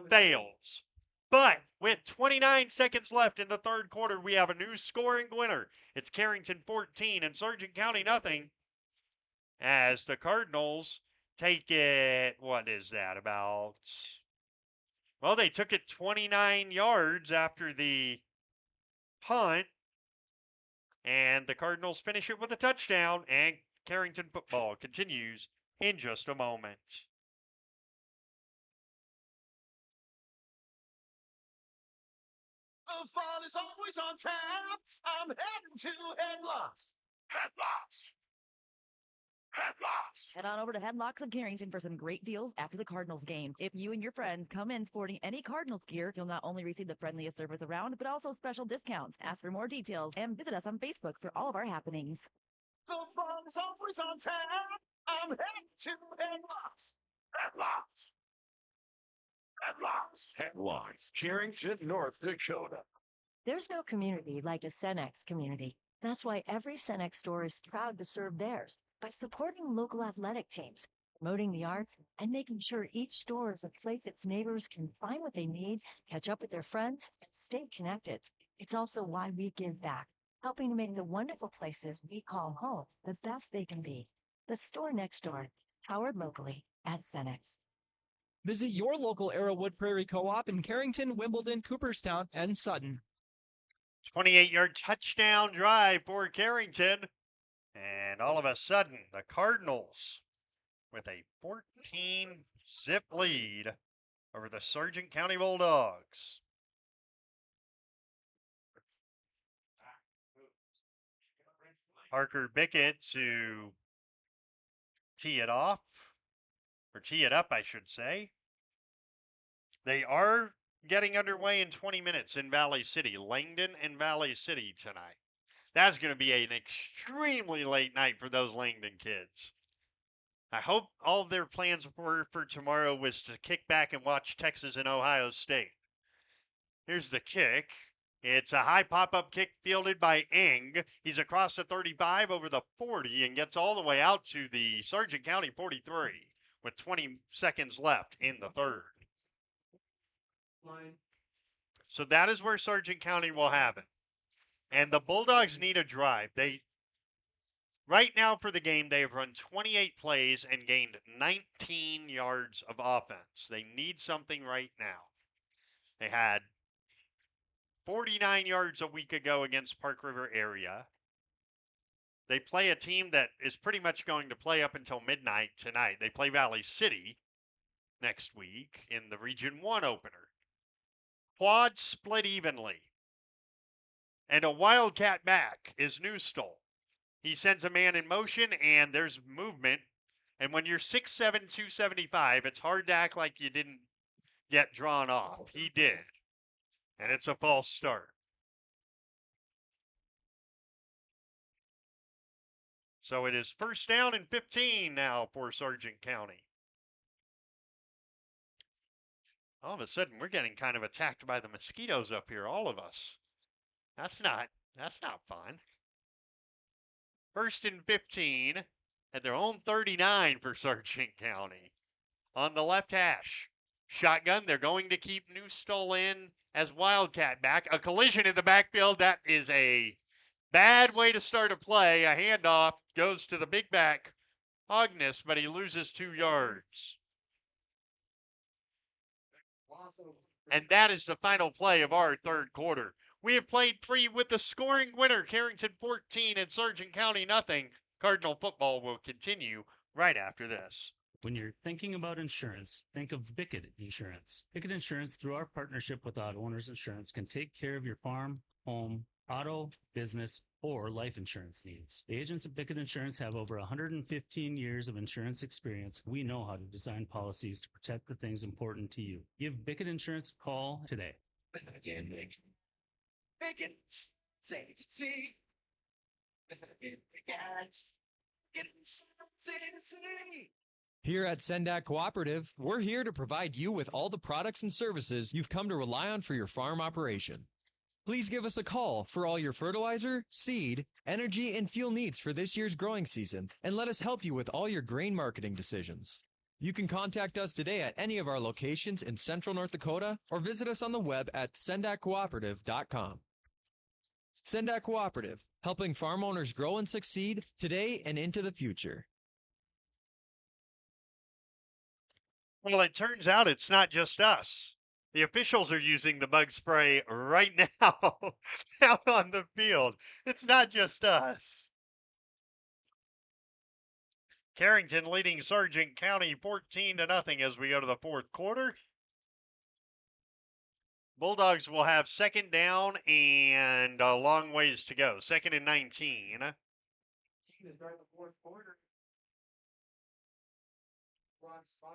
fails. But with 29 seconds left in the third quarter, we have a new scoring winner. It's Carrington 14 and Sargent County nothing. As the Cardinals take it, what is that, about... Well, they took it 29 yards after the punt, and the Cardinals finish it with a touchdown, and Carrington football continues in just a moment. The fun is always on tap. I'm heading to Headlocks. Headlocks. Headlocks. Head on over to Headlocks of Carrington for some great deals after the Cardinals game. If you and your friends come in sporting any Cardinals gear, you'll not only receive the friendliest service around, but also special discounts. Ask for more details and visit us on Facebook for all of our happenings. The fun is always on tap. I'm heading to Headlocks. Headlocks. Headlocks. Headlocks. Carrington, North Dakota. There's no community like a Cenex community. That's why every Cenex store is proud to serve theirs by supporting local athletic teams, promoting the arts, and making sure each store is a place its neighbors can find what they need, catch up with their friends, and stay connected. It's also why we give back, helping to make the wonderful places we call home the best they can be. The store next door, powered locally at Cenex. Visit your local Arrowwood Prairie Co-op in Carrington, Wimbledon, Cooperstown, and Sutton. 28-yard touchdown drive for Carrington. And all of a sudden, the Cardinals with a 14-zip lead over the Sargent County Bulldogs. Parker Bickett to tee it off, or tee it up, I should say. They are getting underway in 20 minutes in Valley City, Langdon and Valley City tonight. That's going to be an extremely late night for those Langdon kids. I hope all of their plans for tomorrow was to kick back and watch Texas and Ohio State. Here's the kick. It's a high pop-up kick fielded by Eng. He's across the 35 over the 40 and gets all the way out to the Sargent County 43 with 20 seconds left in the third. So that is where Sargent County will have it. And the Bulldogs need a drive. Right now for the game, they have run 28 plays and gained 19 yards of offense. They need something right now. They had 49 yards a week ago against Park River area. They play a team that is pretty much going to play up until midnight tonight. They play Valley City next week in the Region 1 opener. Quads split evenly. And a Wildcat back is Newstall. He sends a man in motion, and there's movement. And when you're 6'7", 275, it's hard to act like you didn't get drawn off. He did. And it's a false start. So it is first down and 15 now for Sargent County. All of a sudden, we're getting kind of attacked by the mosquitoes up here, all of us. That's not fun. First and 15 at their own 39 for Sargent County. On the left hash. Shotgun, they're going to keep Newstall in as Wildcat back. A collision in the backfield. That is a bad way to start a play. A handoff goes to the big back, Agnes, but he loses 2 yards. And that is the final play of our third quarter. We have played 3 with the scoring winner, Carrington 14 and Sargent County nothing. Cardinal football will continue right after this. When you're thinking about insurance, think of Bickett Insurance. Bickett Insurance, through our partnership with Auto Owners Insurance, can take care of your farm, home, auto, business, or life insurance needs. The agents at Bickett Insurance have over 115 years of insurance experience. We know how to design policies to protect the things important to you. Give Bickett Insurance a call today. Again, Bickett, safety. Here at Sendak Cooperative, we're here to provide you with all the products and services you've come to rely on for your farm operation. Please give us a call for all your fertilizer, seed, energy, and fuel needs for this year's growing season, and let us help you with all your grain marketing decisions. You can contact us today at any of our locations in Central North Dakota or visit us on the web at sendakcooperative.com. Sendak Cooperative, helping farm owners grow and succeed today and into the future. Well, it turns out it's not just us. The officials are using the bug spray right now out on the field. It's not just us. Carrington leading Sargent County 14-0 as we go to the fourth quarter. Bulldogs will have second down and a long ways to go. 2nd and 19. To start the fourth quarter.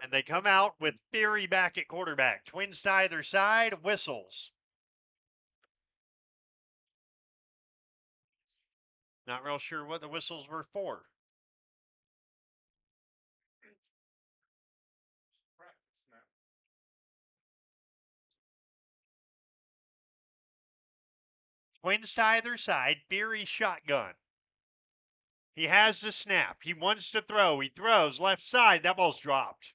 And they come out with Fury back at quarterback. Twins to either side, whistles. Not real sure what the whistles were for. Twins to either side, Fury shotgun. He has the snap. He wants to throw. He throws left side. That ball's dropped.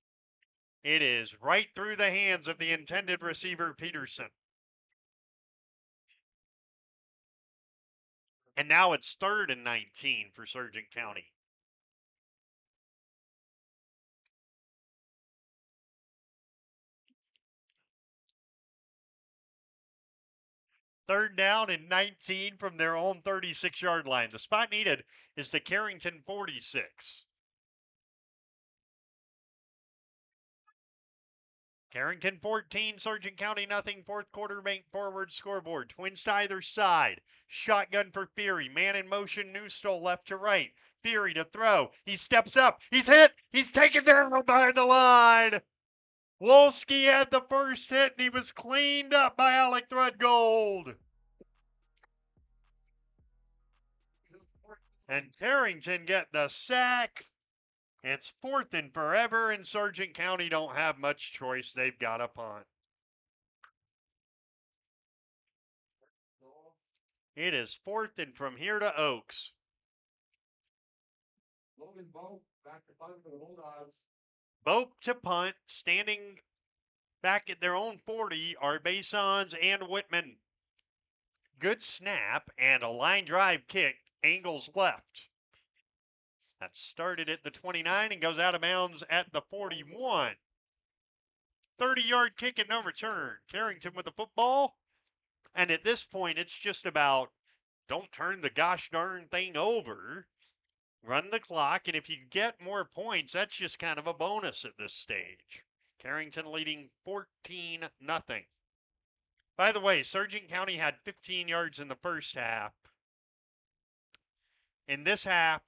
It is right through the hands of the intended receiver, Peterson. And now it's 3rd and 19 for Sargent County. Third down and 19 from their own 36-yard line. The spot needed is the Carrington 46. Carrington 14, Sargent County nothing. Fourth quarter bank forward scoreboard. Twins to either side. Shotgun for Fury. Man in motion. Newstall left to right. Fury to throw. He steps up. He's hit. He's taken down behind the line. Wolski had the first hit, and he was cleaned up by Alec Threadgold. And Carrington get the sack. It's 4th and forever, and Sargent County don't have much choice. They've got a punt. It is 4th and from here to Oaks. Logan Boat back to punt for the Bulldogs. Boat to punt, standing back at their own 40 are Basons and Whitman. Good snap and a line drive kick, angles left. That started at the 29 and goes out of bounds at the 41. 30-yard kick and no return. Carrington with the football. And at this point, it's just about don't turn the gosh darn thing over. Run the clock, and if you get more points, that's just kind of a bonus at this stage. Carrington leading 14-0. By the way, Sargent County had 15 yards in the first half. In this half,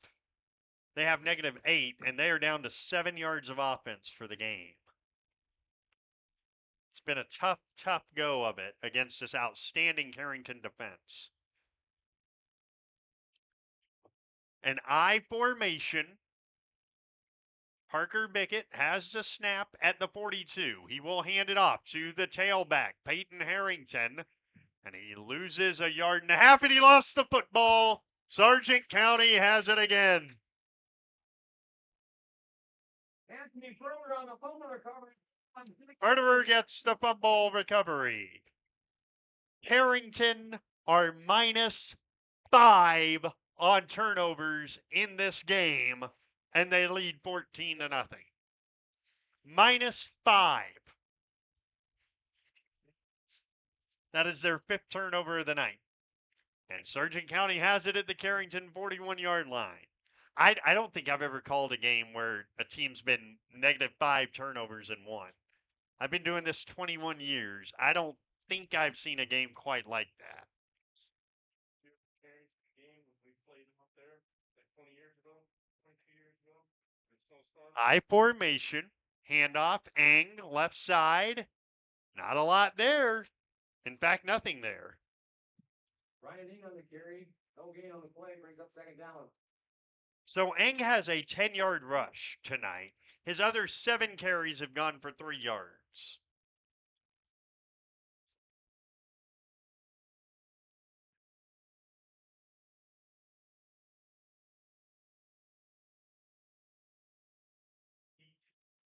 they have -8, and they are down to 7 yards of offense for the game. It's been a tough go of it against this outstanding Carrington defense. An I formation. Parker Bickett has the snap at the 42. He will hand it off to the tailback, Peyton Harrington, and he loses 1.5 yards, and he lost the football. Sargent County has it again. Anthony Brewer on the fumble recovery. Brewer gets the fumble recovery. Carrington are -5 on turnovers in this game, and they lead 14-0. -5. That is their 5th turnover of the night. And Sargent County has it at the Carrington 41-yard line. I don't think I've ever called a game where a team's been -5 turnovers in one. I've been doing this 21 years. I don't think I've seen a game quite like that. I formation, handoff, Eng, left side. Not a lot there. In fact, nothing there. Ryan Ing on the carry. No gain on the play. Brings up second down. So Eng has a 10-yard rush tonight. His other 7 carries have gone for 3 yards.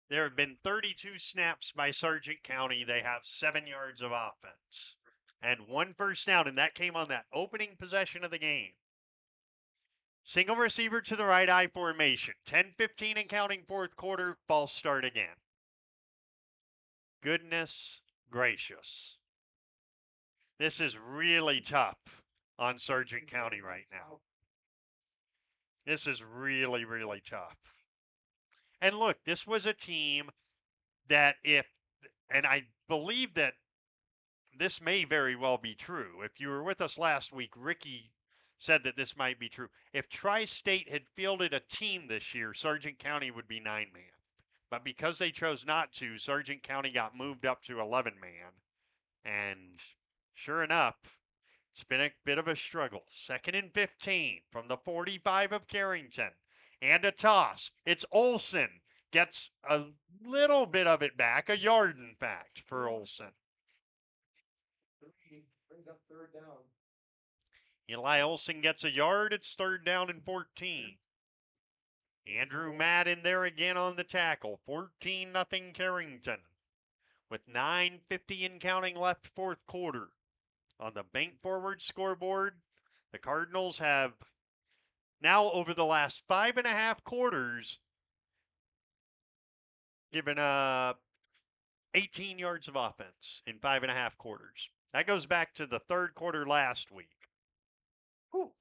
There have been 32 snaps by Sargent County. They have 7 yards of offense and 1 first down, and that came on that opening possession of the game. Single receiver to the right, I formation. 10-15 and counting, fourth quarter, false start again. Goodness gracious. This is really tough on Sargent County right now. This is really, really tough. And look, this was a team that and I believe that this may very well be true. If you were with us last week, Ricky said that this might be true. If Tri-State had fielded a team this year, Sargent County would be 9-man. But because they chose not to, Sargent County got moved up to 11-man. And sure enough, it's been a bit of a struggle. 2nd and 15 from the 45 of Carrington. And a toss. It's Olson. Gets a little bit of it back, a yard in fact, for Olson. Brings up third down. Eli Olson gets a yard. It's 3rd down and 14. Andrew Madden there again on the tackle. 14-0 Carrington. With 9:50 and counting left, fourth quarter. On the bank forward scoreboard, the Cardinals have now over the last 5.5 quarters given up 18 yards of offense in 5.5 quarters. That goes back to the 3rd quarter last week. Whew.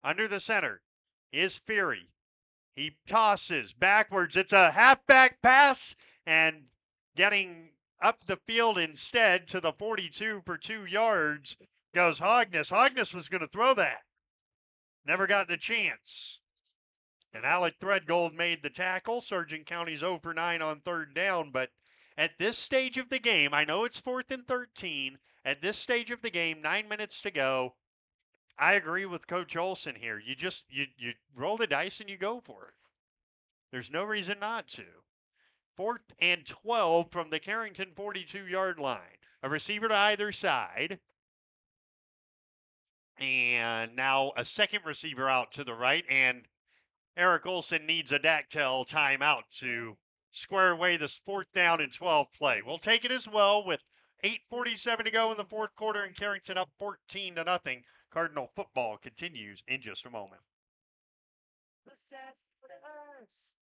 Under the center is Fury. He tosses backwards. It's a halfback pass, and getting up the field instead to the 42 for 2 yards goes Hogness. Hogness was going to throw that. Never got the chance. And Alec Threadgold made the tackle. Sargent County's 0 for 9 on 3rd down, but at this stage of the game, I know it's 4th and 13. At this stage of the game, 9 minutes to go, I agree with Coach Olson here. You just you roll the dice and you go for it. There's no reason not to. 4th and 12 from the Carrington 42-yard line. A receiver to either side. And now a second receiver out to the right. And Eric Olson needs a Dactyl timeout to square away this 4th down and 12 play. We'll take it as well with 8:47 to go in the fourth quarter and Carrington up 14-0. Cardinal football continues in just a moment.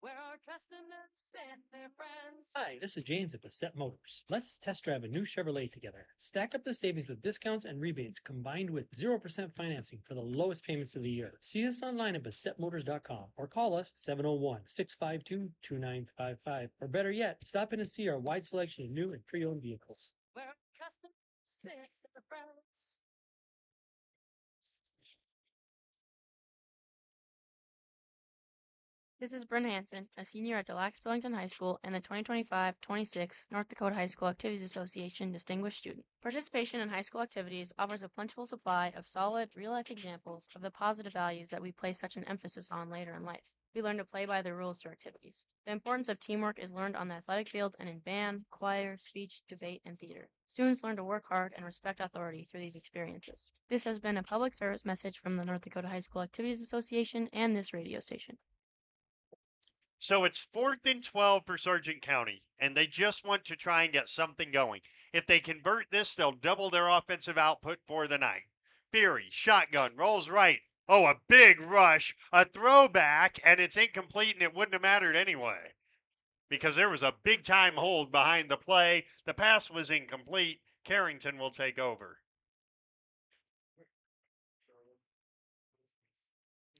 Where our customers and their friends. Hi, this is James at Bassett Motors. Let's test drive a new Chevrolet together. Stack up the savings with discounts and rebates combined with 0% financing for the lowest payments of the year. See us online at BassettMotors.com or call us 701-652-2955. Or better yet, stop in and see our wide selection of new and pre-owned vehicles. Where our customers and their friends. This is Bryn Hansen, a senior at Delax Billington High School and the 2025-26 North Dakota High School Activities Association Distinguished Student. Participation in high school activities offers a plentiful supply of solid, real-life examples of the positive values that we place such an emphasis on later in life. We learn to play by the rules through activities. The importance of teamwork is learned on the athletic field and in band, choir, speech, debate, and theater. Students learn to work hard and respect authority through these experiences. This has been a public service message from the North Dakota High School Activities Association and this radio station. So it's 4th and 12 for Sargent County, and they just want to try and get something going. If they convert this, they'll double their offensive output for the night. Fury, shotgun, rolls right. Oh, a big rush, a throwback, and it's incomplete, and it wouldn't have mattered anyway because there was a big-time hold behind the play. The pass was incomplete. Carrington will take over.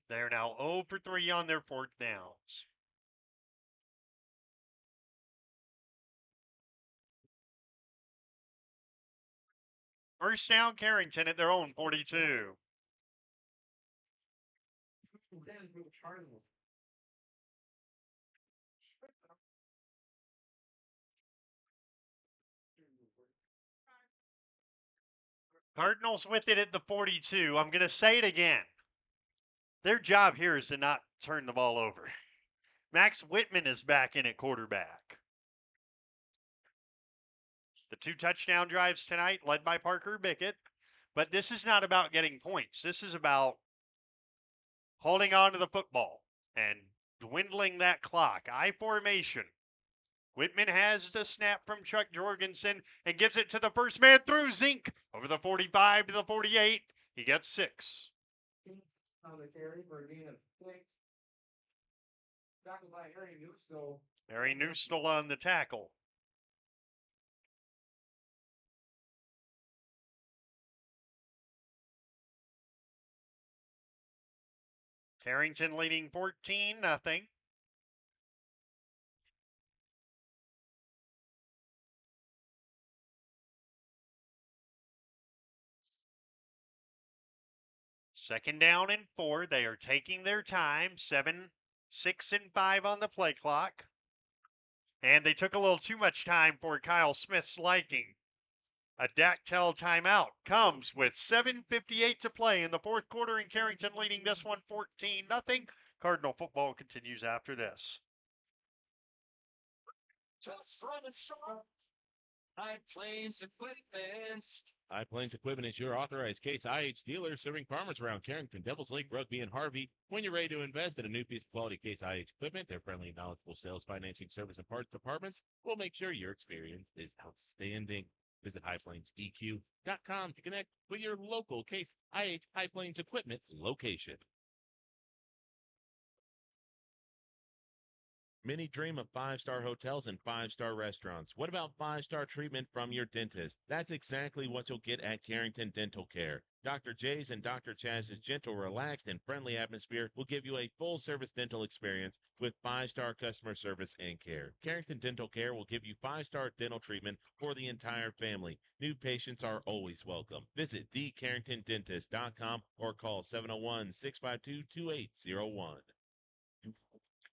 They're now 0 for 3 on their fourth downs. First down, Carrington at their own 42. Cardinals with it at the 42. I'm going to say it again. Their job here is to not turn the ball over. Max Whitman is back in at quarterback. The 2 touchdown drives tonight led by Parker Bickett. But this is not about getting points. This is about holding on to the football and dwindling that clock. I formation. Whitman has the snap from Chuck Jorgensen and gives it to the first man through Zink over the 45 to the 48. He gets 6. On the carry for a gain of 6. Tackled by Harry Newstall. Harry Newstall on the tackle. Carrington leading 14-0. Second down and 4. They are taking their time. 7, 6, and 5 on the play clock. And they took a little too much time for Kyle Smith's liking. A Dactyl timeout comes with 7:58 to play in the fourth quarter, and Carrington leading this one 14-0. Cardinal football continues after this. Just run it strong. High Plains Equipment. High Plains Equipment is your authorized Case IH dealer serving farmers around Carrington, Devils Lake, Rugby, and Harvey. When you're ready to invest in a new piece of quality Case IH equipment, their friendly and knowledgeable sales, financing, service, and parts departments will make sure your experience is outstanding. Visit highplainseq.com to connect with your local Case IH High Plains Equipment location. Many dream of 5-star hotels and 5-star restaurants. What about 5-star treatment from your dentist? That's exactly what you'll get at Carrington Dental Care. Dr. J's and Dr. Chaz's gentle, relaxed, and friendly atmosphere will give you a full-service dental experience with 5-star customer service and care. Carrington Dental Care will give you 5-star dental treatment for the entire family. New patients are always welcome. Visit thecarringtondentist.com or call 701-652-2801.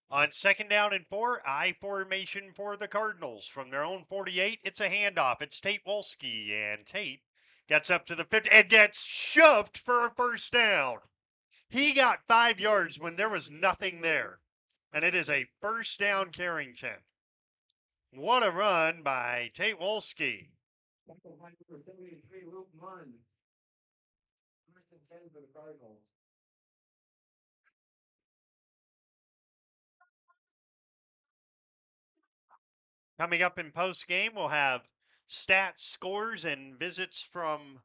On second down and 4, I formation for the Cardinals. From their own 48, it's a handoff. It's Tate Wolski, and Tate gets up to the 50 and gets shoved for a first down. He got 5 yards when there was nothing there, and it is a first down, Carrington. What a run by Tate Wolski. Tackled by number 73, Luke Munn. First and 10 for the Cardinals. Coming up in post game, we'll have stats, scores, and visits from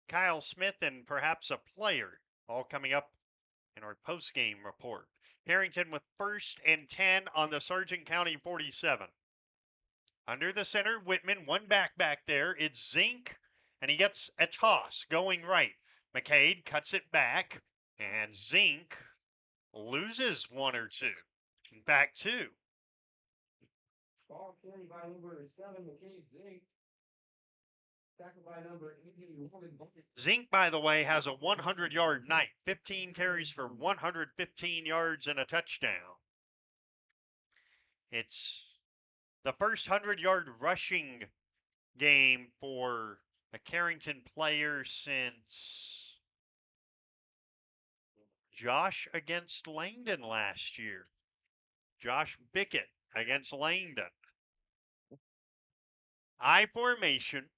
Kyle Smith and perhaps a player, all coming up in our post game report. Carrington with first and 10 on the Sargent County 47. Under the center, Whitman, one back there. It's Zink, and he gets a toss going right. McCade cuts it back, and Zink loses 1 or 2. In fact, 2. Ball carried by number 7, McCade Zink. Tackled by number 81. Zink, by the way, has a 100-yard night. 15 carries for 115 yards and a touchdown. It's the first 100-yard rushing game for a Carrington player since Josh against Langdon last year. Josh Bickett against Langdon. I formation.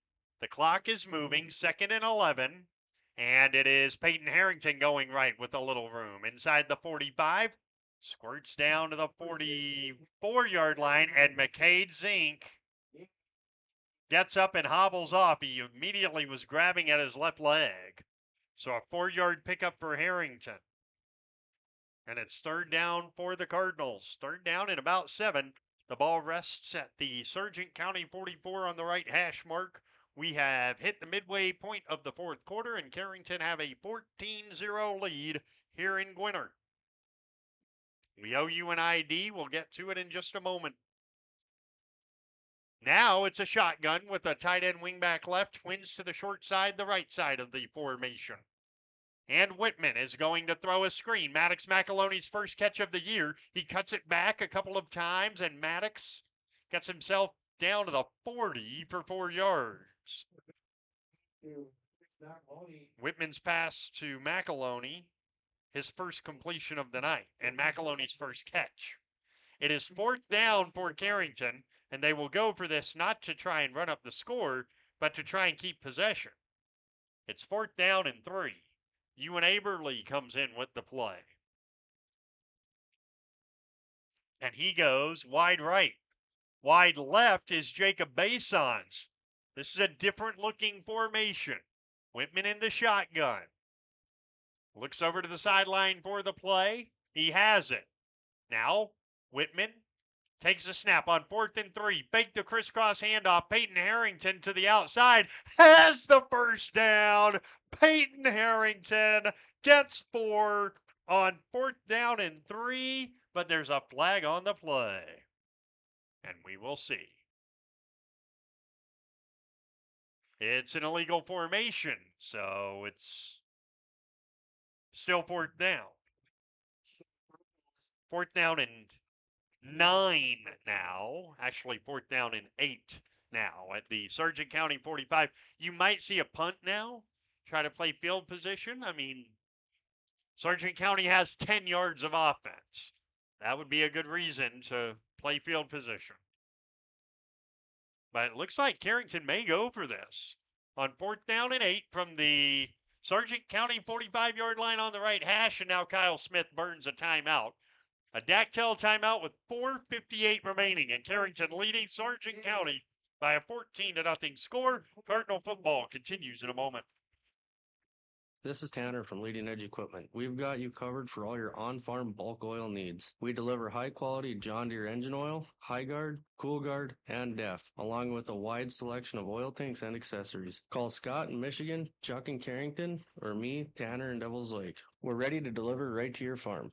The clock is moving, 2nd and 11. And it is Peyton Harrington going right with a little room. Inside the 45, squirts down to the 44-yard line, and McCade Zink gets up and hobbles off. He immediately was grabbing at his left leg. So a 4-yard pickup for Harrington. And it's third down for the Cardinals. Third down and about 7. The ball rests at the Sargent County 44 on the right hash mark. We have hit the midway point of the fourth quarter, and Carrington have a 14-0 lead here in Gwinner. We owe you an ID. We'll get to it in just a moment. Now it's a shotgun with a tight end wingback left, twins to the short side, the right side of the formation. And Whitman is going to throw a screen. Maddox McAloney's first catch of the year. He cuts it back a couple of times, and Maddox gets himself down to the 40 for 4 yards. Whitman's pass to McAloney, his first completion of the night, and McAloney's first catch. It is 4th down for Carrington, and they will go for this not to try and run up the score, but to try and keep possession. It's 4th down and 3. Ewan Aberle comes in with the play. And he goes wide right. Wide left is Jacob Basons. This is a different looking formation. Whitman in the shotgun. Looks over to the sideline for the play. He has it. Now, Whitman takes a snap on 4th and 3. Fake the crisscross handoff. Peyton Harrington to the outside. Has the first down. Peyton Harrington gets 4 on 4th down and 3. But there's a flag on the play. And we will see. It's an illegal formation. So it's still 4th down. 4th down and 9 now. Actually, 4th down and 8 now at the Sargent County 45. You might see a punt now. Try to play field position. I mean, Sargent County has 10 yards of offense. That would be a good reason to play field position. But it looks like Carrington may go for this. On 4th down and 8 from the Sargent County 45-yard line on the right hash, and now Kyle Smith burns a timeout. A Dactyl timeout with 4:58 remaining, and Carrington leading Sargent County by a 14-0 score. Cardinal football continues in a moment. This is Tanner from Leading Edge Equipment. We've got you covered for all your on-farm bulk oil needs. We deliver high-quality John Deere engine oil, High Guard, Cool Guard, and DEF, along with a wide selection of oil tanks and accessories. Call Scott in Michigan, Chuck in Carrington, or me, Tanner in Devils Lake. We're ready to deliver right to your farm.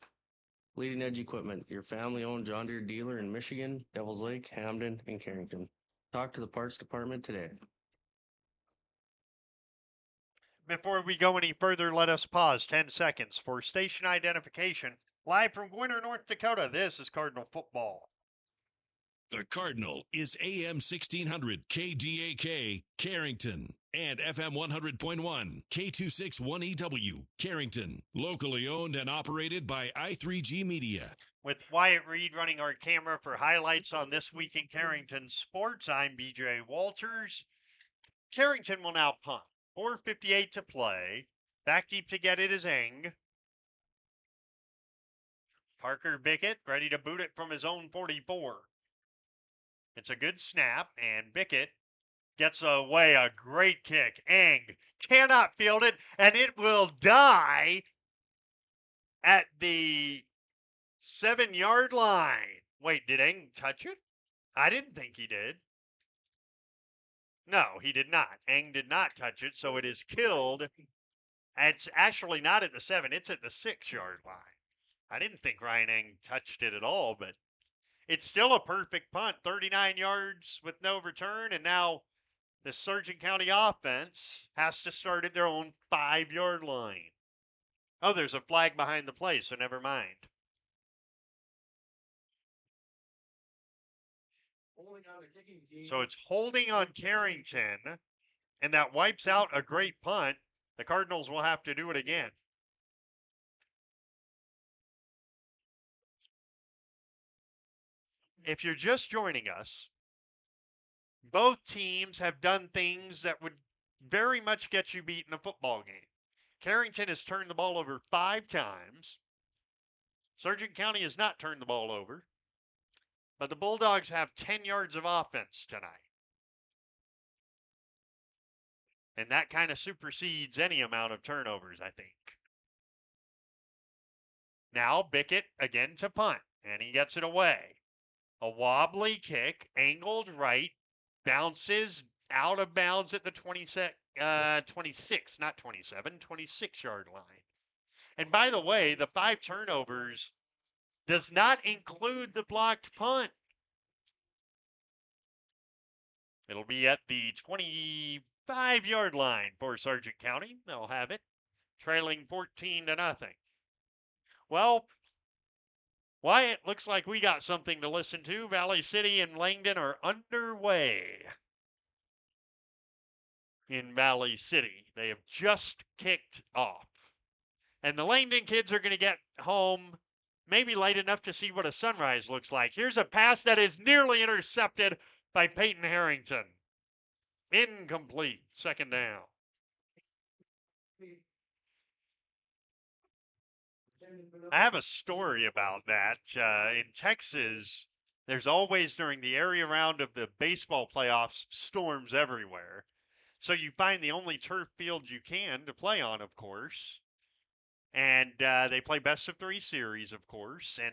Leading Edge Equipment, your family-owned John Deere dealer in Michigan, Devils Lake, Hamden, and Carrington. Talk to the parts department today. Before we go any further, let us pause 10 seconds for station identification. Live from Gwinner, North Dakota, this is Cardinal Football. The Cardinal is AM 1600 KDAK, Carrington, and FM 100.1 K261EW, Carrington. Locally owned and operated by I3G Media. With Wyatt Reed running our camera for highlights on This Week in Carrington Sports, I'm BJ Walters. Carrington will now punt. 4:58 to play. Back deep to get it is Eng. Parker Bickett ready to boot it from his own 44. It's a good snap, and Bickett gets away a great kick. Eng cannot field it, and it will die at the 7-yard line. Wait, did Eng touch it? I didn't think he did. No, he did not. Eng did not touch it, so it is killed. It's actually not at the 7, it's at the 6-yard line. I didn't think Ryan Eng touched it at all, but it's still a perfect punt. 39 yards with no return, and now the Sargent County offense has to start at their own 5-yard line. Oh, there's a flag behind the play, so never mind. So it's holding on Carrington, and that wipes out a great punt. The Cardinals will have to do it again. If you're just joining us, both teams have done things that would very much get you beat in a football game. Carrington has turned the ball over 5 times. Sargent County has not turned the ball over. But the Bulldogs have 10 yards of offense tonight. And that kind of supersedes any amount of turnovers, I think. Now Bickett again to punt, and he gets it away. A wobbly kick, angled right, bounces out of bounds at the 26, not 27, 26-yard line. And by the way, the 5 turnovers does not include the blocked punt. It'll be at the 25-yard line for Sargent County. They'll have it, trailing 14-0. Well, Wyatt, looks like we got something to listen to. Valley City and Langdon are underway in Valley City. They have just kicked off. And the Langdon kids are going to get home maybe late enough to see what a sunrise looks like. Here's a pass that is nearly intercepted by Peyton Harrington. Incomplete. Second down. I have a story about that. In Texas, there's always, during the area round of the baseball playoffs, storms everywhere. So you find the only turf field you can to play on, of course. And they play best of 3 series, of course. And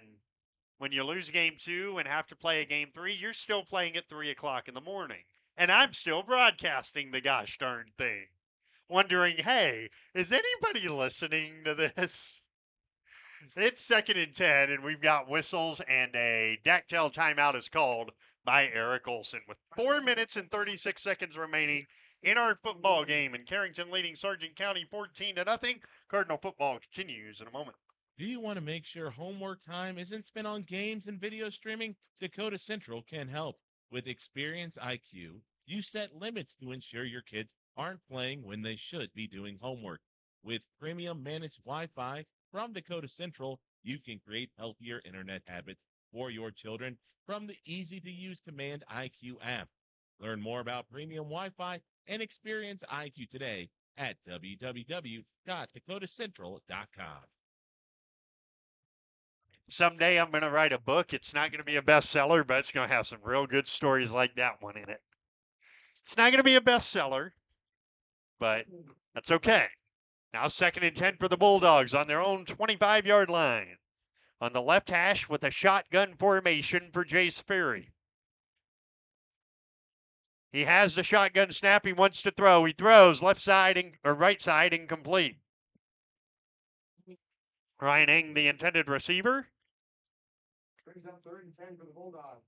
when you lose game 2 and have to play a game 3, you're still playing at 3 o'clock in the morning. And I'm still broadcasting the gosh darn thing. Wondering, hey, is anybody listening to this? It's 2nd and 10, and we've got whistles, and a Dactyl timeout is called by Eric Olson with 4 minutes and 36 seconds remaining in our football game. And Carrington leading Sargent County 14-0. Cardinal football continues in a moment. Do you want to make sure homework time isn't spent on games and video streaming? Dakota Central can help. With Experience IQ, you set limits to ensure your kids aren't playing when they should be doing homework. With premium managed Wi-Fi from Dakota Central, you can create healthier internet habits for your children from the easy-to-use Command IQ app. Learn more about premium Wi-Fi and Experience IQ today at www.dakotacentral.com. Someday I'm going to write a book. It's not going to be a bestseller, but it's going to have some real good stories like that one in it. It's not going to be a bestseller, but that's okay. Now 2nd and 10 for the Bulldogs on their own 25-yard line. On the left hash with a shotgun formation for Jace Ferry. He has the shotgun snap. He wants to throw. He throws left side or right side incomplete. Ryan Eng, the intended receiver. Brings up 3rd and 10 for the Bulldogs.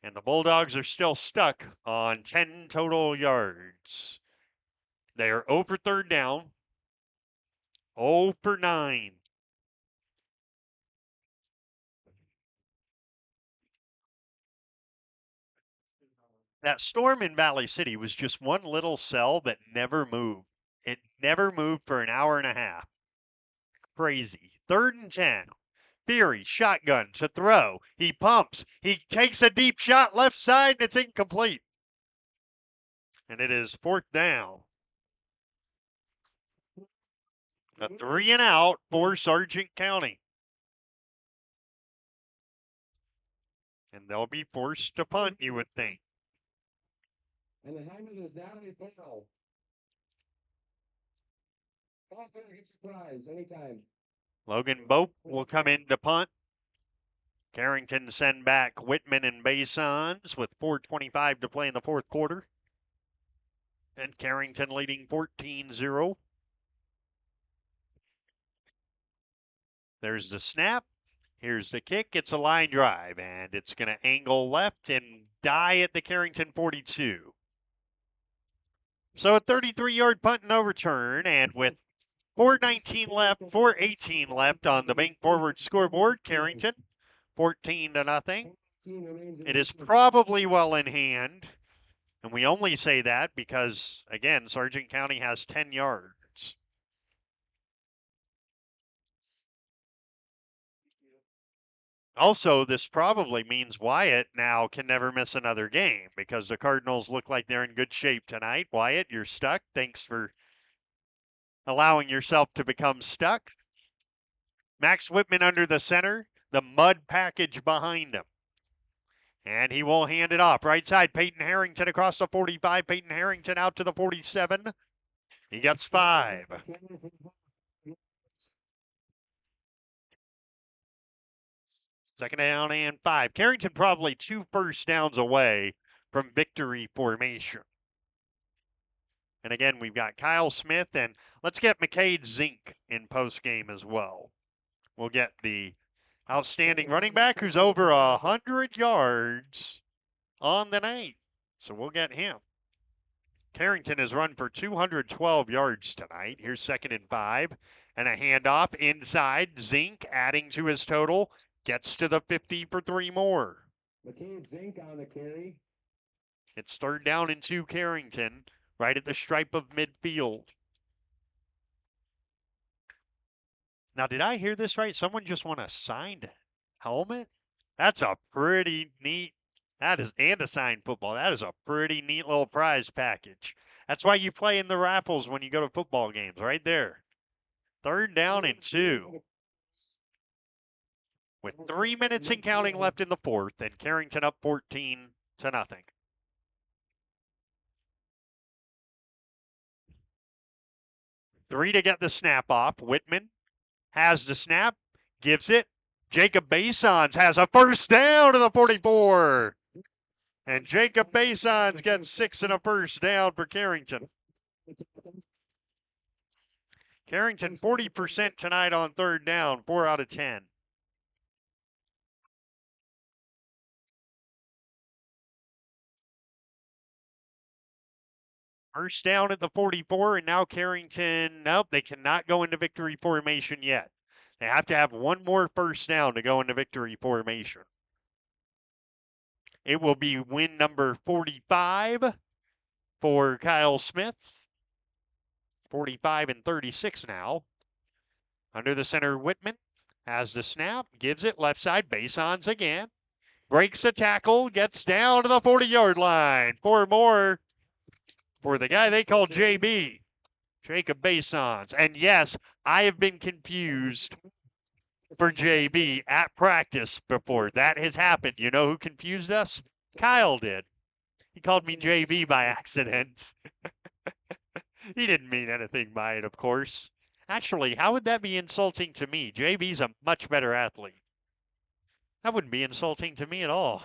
And the Bulldogs are still stuck on 10 total yards. They are 0 for 3rd down. 0 for 9. That storm in Valley City was just one little cell that never moved. It never moved for an hour and a half. Crazy. 3rd and 10. Fury, shotgun to throw. He pumps. He takes a deep shot left side, and it's incomplete. And it is 4th down. A 3 and out for Sargent County. And they'll be forced to punt, you would think. And the helmet is Natalie Payne. Call player gets a prize anytime. Logan Bope will come in to punt. Carrington send back Whitman and Basons with 4:25 to play in the 4th quarter. And Carrington leading 14-0. There's the snap. Here's the kick. It's a line drive, and it's going to angle left and die at the Carrington 42. So a 33-yard punt and overturn, and with 4:19 left, 4:18 left on the bank forward scoreboard, Carrington 14-0. It is probably well in hand, and we only say that because, again, Sargent County has 10 yards. Also, this probably means Wyatt now can never miss another game because the Cardinals look like they're in good shape tonight. Wyatt, you're stuck. Thanks for allowing yourself to become stuck. Max Whitman under the center, the mud package behind him. And he will hand it off. Right side, Peyton Harrington across the 45. Peyton Harrington out to the 47. He gets 5. Second down and 5. Carrington probably 2 first downs away from victory formation. And again, we've got Kyle Smith, and let's get McCade Zink in post game as well. We'll get the Outstanding running back who's over 100 yards on the night. So we'll get him. Carrington has run for 212 yards tonight. Here's 2nd and 5. And a handoff inside. Zink adding to his total. Gets to the 50 for 3 more. McCabe Zink on the carry. It's 3rd down and 2 Carrington. Right at the stripe of midfield. Now, did I hear this right? Someone just won a signed helmet? That's a pretty neat, and a signed football. That is a pretty neat little prize package. That's why you play in the raffles when you go to football games, right there. 3rd down and 2. With 3 minutes and counting left in the 4th, and Carrington up 14-0. 3 to get the snap off. Whitman has the snap, gives it. Jacob Basons has a 1st down to the 44. And Jacob Basons gets 6 and a 1st down for Carrington. Carrington 40% tonight on 3rd down, 4 out of 10. First down at the 44, and now Carrington, nope, they cannot go into victory formation yet. They have to have one more 1st down to go into victory formation. It will be win number 45 for Kyle Smith. 45 and 36 now. Under the center, Whitman has the snap, gives it left side, Basons again. Breaks a tackle, gets down to the 40-yard line. 4 more for the guy they call JB, Jacob Basons. And yes, I have been confused for JB at practice before. That has happened. You know who confused us? Kyle did. He called me JB by accident. He didn't mean anything by it, of course. Actually, how would that be insulting to me? JB's a much better athlete. That wouldn't be insulting to me at all.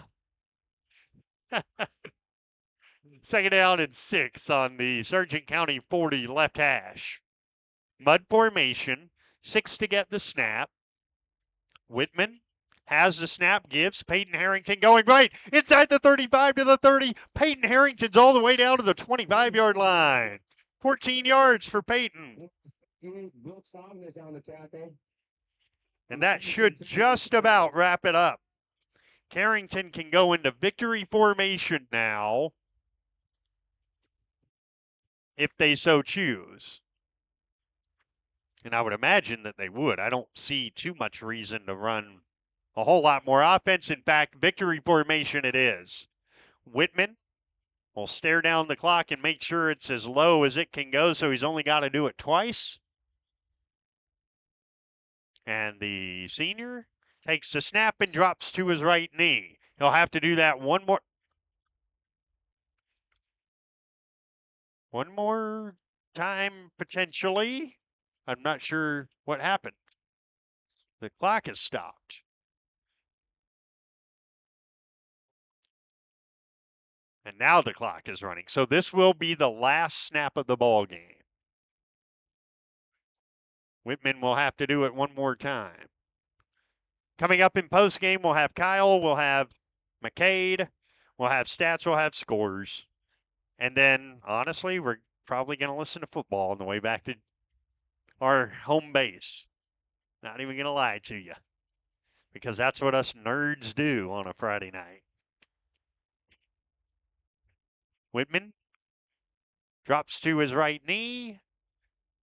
2nd down and 6 on the Sargent County 40 left hash. Mud formation, 6 to get the snap. Whitman has the snap, gives Peyton Harrington going right inside the 35 to the 30. Peyton Harrington's all the way down to the 25-yard line. 14 yards for Peyton. And that should just about wrap it up. Carrington can go into victory formation now, if they so choose. And I would imagine that they would. I don't see too much reason to run a whole lot more offense. In fact, victory formation it is. Whitman will stare down the clock and make sure it's as low as it can go, so he's only got to do it twice. And the senior takes the snap and drops to his right knee. He'll have to do that one more time, potentially. I'm not sure what happened. The clock has stopped. And now the clock is running. So this will be the last snap of the ball game. Whitman will have to do it one more time. Coming up in postgame, we'll have Kyle, we'll have McCade, we'll have stats, we'll have scores. And then, honestly, we're probably going to listen to football on the way back to our home base. Not even going to lie to you. Because that's what us nerds do on a Friday night. Whitman drops to his right knee.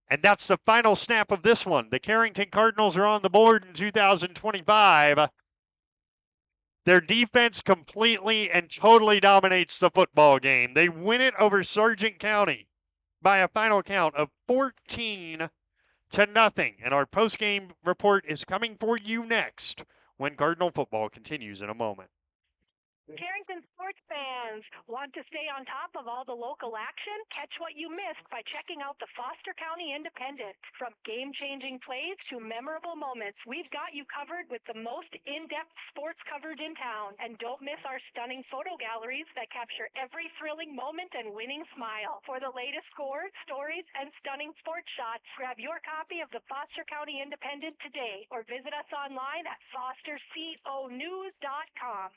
And that's the final snap of this one. The Carrington Cardinals are on the board in 2025. Their defense completely and totally dominates the football game. They win it over Sargent County by a final count of 14-0. And our postgame report is coming for you next when Cardinal football continues in a moment. Carrington sports fans want to stay on top of all the local action? Catch what you missed by checking out the Foster County Independent. From game-changing plays to memorable moments, we've got you covered with the most in-depth sports coverage in town. And don't miss our stunning photo galleries that capture every thrilling moment and winning smile. For the latest scores, stories, and stunning sports shots, grab your copy of the Foster County Independent today or visit us online at fosterconews.com.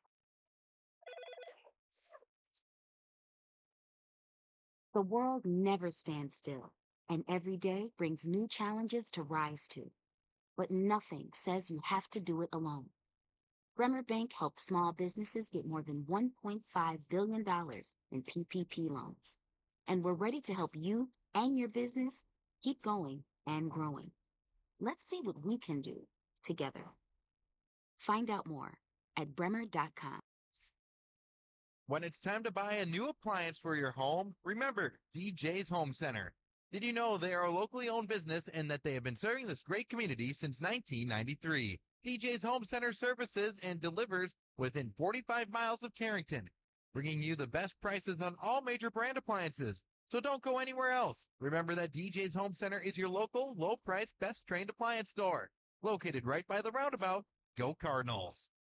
The world never stands still, and every day brings new challenges to rise to. But nothing says you have to do it alone. Bremer Bank helped small businesses get more than $1.5 billion in PPP loans. And we're ready to help you and your business keep going and growing. Let's see what we can do together. Find out more at bremer.com. When it's time to buy a new appliance for your home, remember DJ's Home Center. Did you know they are a locally owned business and that they have been serving this great community since 1993? DJ's Home Center services and delivers within 45 miles of Carrington, bringing you the best prices on all major brand appliances. So don't go anywhere else. Remember that DJ's Home Center is your local, low-priced, best-trained appliance store. Located right by the roundabout. Go Cardinals.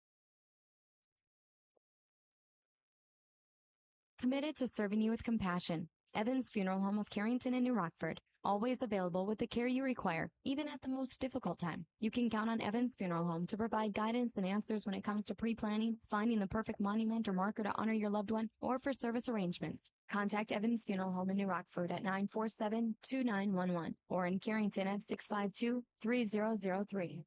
Committed to serving you with compassion. Evans Funeral Home of Carrington and New Rockford. Always available with the care you require, even at the most difficult time. You can count on Evans Funeral Home to provide guidance and answers when it comes to pre-planning, finding the perfect monument or marker to honor your loved one, or for service arrangements. Contact Evans Funeral Home in New Rockford at 947-2911 or in Carrington at 652-3003.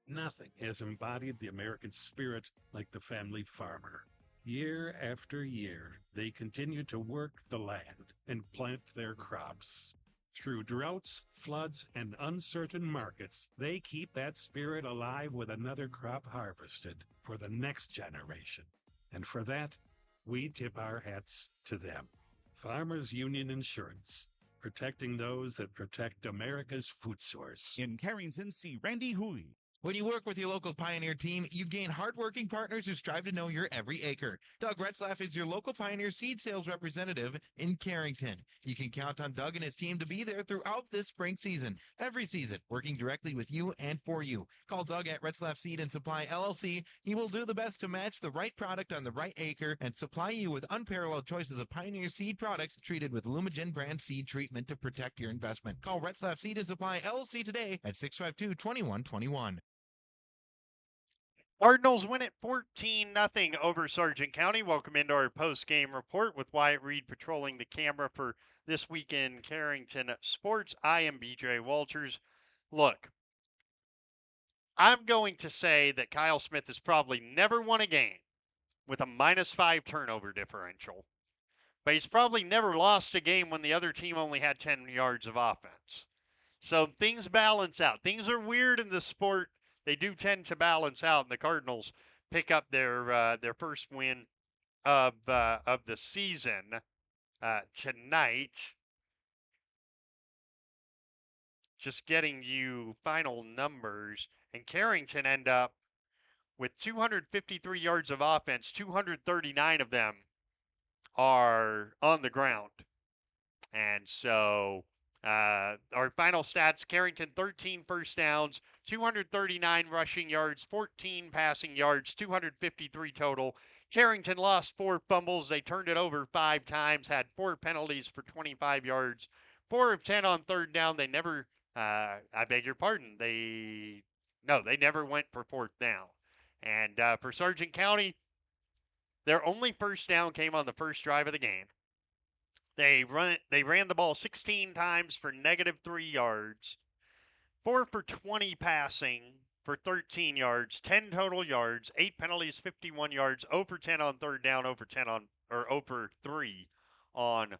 Nothing has embodied the American spirit like the family farmer. Year after year, they continue to work the land and plant their crops. Through droughts, floods, and uncertain markets, they keep that spirit alive with another crop harvested for the next generation. And for that, we tip our hats to them. Farmers Union Insurance, protecting those that protect America's food source. In Carrington, see Randy Hui. When you work with your local Pioneer team, you gain hardworking partners who strive to know your every acre. Doug Retzlaff is your local Pioneer seed sales representative in Carrington. You can count on Doug and his team to be there throughout this spring season, every season, working directly with you and for you. Call Doug at Retzlaff Seed and Supply LLC. He will do the best to match the right product on the right acre and supply you with unparalleled choices of Pioneer seed products treated with Lumigen brand seed treatment to protect your investment. Call Retzlaff Seed and Supply LLC today at 652-2121. Cardinals win it 14-0 over Sargent County. Welcome into our post-game report with Wyatt Reed patrolling the camera for this weekend Carrington sports. I am BJ Walters. Look, I'm going to say that Kyle Smith has probably never won a game with a -5 turnover differential, but he's probably never lost a game when the other team only had 10 yards of offense. So things balance out. Things are weird in this sport. They do tend to balance out, and the Cardinals pick up their first win of the season tonight. Just getting you final numbers, and Carrington end up with 253 yards of offense. 239 of them are on the ground, and so our final stats: Carrington 13 first downs, 239 rushing yards, 14 passing yards, 253 total. Carrington lost 4 fumbles. They turned it over 5 times, had 4 penalties for 25 yards, 4 of 10 on third down. They never, I beg your pardon, they never went for fourth down. And for Sargent County, their only first down came on the first drive of the game. They ran the ball 16 times for -3 yards, 4 for 20 passing for 13 yards, 10 total yards, 8 penalties, 51 yards, 0 for 10 on third down, 0 for 3 on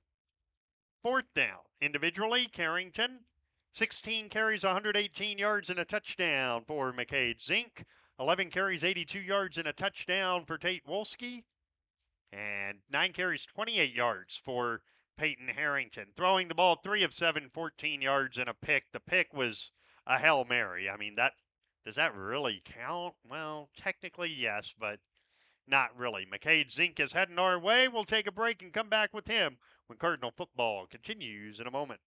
fourth down. Individually, Carrington, 16 carries, 118 yards and a touchdown for McCade Zink, 11 carries, 82 yards and a touchdown for Tate Wolski, and 9 carries, 28 yards for Peyton Harrington. Throwing the ball 3 of 7, 14 yards and a pick. The pick was a Hail Mary. I mean, that Does that really count? Well, technically, yes, but not really. McCade Zink is heading our way. We'll take a break and come back with him when Cardinal football continues in a moment.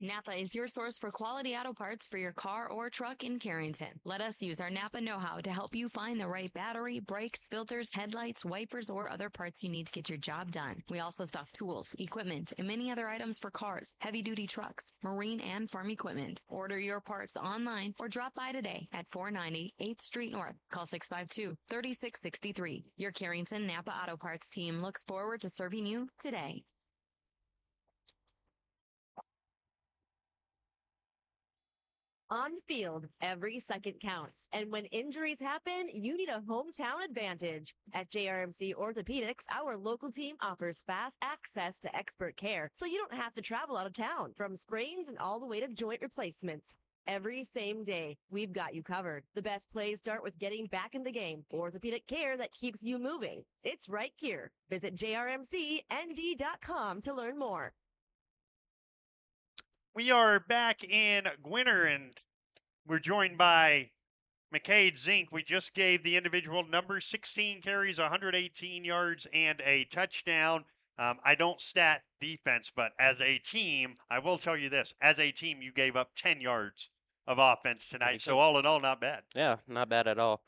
Napa is your source for quality auto parts for your car or truck in Carrington. Let us use our Napa know-how to help you find the right battery, brakes, filters, headlights, wipers, or other parts you need to get your job done. We also stock tools, equipment, and many other items for cars, heavy-duty trucks, marine and farm equipment. Order your parts online or drop by today at 490 8th Street North. Call 652-3663. Your Carrington Napa Auto Parts team looks forward to serving you today. On the field, every second counts. And when injuries happen, you need a hometown advantage. At JRMC Orthopedics, our local team offers fast access to expert care, so you don't have to travel out of town. From sprains and all the way to joint replacements. Every same day, we've got you covered. The best plays start with getting back in the game. Orthopedic care that keeps you moving. It's right here. Visit jrmcnd.com to learn more. We are back in Gwinner, and we're joined by McCade Zink. We just gave the individual number 16 carries, 118 yards, and a touchdown. I don't stat defense, but as a team, I will tell you this. As a team, you gave up 10 yards of offense tonight. So all in all, not bad. Yeah, not bad at all.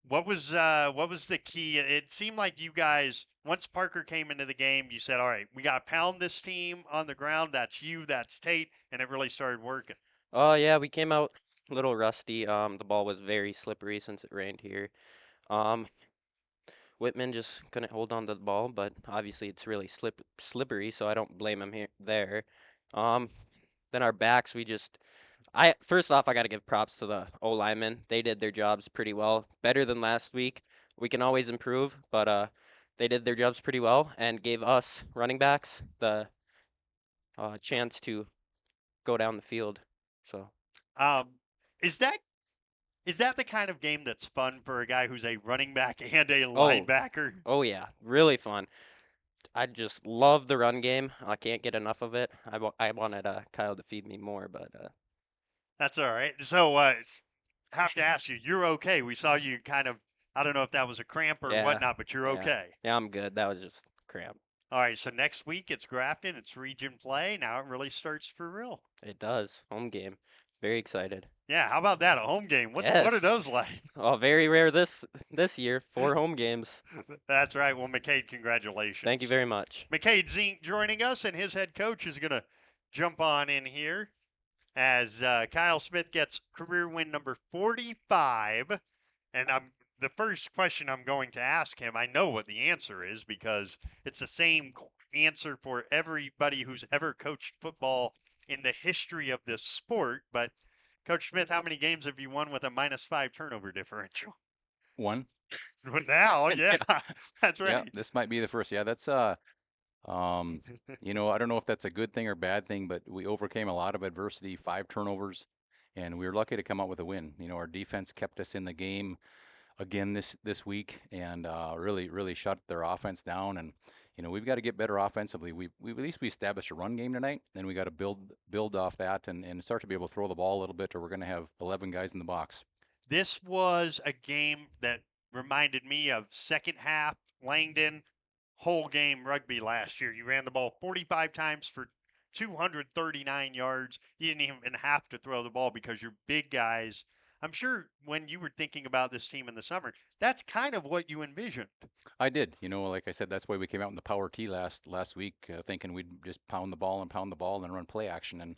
What was the key? It seemed like you guys, once Parker came into the game, you said, all right, we got to pound this team on the ground. That's you, that's Tate, and it really started working. Oh, yeah, we came out a little rusty. The ball was very slippery since it rained here. Whitman just couldn't hold on to the ball, but obviously it's really slippery, so I don't blame him there. Then our backs, first off, I got to give props to the O linemen. They did their jobs pretty well, better than last week. We can always improve, but they did their jobs pretty well and gave us running backs the chance to go down the field. So, is that the kind of game that's fun for a guy who's a running back and a linebacker? Oh yeah, really fun. I just love the run game. I can't get enough of it. I wanted Kyle to feed me more, but that's all right. So, have to ask you, you're okay. We saw you kind of, I don't know if that was a cramp or whatnot, but you're okay. Yeah, I'm good. That was just cramp. All right, so next week it's Grafton, it's region play. Now it really starts for real. It does. Home game. Very excited. Yeah, how about that? A home game. What are those like? Oh, very rare this year. 4 home games. That's right. Well, McCade, congratulations. Thank you very much. McCade Zink joining us, and his head coach is going to jump on in here as Kyle Smith gets career win number 45. And the first question I'm going to ask him, I know what the answer is because it's the same answer for everybody who's ever coached football in the history of this sport. But Coach Smith, how many games have you won with a -5 turnover differential? 1. Now, yeah, that's right. Yeah, this might be the first. Yeah, that's I don't know if that's a good thing or bad thing, but we overcame a lot of adversity, 5 turnovers, and we were lucky to come out with a win. Our defense kept us in the game again this week and really shut their offense down. And we've got to get better offensively. We at least we established a run game tonight. Then we got to build off that and start to be able to throw the ball a little bit, or we're going to have 11 guys in the box. This was a game that reminded me of second half Langdon whole game rugby last year. You ran the ball 45 times for 239 yards. You didn't even have to throw the ball because your big guys. I'm sure when you were thinking about this team in the summer, that's kind of what you envisioned. I did. Like I said, that's why we came out in the power T last week, thinking we'd just pound the ball and run play action.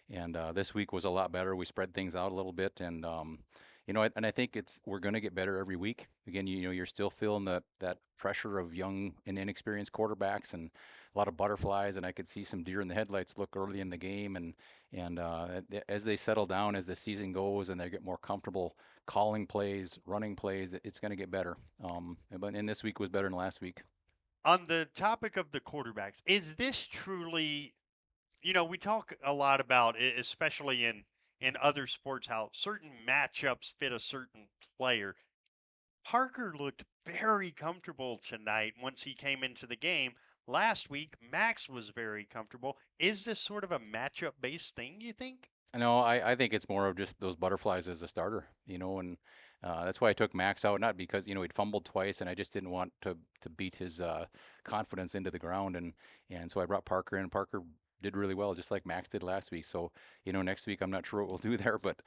And this week was a lot better. We spread things out a little bit, and and I think we're going to get better every week. Again, you're still feeling that pressure of young and inexperienced quarterbacks and a lot of butterflies. And I could see some deer in the headlights look early in the game. And as they settle down, as the season goes, and they get more comfortable calling plays, running plays, it's going to get better. And this week was better than last week. On the topic of the quarterbacks, is this truly, we talk a lot about, especially in other sports, how certain matchups fit a certain player. Parker looked very comfortable tonight once he came into the game. Last week, Max was very comfortable. Is this sort of a matchup-based thing, you think? No, I think it's more of just those butterflies as a starter, and that's why I took Max out, not because, he'd fumbled twice and I just didn't want to beat his confidence into the ground. And so I brought Parker in. Parker did really well, just like Max did last week. So, next week I'm not sure what we'll do there, but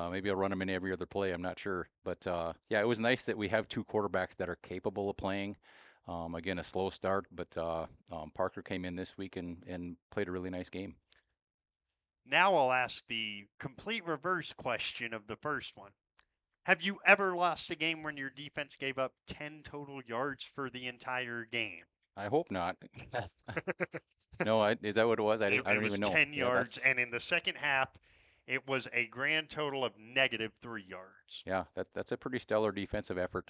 maybe I'll run him in every other play. I'm not sure. But yeah, it was nice that we have two quarterbacks that are capable of playing. Again, a slow start, but Parker came in this week and played a really nice game. Now I'll ask the complete reverse question of the first one. Have you ever lost a game when your defense gave up 10 total yards for the entire game? I hope not. No, is that what it was? I It don't was even know. 10 Yeah, yards, and in the second half, it was a grand total of -3 yards. That's a pretty stellar defensive effort,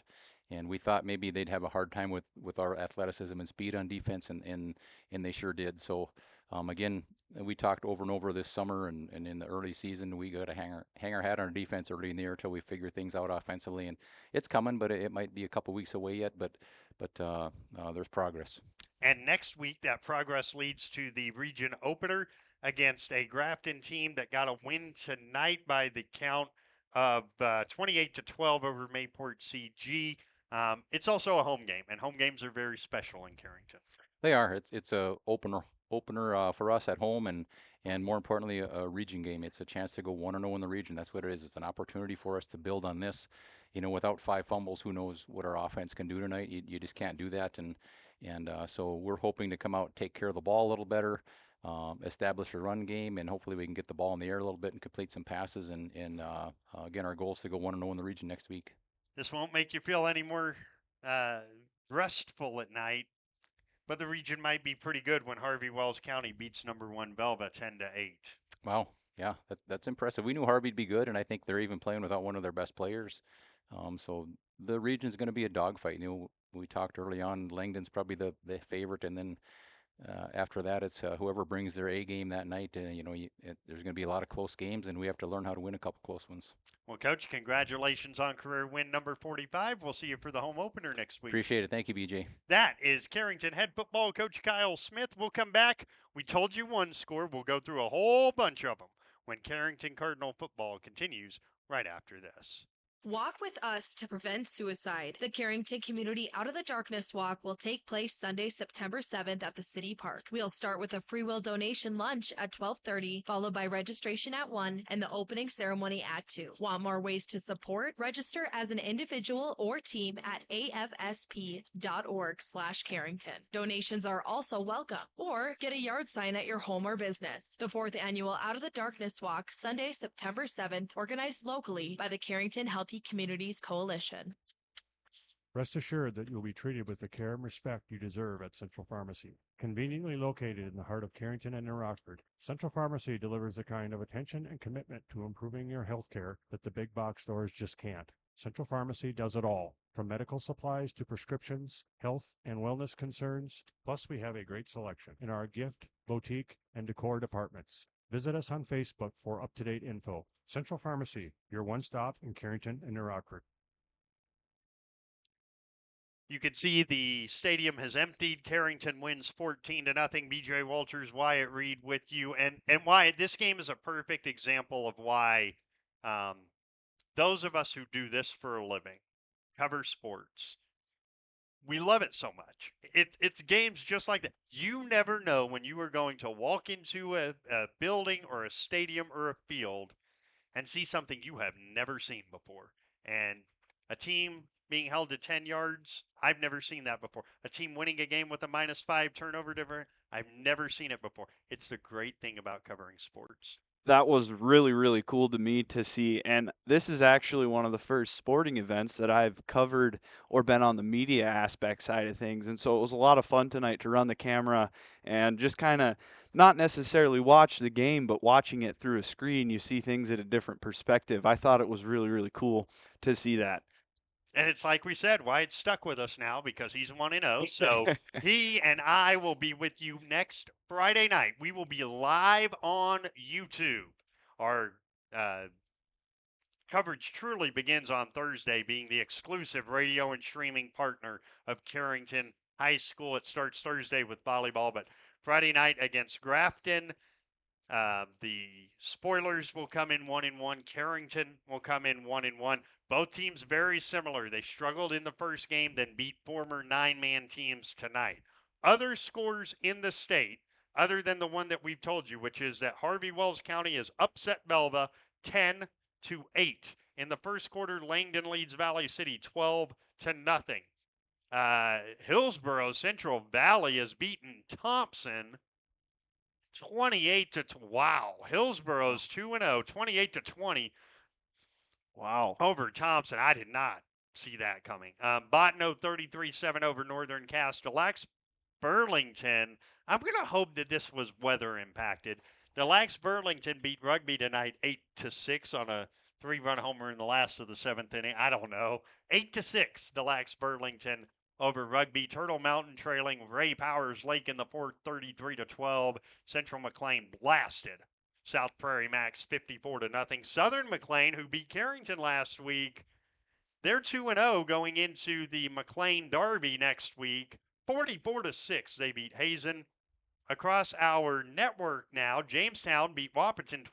and we thought maybe they'd have a hard time with our athleticism and speed on defense, and they sure did. So, again, we talked over and over this summer and in the early season, we got to hang our hat on our defense early in the year until we figure things out offensively, and it's coming, but it might be a couple weeks away yet. But there's progress. And next week, that progress leads to the region opener against a Grafton team that got a win tonight by the count of 28-12 over Mayport CG. It's also a home game, and home games are very special in Carrington. They are. It's a opener for us at home, and more importantly, a region game. It's a chance to go 1-0 in the region. That's what it is. It's an opportunity for us to build on this. Without 5 fumbles, who knows what our offense can do tonight? You just can't do that, and so we're hoping to come out, take care of the ball a little better, establish a run game, and hopefully we can get the ball in the air a little bit and complete some passes. And again, our goal is to go 1-0 in the region next week. This won't make you feel any more restful at night, but the region might be pretty good when Harvey Wells County beats number 1 Belva 10-8. Wow, yeah, that's impressive. We knew Harvey'd be good, and I think they're even playing without one of their best players. So the region's going to be a dogfight. We talked early on. Langdon's probably the favorite, and then after that, it's whoever brings their A game that night. There's going to be a lot of close games, and we have to learn how to win a couple close ones. Well, Coach, congratulations on career win number 45. We'll see you for the home opener next week. Appreciate it. Thank you, BJ. That is Carrington head football coach Kyle Smith. We'll come back. We told you one score. We'll go through a whole bunch of them when Carrington Cardinal football continues right after this. Walk with us to prevent suicide. The Carrington Community Out of the Darkness Walk will take place Sunday, September 7th at the City Park. We'll start with a free will donation lunch at 12:30, followed by registration at 1 and the opening ceremony at 2. Want more ways to support? Register as an individual or team at afsp.org/Carrington. Donations are also welcome. Or get a yard sign at your home or business. The 4th annual Out of the Darkness Walk, Sunday, September 7th, organized locally by the Carrington Healthy Communities Coalition. Rest assured that you'll be treated with the care and respect you deserve at Central Pharmacy. Conveniently located in the heart of Carrington and New Rockford, Central Pharmacy delivers the kind of attention and commitment to improving your health care that the big box stores just can't. Central Pharmacy does it all, from medical supplies to prescriptions, health and wellness concerns. Plus, we have a great selection in our gift, boutique, and decor departments. Visit us on Facebook for up-to-date info. Central Pharmacy, your one-stop in Carrington and New Rockford. You can see the stadium has emptied. Carrington wins 14-0. BJ Walters, Wyatt Reed with you. And Wyatt, this game is a perfect example of why those of us who do this for a living, cover sports, we love it so much. It's games just like that. You never know when you are going to walk into a building or a stadium or a field and see something you have never seen before. And a team being held to 10 yards, I've never seen that before. A team winning a game with a -5 turnover difference, I've never seen it before. It's the great thing about covering sports. That was really, really cool to me to see. And this is actually one of the first sporting events that I've covered or been on the media aspect side of things. And so it was a lot of fun tonight to run the camera and just kind of not necessarily watch the game, but watching it through a screen, you see things at a different perspective. I thought it was really, really cool to see that. And it's like we said, Wyatt's stuck with us now because he's 1-0. So he and I will be with you next Friday night. We will be live on YouTube. Our coverage truly begins on Thursday, being the exclusive radio and streaming partner of Carrington High School. It starts Thursday with volleyball, but Friday night against Grafton. The Spoilers will come in 1-1. Carrington will come in 1-1. Both teams very similar. They struggled in the first game, then beat former 9-man teams tonight. Other scores in the state, other than the one that we've told you, which is that Harvey Wells County has upset Belva 10-8. In the first quarter, Langdon leads Valley City 12-0. Hillsborough Central Valley has beaten Thompson 28 wow. Hillsborough's 2-0, 28-20. Wow. Over Thompson. I did not see that coming. Botno 33-7 over Northern Castellax. Burlington. I'm going to hope that this was weather impacted. Delax Burlington beat Rugby tonight 8-6 on a 3-run homer in the last of the 7th inning. I don't know. 8-6 Delax Burlington over Rugby. Turtle Mountain trailing Ray Powers Lake in the fourth 33-12. Central McLean blasted South Prairie Max 54-0. Southern McLean, who beat Carrington last week, they're 2-0 going into the McLean Derby next week. 44-6 they beat Hazen. Across our network now, Jamestown beat Wahpeton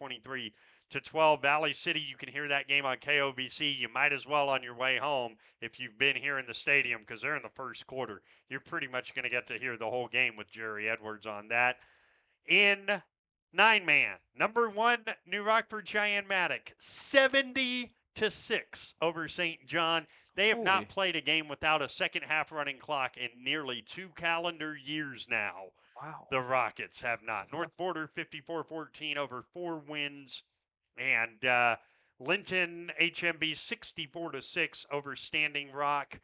23-12. Valley City, you can hear that game on KOBC. You might as well on your way home if you've been here in the stadium because they're in the first quarter. You're pretty much going to get to hear the whole game with Jerry Edwards on that. In 9-man, number 1, New Rockford Cheyenne Matic, 70-6 over St. John. They have not played a game without a second half running clock in nearly 2 calendar years now. Wow. The Rockets have not. North Border 54-14 over 4 wins. And Linton HMB 64-6 over Standing Rock.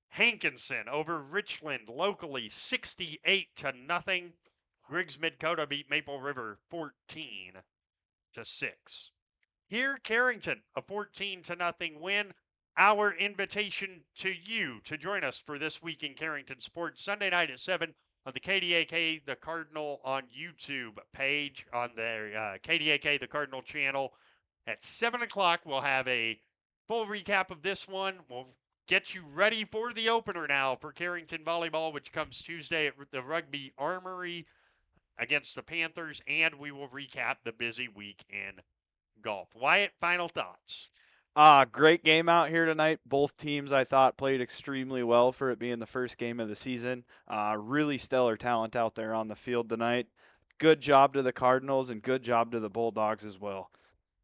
Hankinson over Richland locally 68-0. Griggs Midkota beat Maple River 14-6. Here, Carrington, a 14-0 win. Our invitation to you to join us for this week in Carrington Sports, Sunday night at 7 on the KDAK The Cardinal on YouTube page, on the KDAK The Cardinal channel. At 7 o'clock, we'll have a full recap of this one. We'll get you ready for the opener now for Carrington Volleyball, which comes Tuesday at the Rugby Armory against the Panthers, and we will recap the busy week in golf. Wyatt, final thoughts? Great game out here tonight. Both teams, I thought, played extremely well for it being the first game of the season. Really stellar talent out there on the field tonight. Good job to the Cardinals and good job to the Bulldogs as well.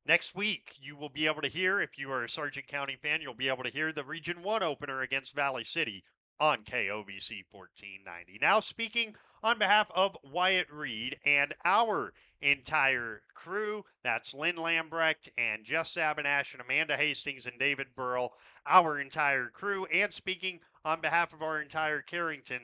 Next week, you will be able to hear, if you are a Sargent County fan, you'll be able to hear the Region 1 opener against Valley City on KOBC 1490. Now speaking on behalf of Wyatt Reed and our entire crew, that's Lynn Lambrecht and Jess Sabinash and Amanda Hastings and David Burrell, our entire crew, and speaking on behalf of our entire Carrington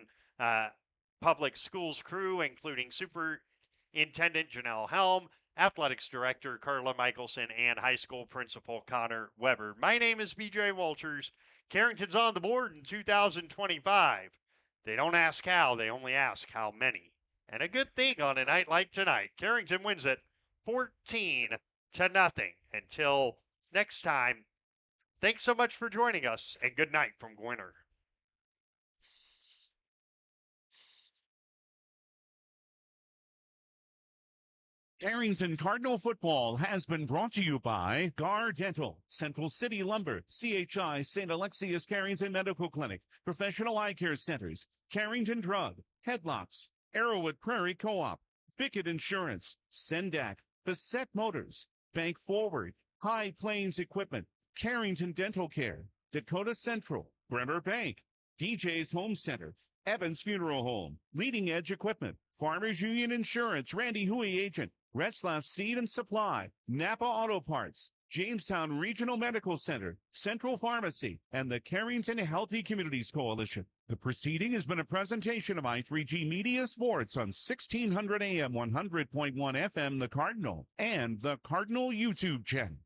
Public Schools crew, including Superintendent Janelle Helm, Athletics Director Carla Michelson, and High School Principal Connor Weber. My name is BJ Walters. Carrington's on the board in 2025. They don't ask how, they only ask how many. And a good thing on a night like tonight. Carrington wins it 14-0. Until next time, thanks so much for joining us, and good night from Gwinner. Carrington Cardinal football has been brought to you by Gar Dental, Central City Lumber, CHI St. Alexius Carrington Medical Clinic, Professional Eye Care Centers, Carrington Drug, Headlocks, Arrowwood Prairie Co-op, Bickett Insurance, Sendak, Bassett Motors, Bank Forward, High Plains Equipment, Carrington Dental Care, Dakota Central, Bremer Bank, DJ's Home Center, Evans Funeral Home, Leading Edge Equipment, Farmers Union Insurance, Randy Huey Agent, Retzlaff Seed and Supply, Napa Auto Parts, Jamestown Regional Medical Center, Central Pharmacy, and the Carrington Healthy Communities Coalition. The proceeding has been a presentation of I3G Media Sports on 1600 AM 100.1 FM The Cardinal and the Cardinal YouTube channel.